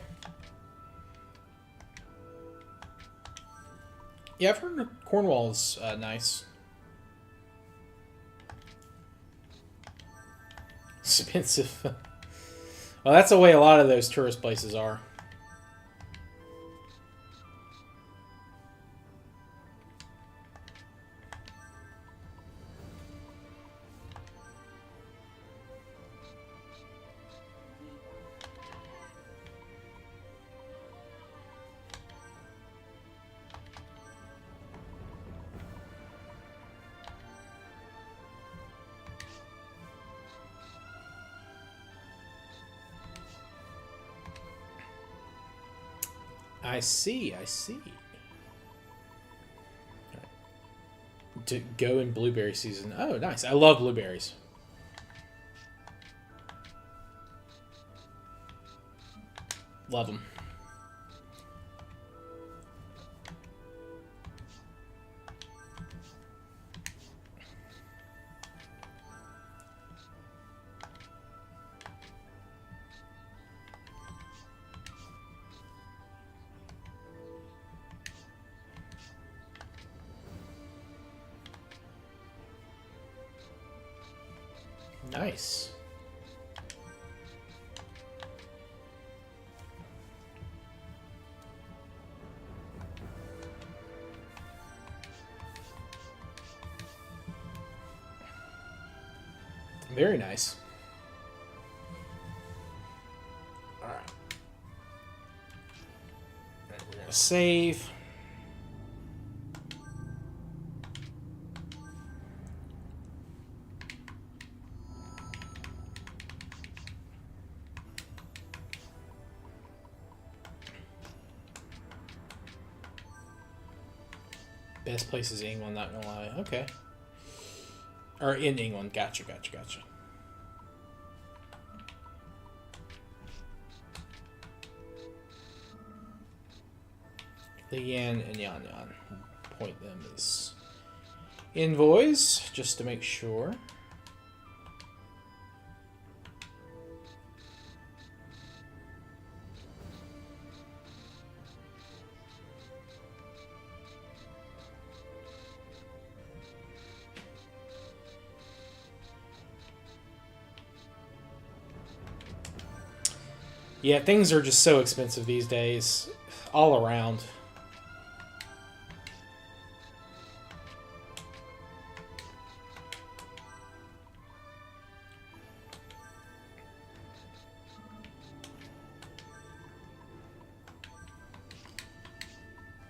Yeah, I've heard Cornwall's nice. Expensive. Well, that's the way a lot of those tourist places are. I see, I see. To go in blueberry season. Oh, nice. I love blueberries. Love them. Nice. Very nice. All right. We're gonna save. Best place is England, not gonna lie. Okay. Or in England. Gotcha. Lian and Yan Yan. Point them as envoys, just to make sure. Yeah, things are just so expensive these days, all around.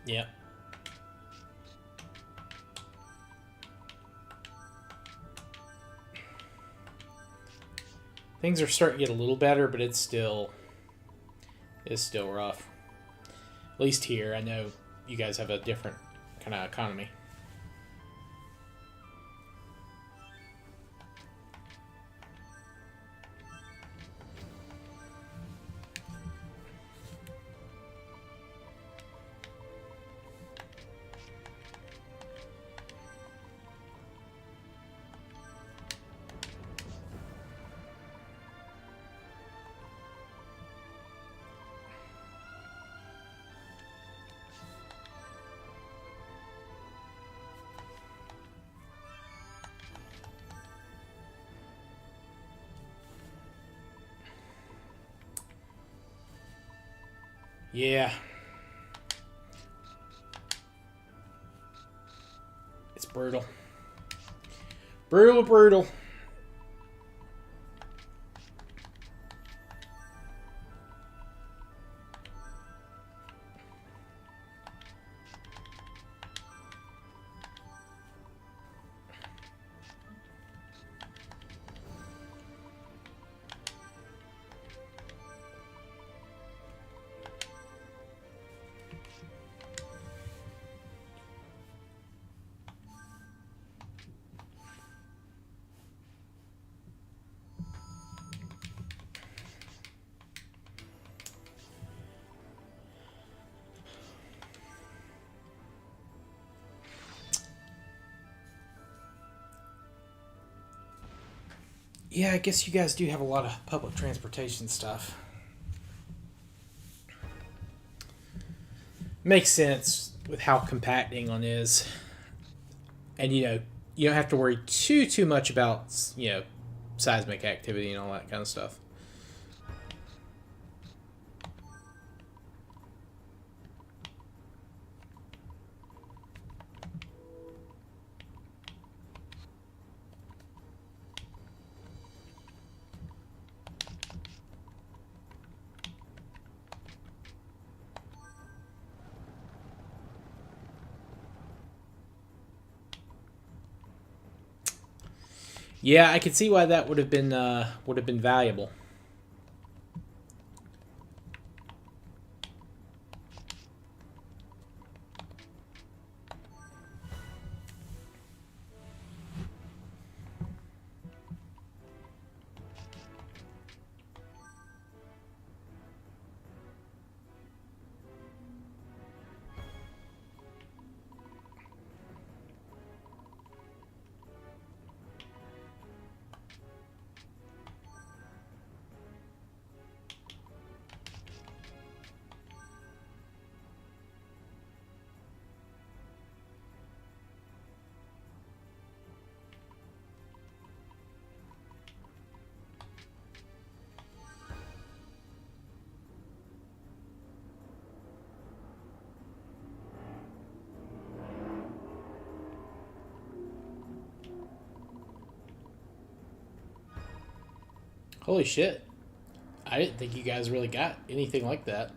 Yep. Things are starting to get a little better, but it's still rough. At least here, I know you guys have a different kind of economy. Yeah. It's brutal. Brutal. Yeah, I guess you guys do have a lot of public transportation stuff. Makes sense with how compact England is. And, you don't have to worry too much about, seismic activity and all that kind of stuff. Yeah, I could see why that would have been valuable. Holy shit. I didn't think you guys really got anything like that.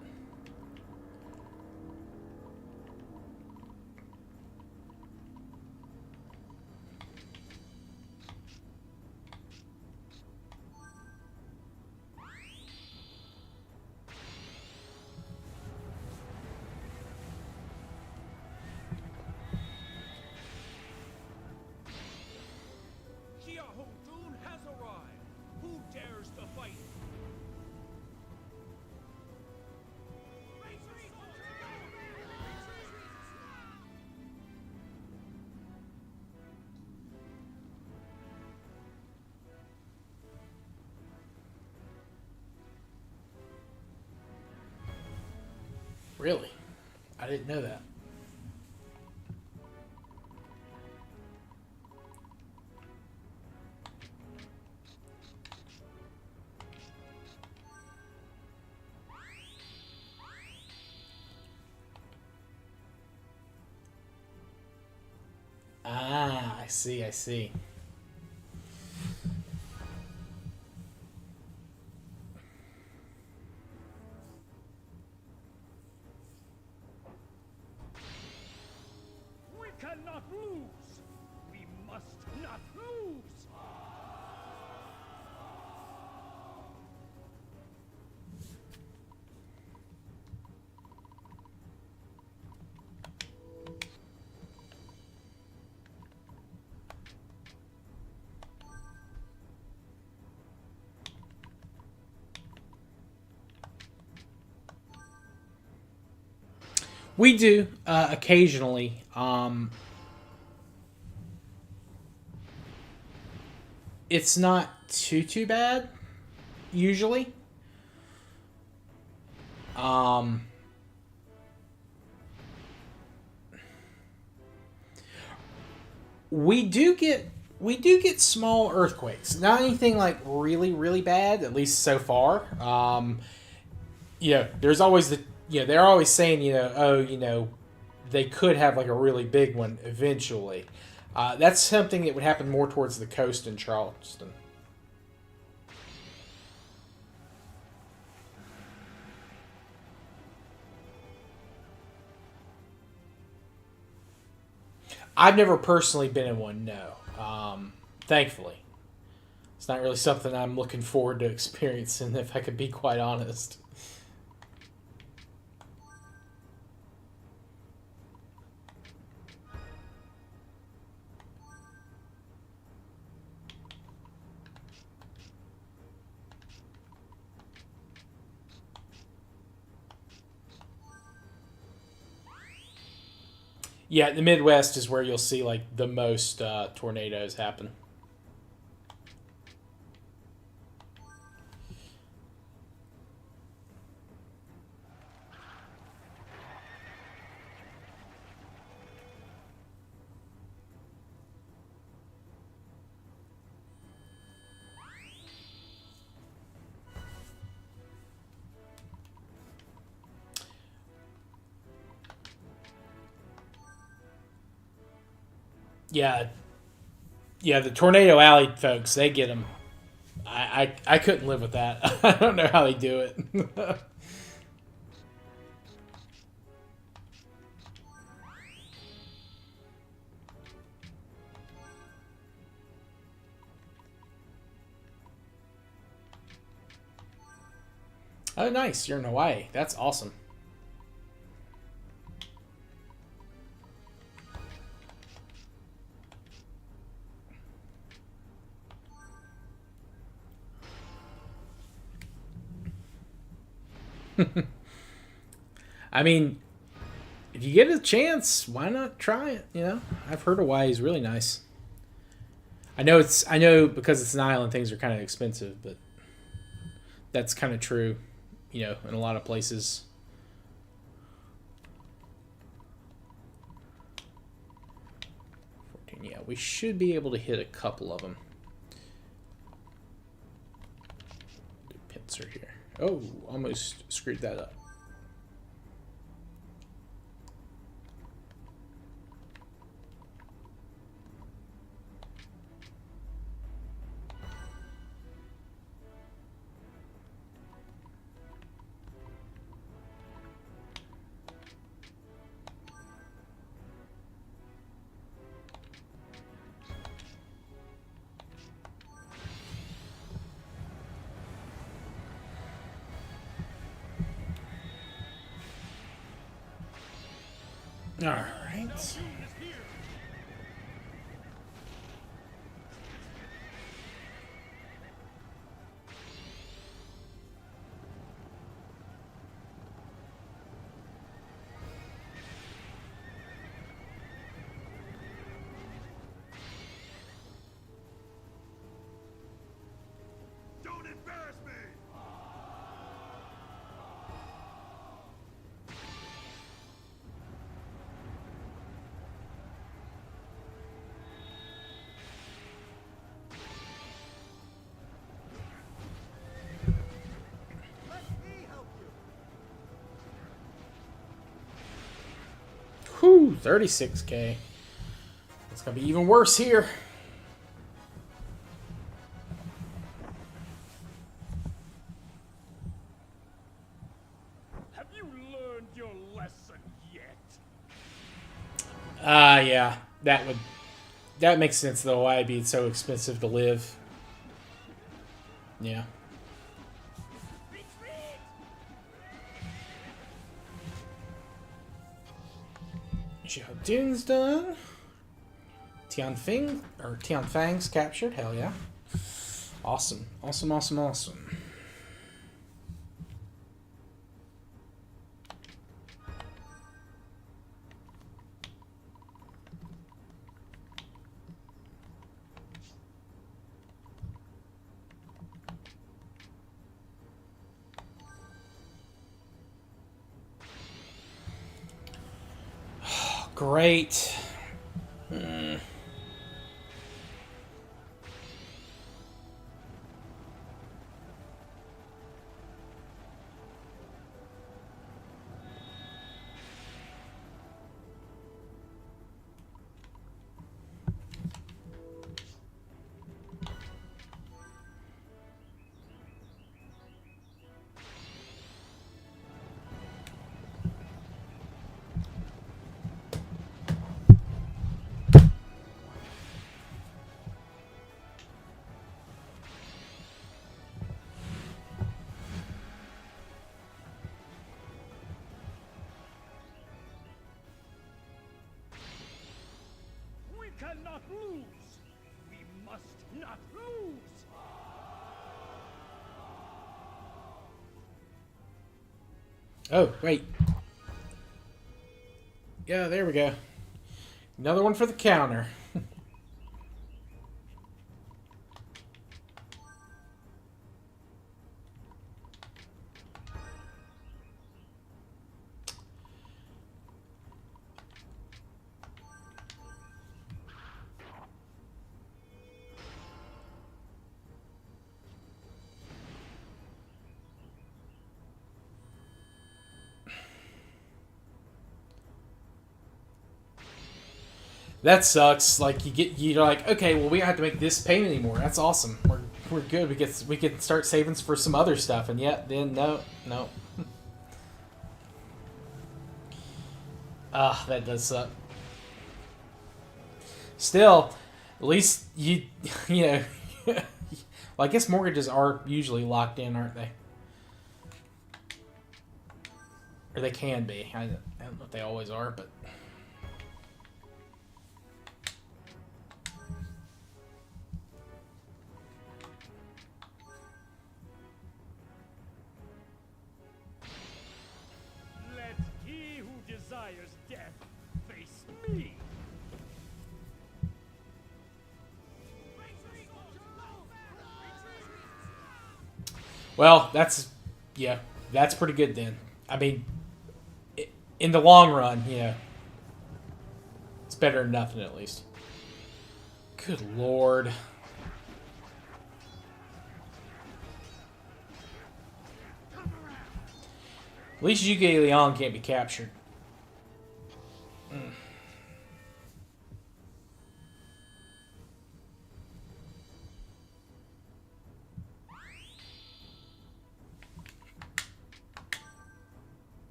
Really? I didn't know that. Ah, I see, I see. We cannot lose. We must not lose. We do occasionally. It's not too bad usually. Um, we do get small earthquakes. Not anything like really bad, at least so far. There's always they're always saying, they could have like a really big one eventually. That's something that would happen more towards the coast in Charleston. I've never personally been in one, no. Thankfully. It's not really something I'm looking forward to experiencing, if I could be quite honest. Yeah, the Midwest is where you'll see like the most tornadoes happen. Yeah, yeah, the Tornado Alley folks, they get them. I couldn't live with that. I don't know how they do it. Oh, nice. You're in Hawaii. That's awesome. I mean, if you get a chance, why not try it? I've heard Hawaii is really nice. I know because it's an island, things are kind of expensive, but that's kind of true, in a lot of places. 14, yeah, we should be able to hit a couple of them. Pincer here. Oh, almost screwed that up. All right. Don't embarrass me! Whew, 36k. It's gonna be even worse here. Have you learned your lesson yet? Yeah. That makes sense though, why it'd be so expensive to live. Yeah. Xiaoding's done. Tianfeng's captured. Hell yeah. Awesome. Awesome, awesome, awesome. Great. We cannot lose. We must not lose. Oh, wait. Yeah, there we go. Another one for the counter. That sucks. Like you're like, okay, well we don't have to make this pain anymore. That's awesome. We're good. We can start savings for some other stuff, and yet then no. Ah, that does suck. Still, at least you know. Well, I guess mortgages are usually locked in, aren't they? Or they can be. I don't know if they always are, but. Let he who desires death face me. Well, that's pretty good then. I mean, in the long run, it's better than nothing at least. Good lord. At least Zhuge Liang can't be captured.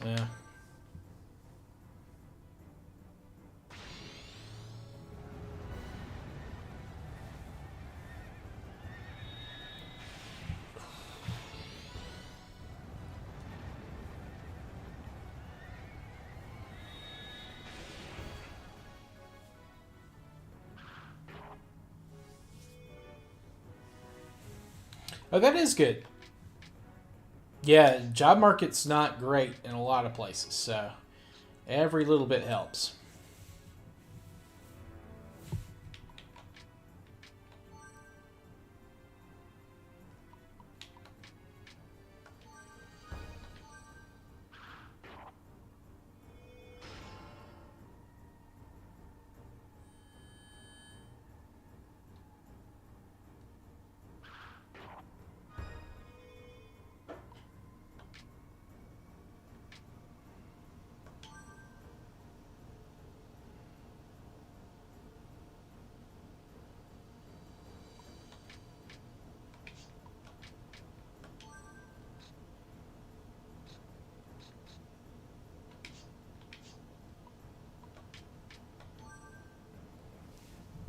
Yeah. Oh, that is good. Yeah, job market's not great in a lot of places, so every little bit helps.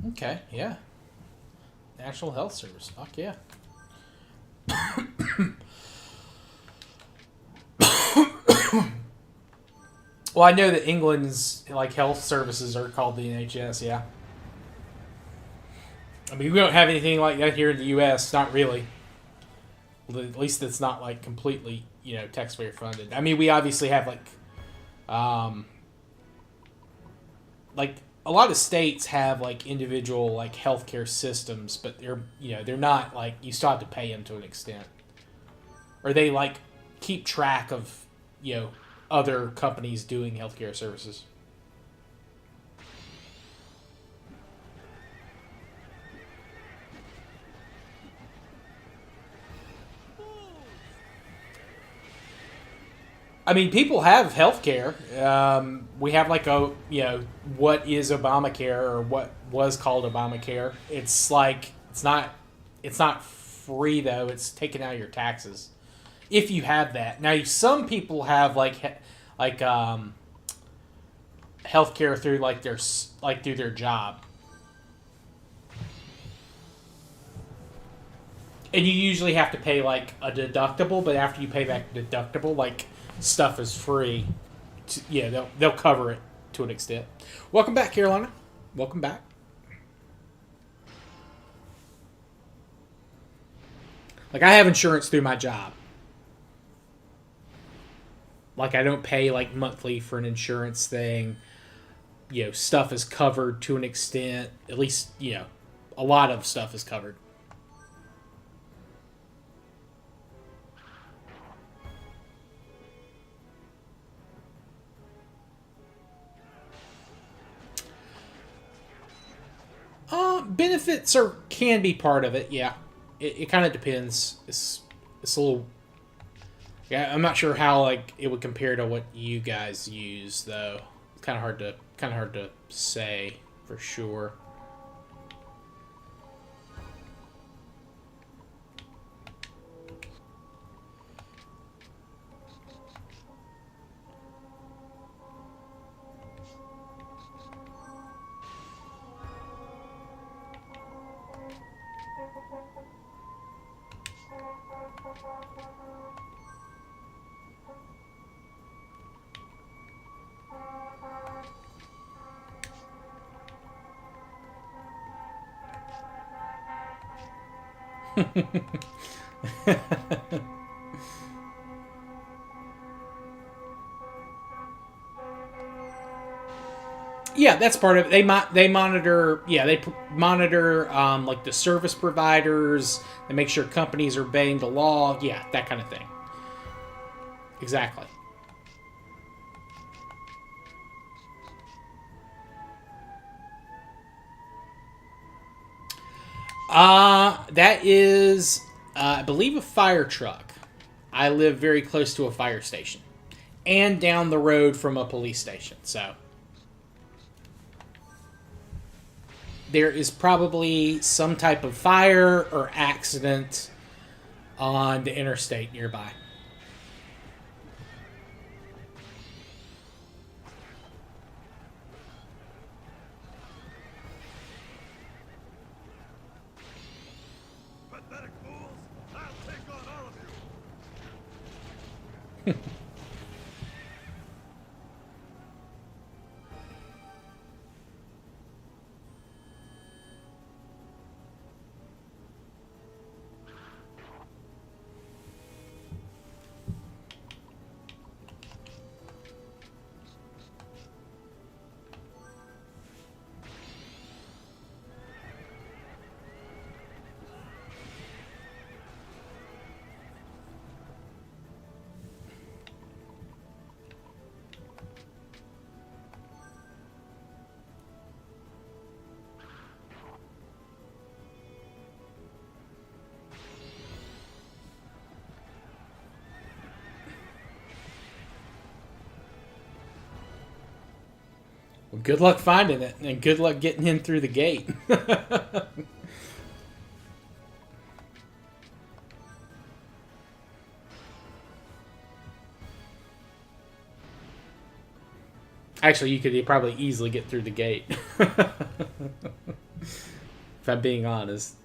Okay, yeah. National Health Service. Fuck yeah. Well, I know that England's like health services are called the NHS. Yeah. I mean, we don't have anything like that here in the U.S. Not really. At least it's not like completely, taxpayer funded. I mean, we obviously have like a lot of states have like individual like healthcare systems, but they're not like you still have to pay them to an extent, or they like keep track of other companies doing healthcare services. I mean, people have health care. We have like what is Obamacare, or what was called Obamacare. It's like it's not free though. It's taken out of your taxes if you have that. Now, some people have health care through through their job, and you usually have to pay like a deductible. But after you pay that deductible, like stuff is free. They'll cover it to an extent. Welcome back, Carolina. Welcome back. Like, I have insurance through my job. Like, I don't pay like monthly for an insurance thing. Stuff is covered to an extent. At least, a lot of stuff is covered. Benefits can be part of it. Yeah, it kind of depends. It's a little. Yeah, I'm not sure how like it would compare to what you guys use though. It's kind of hard to say for sure. Yeah, that's part of it. They monitor. Yeah, they monitor like the service providers. They make sure companies are obeying the law. Yeah, that kind of thing. Exactly. That is, I believe, a fire truck. I live very close to a fire station, and down the road from a police station. So there is probably some type of fire or accident on the interstate nearby. Pathetic fools! I'll take on all of you! Well, good luck finding it, and good luck getting in through the gate. Actually, you could probably easily get through the gate. If I'm being honest.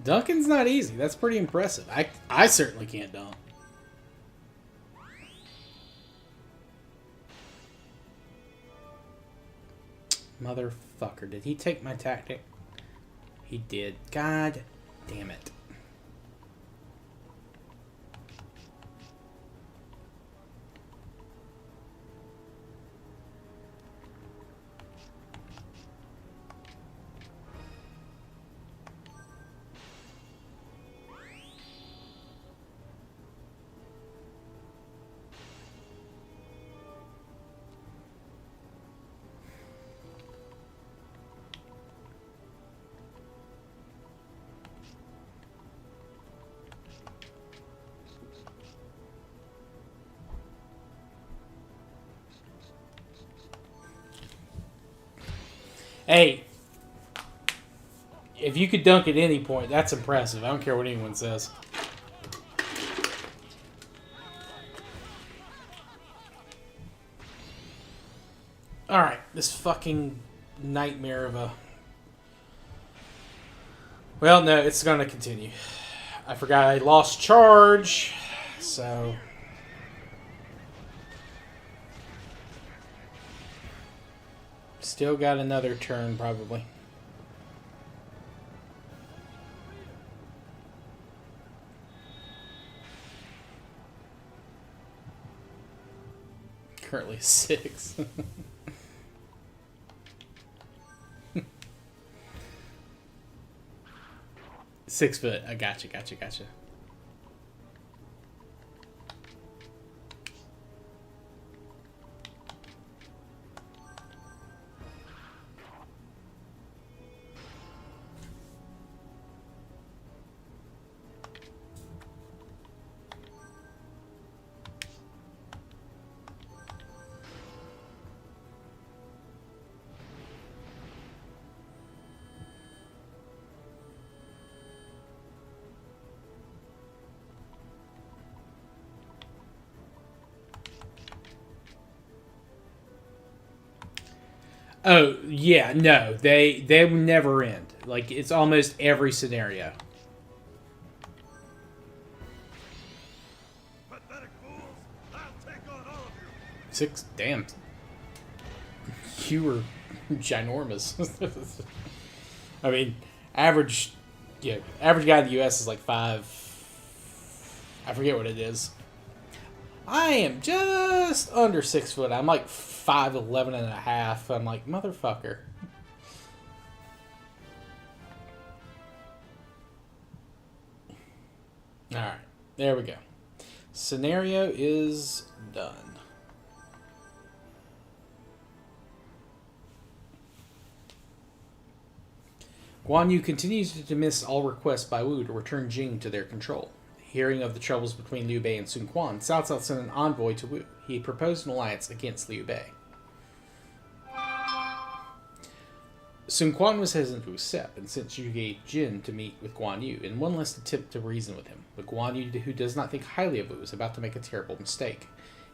Dunking's not easy. That's pretty impressive. I certainly can't dunk. Motherfucker. Did he take my tactic? He did. God damn it. Hey, if you could dunk at any point, that's impressive. I don't care what anyone says. Alright, this fucking nightmare of a... Well, no, it's going to continue. I forgot I lost charge, so... Still got another turn, probably. Currently 6. 6 foot. I gotcha. Oh, yeah, no. They will never end. Like, it's almost every scenario. Pathetic fools! I'll take on all of you! 6, damn. You were ginormous. I mean, average guy in the U.S. is like 5. I forget what it is. I am just under 6 foot. I'm like 5'11" and a half. I'm like, motherfucker. Alright, there we go. Scenario is done. Guan Yu continues to dismiss all requests by Wu to return Jing to their control. Hearing of the troubles between Liu Bei and Sun Quan, Cao Cao sent an envoy to Wu. He proposed an alliance against Liu Bei. Sun Quan was hesitant to accept and sent Zhuge Jin to meet with Guan Yu in one last attempt to reason with him. But Guan Yu, who does not think highly of Wu, is about to make a terrible mistake.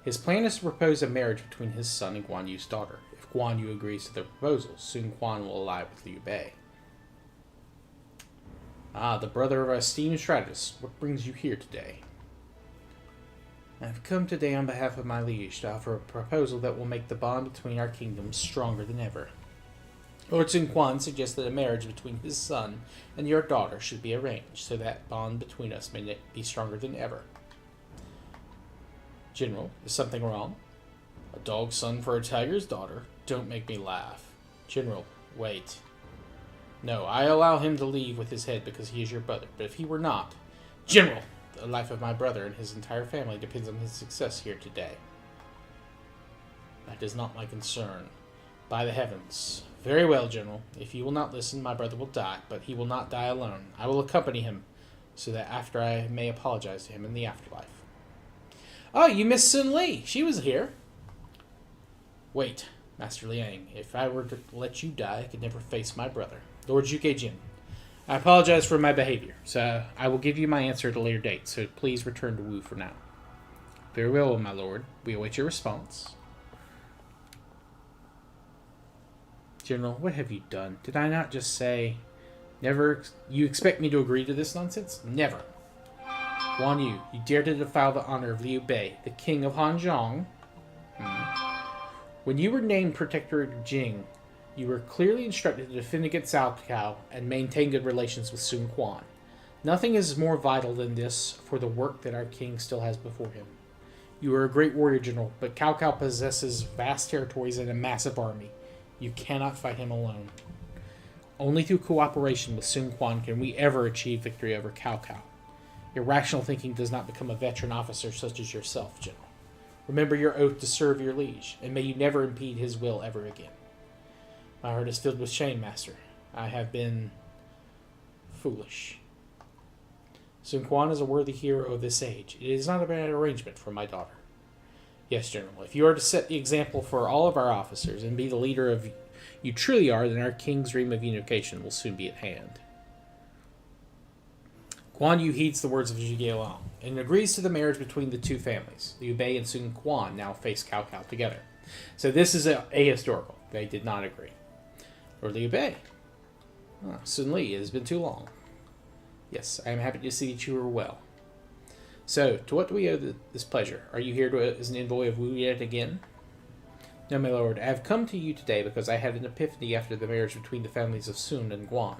His plan is to propose a marriage between his son and Guan Yu's daughter. If Guan Yu agrees to the proposal, Sun Quan will ally with Liu Bei. Ah, the brother of our esteemed strategist. What brings you here today? I have come today on behalf of my liege to offer a proposal that will make the bond between our kingdoms stronger than ever. Lord Sun Quan suggests that a marriage between his son and your daughter should be arranged, so that bond between us may be stronger than ever. General, is something wrong? A dog's son for a tiger's daughter? Don't make me laugh. General, wait. No, I allow him to leave with his head because he is your brother, but if he were not... General! The life of my brother and his entire family depends on his success here today. That is not my concern. By the heavens. Very well, General. If you will not listen, my brother will die, but he will not die alone. I will accompany him, so that after I may apologize to him in the afterlife. Oh, you missed Sun Li. She was here. Wait, Master Liang. If I were to let you die, I could never face my brother. Lord Zhuge Jin. I apologize for my behavior, so I will give you my answer at a later date, so please return to Wu for now. Very well, my lord. We await your response. General, what have you done? Did I not just say, never? You expect me to agree to this nonsense? Never. Guan Yu, you dare to defile the honor of Liu Bei, the king of Hanzhong? When you were named protector of Jing, you were clearly instructed to defend against Cao Cao and maintain good relations with Sun Quan. Nothing is more vital than this for the work that our king still has before him. You are a great warrior, General, but Cao Cao possesses vast territories and a massive army. You cannot fight him alone. Only through cooperation with Sun Quan can we ever achieve victory over Cao Cao. Irrational thinking does not become a veteran officer such as yourself, General. Remember your oath to serve your liege, and may you never impede his will ever again. My heart is filled with shame, Master. I have been foolish. Sun Quan is a worthy hero of this age. It is not a bad arrangement for my daughter. Yes, General. If you are to set the example for all of our officers and be the leader of you truly are, then our king's dream of unification will soon be at hand. Guan Yu heeds the words of Zhuge Liang and agrees to the marriage between the two families. Liu Bei and Sun Quan now face Cao Cao together. So this is ahistorical. They did not agree. Or Liu Bei. Oh, Sun Li, it has been too long. Yes, I am happy to see that you are well. So, to what do we owe this pleasure? Are you here as an envoy of Wu yet again? No, my lord. I have come to you today because I had an epiphany after the marriage between the families of Sun and Guan.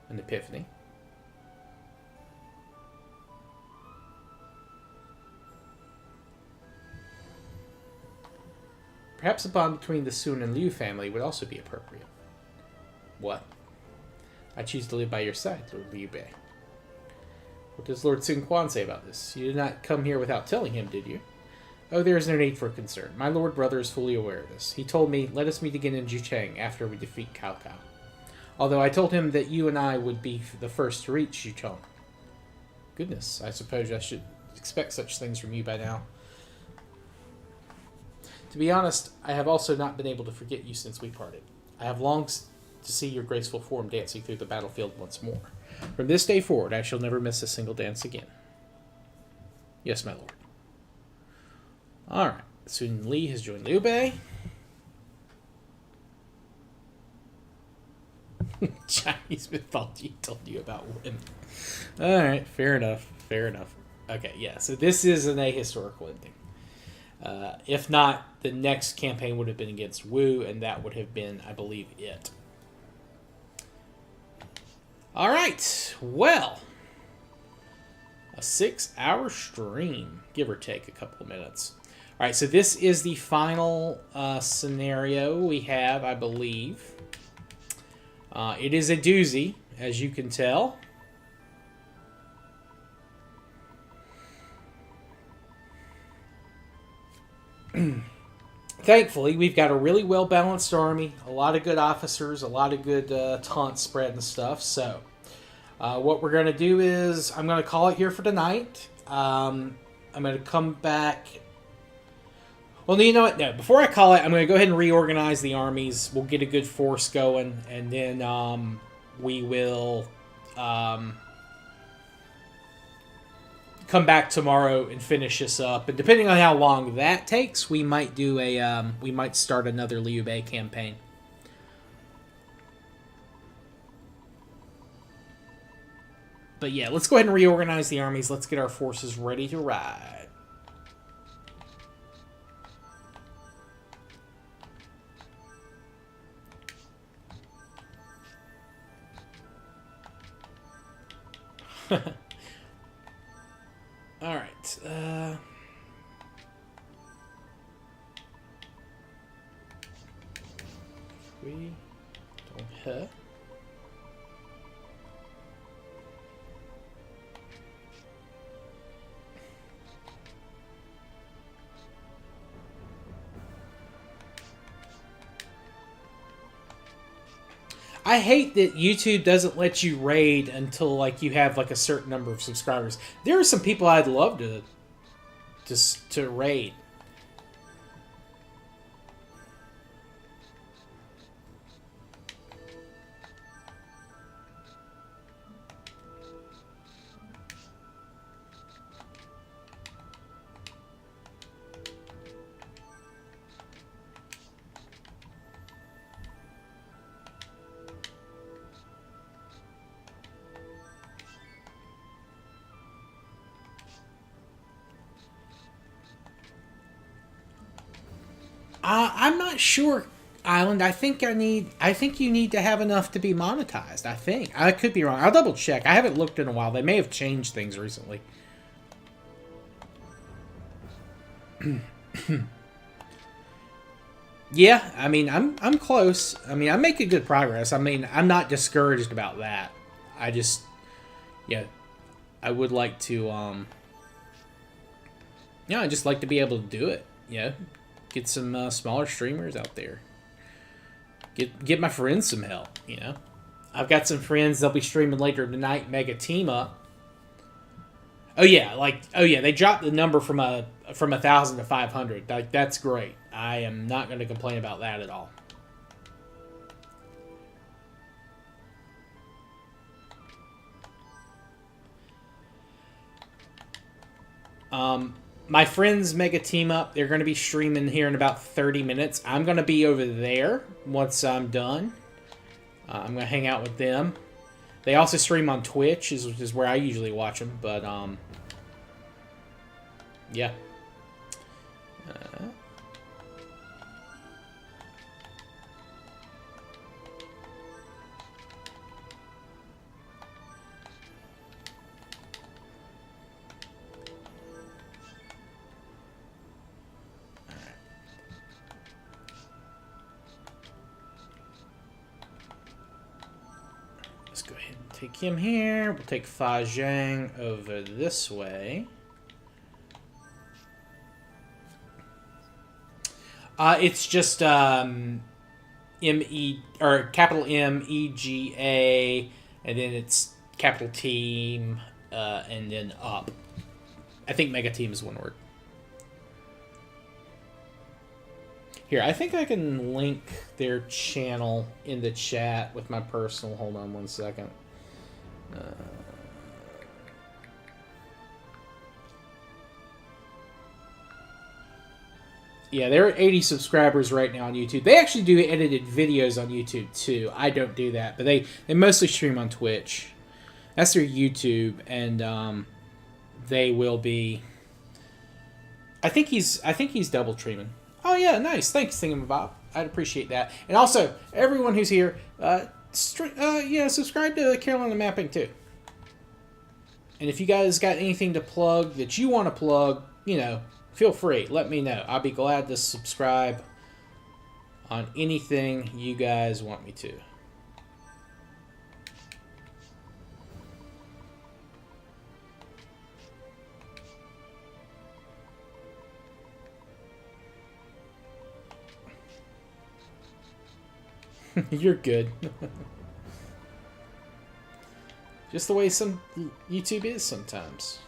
An epiphany? Perhaps a bond between the Sun and Liu family would also be appropriate. What? I choose to live by your side, Lord Liu Bei. What does Lord Sun Quan say about this? You did not come here without telling him, did you? Oh, there is no need for concern. My lord brother is fully aware of this. He told me, let us meet again in Jucheng after we defeat Cao Cao. Although I told him that you and I would be the first to reach Jucheng. Goodness, I suppose I should expect such things from you by now. To be honest, I have also not been able to forget you since we parted. I have longed to see your graceful form dancing through the battlefield once more. From this day forward, I shall never miss a single dance again. Yes, my lord. Alright, Sun Li has joined Liu Bei. Chinese mythology told you about women. Alright, fair enough, fair enough. Okay, yeah, so this is an ahistorical ending. If not, the next campaign would have been against Wu, and that would have been, I believe, it. Alright, well. A 6-hour stream, give or take a couple of minutes. Alright, so this is the final scenario we have, I believe. It is a doozy, as you can tell. Thankfully, we've got a really well-balanced army, a lot of good officers, a lot of good taunt spread and stuff. So, what we're going to do is, I'm going to call it here for tonight. I'm going to come back. Well, you know what? No, before I call it, I'm going to go ahead and reorganize the armies. We'll get a good force going, and then come back tomorrow and finish this up. And depending on how long that takes, we might do a we might start another Liu Bei campaign. But yeah, let's go ahead and reorganize the armies. Let's get our forces ready to ride. All right. We don't have. I hate that YouTube doesn't let you raid until like you have like a certain number of subscribers. There are some people I'd love to raid. I'm not sure, Island. I think you need to have enough to be monetized. I think. I could be wrong. I'll double check. I haven't looked in a while. They may have changed things recently. Yeah, I mean, I'm close. I mean, I'm making good progress. I mean, I'm not discouraged about that. I just, yeah, I would like to, yeah, I just like to be able to do it. Yeah, get some smaller streamers out there. Get my friends some help. You know, I've got some friends. They'll be streaming later tonight. Mega team up. Oh yeah, they dropped the number from 1,000 to 500. Like that's great. I am not going to complain about that at all. My friends Mega Team Up, they're going to be streaming here in about 30 minutes. I'm going to be over there once I'm done. I'm going to hang out with them. They also stream on Twitch, which is where I usually watch them. But, yeah. Let's go ahead and take him here. We'll take Fa Zhang over this way. It's just M-E, or capital M-E-G-A, and then it's capital Team, and then up. I think Mega Team is one word. Here, I think I can link their channel in the chat with my personal. Hold on one second. Yeah, they're at 80 subscribers right now on YouTube. They actually do edited videos on YouTube too. I don't do that, but they mostly stream on Twitch. That's their YouTube, and they will be. I think he's double streaming. Oh yeah, nice. Thanks, Thingamabob. I'd appreciate that. And also, everyone who's here, subscribe to Carolina Mapping too. And if you guys got anything to plug that you want to plug, you know, feel free. Let me know. I'll be glad to subscribe on anything you guys want me to. You're good. Just the way some YouTube is sometimes.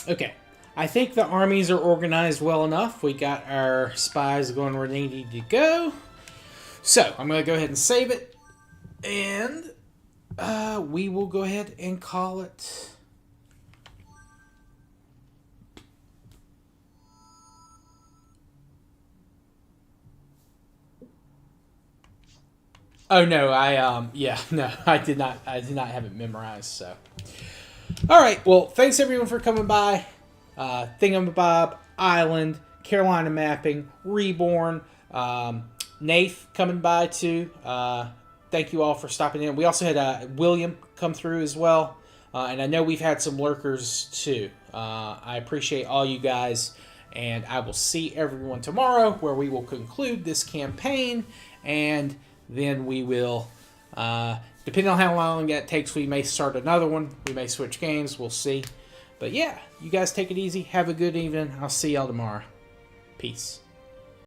Okay. I think the armies are organized well enough. We got our spies going where they need to go. So, I'm going to go ahead and save it. And we will go ahead and call it... Oh no, I did not have it memorized, so. Alright, well, thanks everyone for coming by. Thingamabob, Island, Carolina Mapping, Reborn, Nath coming by too. Thank you all for stopping in. We also had William come through as well. And I know we've had some lurkers too. I appreciate all you guys. And I will see everyone tomorrow where we will conclude this campaign. And then we will, depending on how long that takes, we may start another one. We may switch games. We'll see. But yeah, you guys take it easy. Have a good evening. I'll see y'all tomorrow. Peace.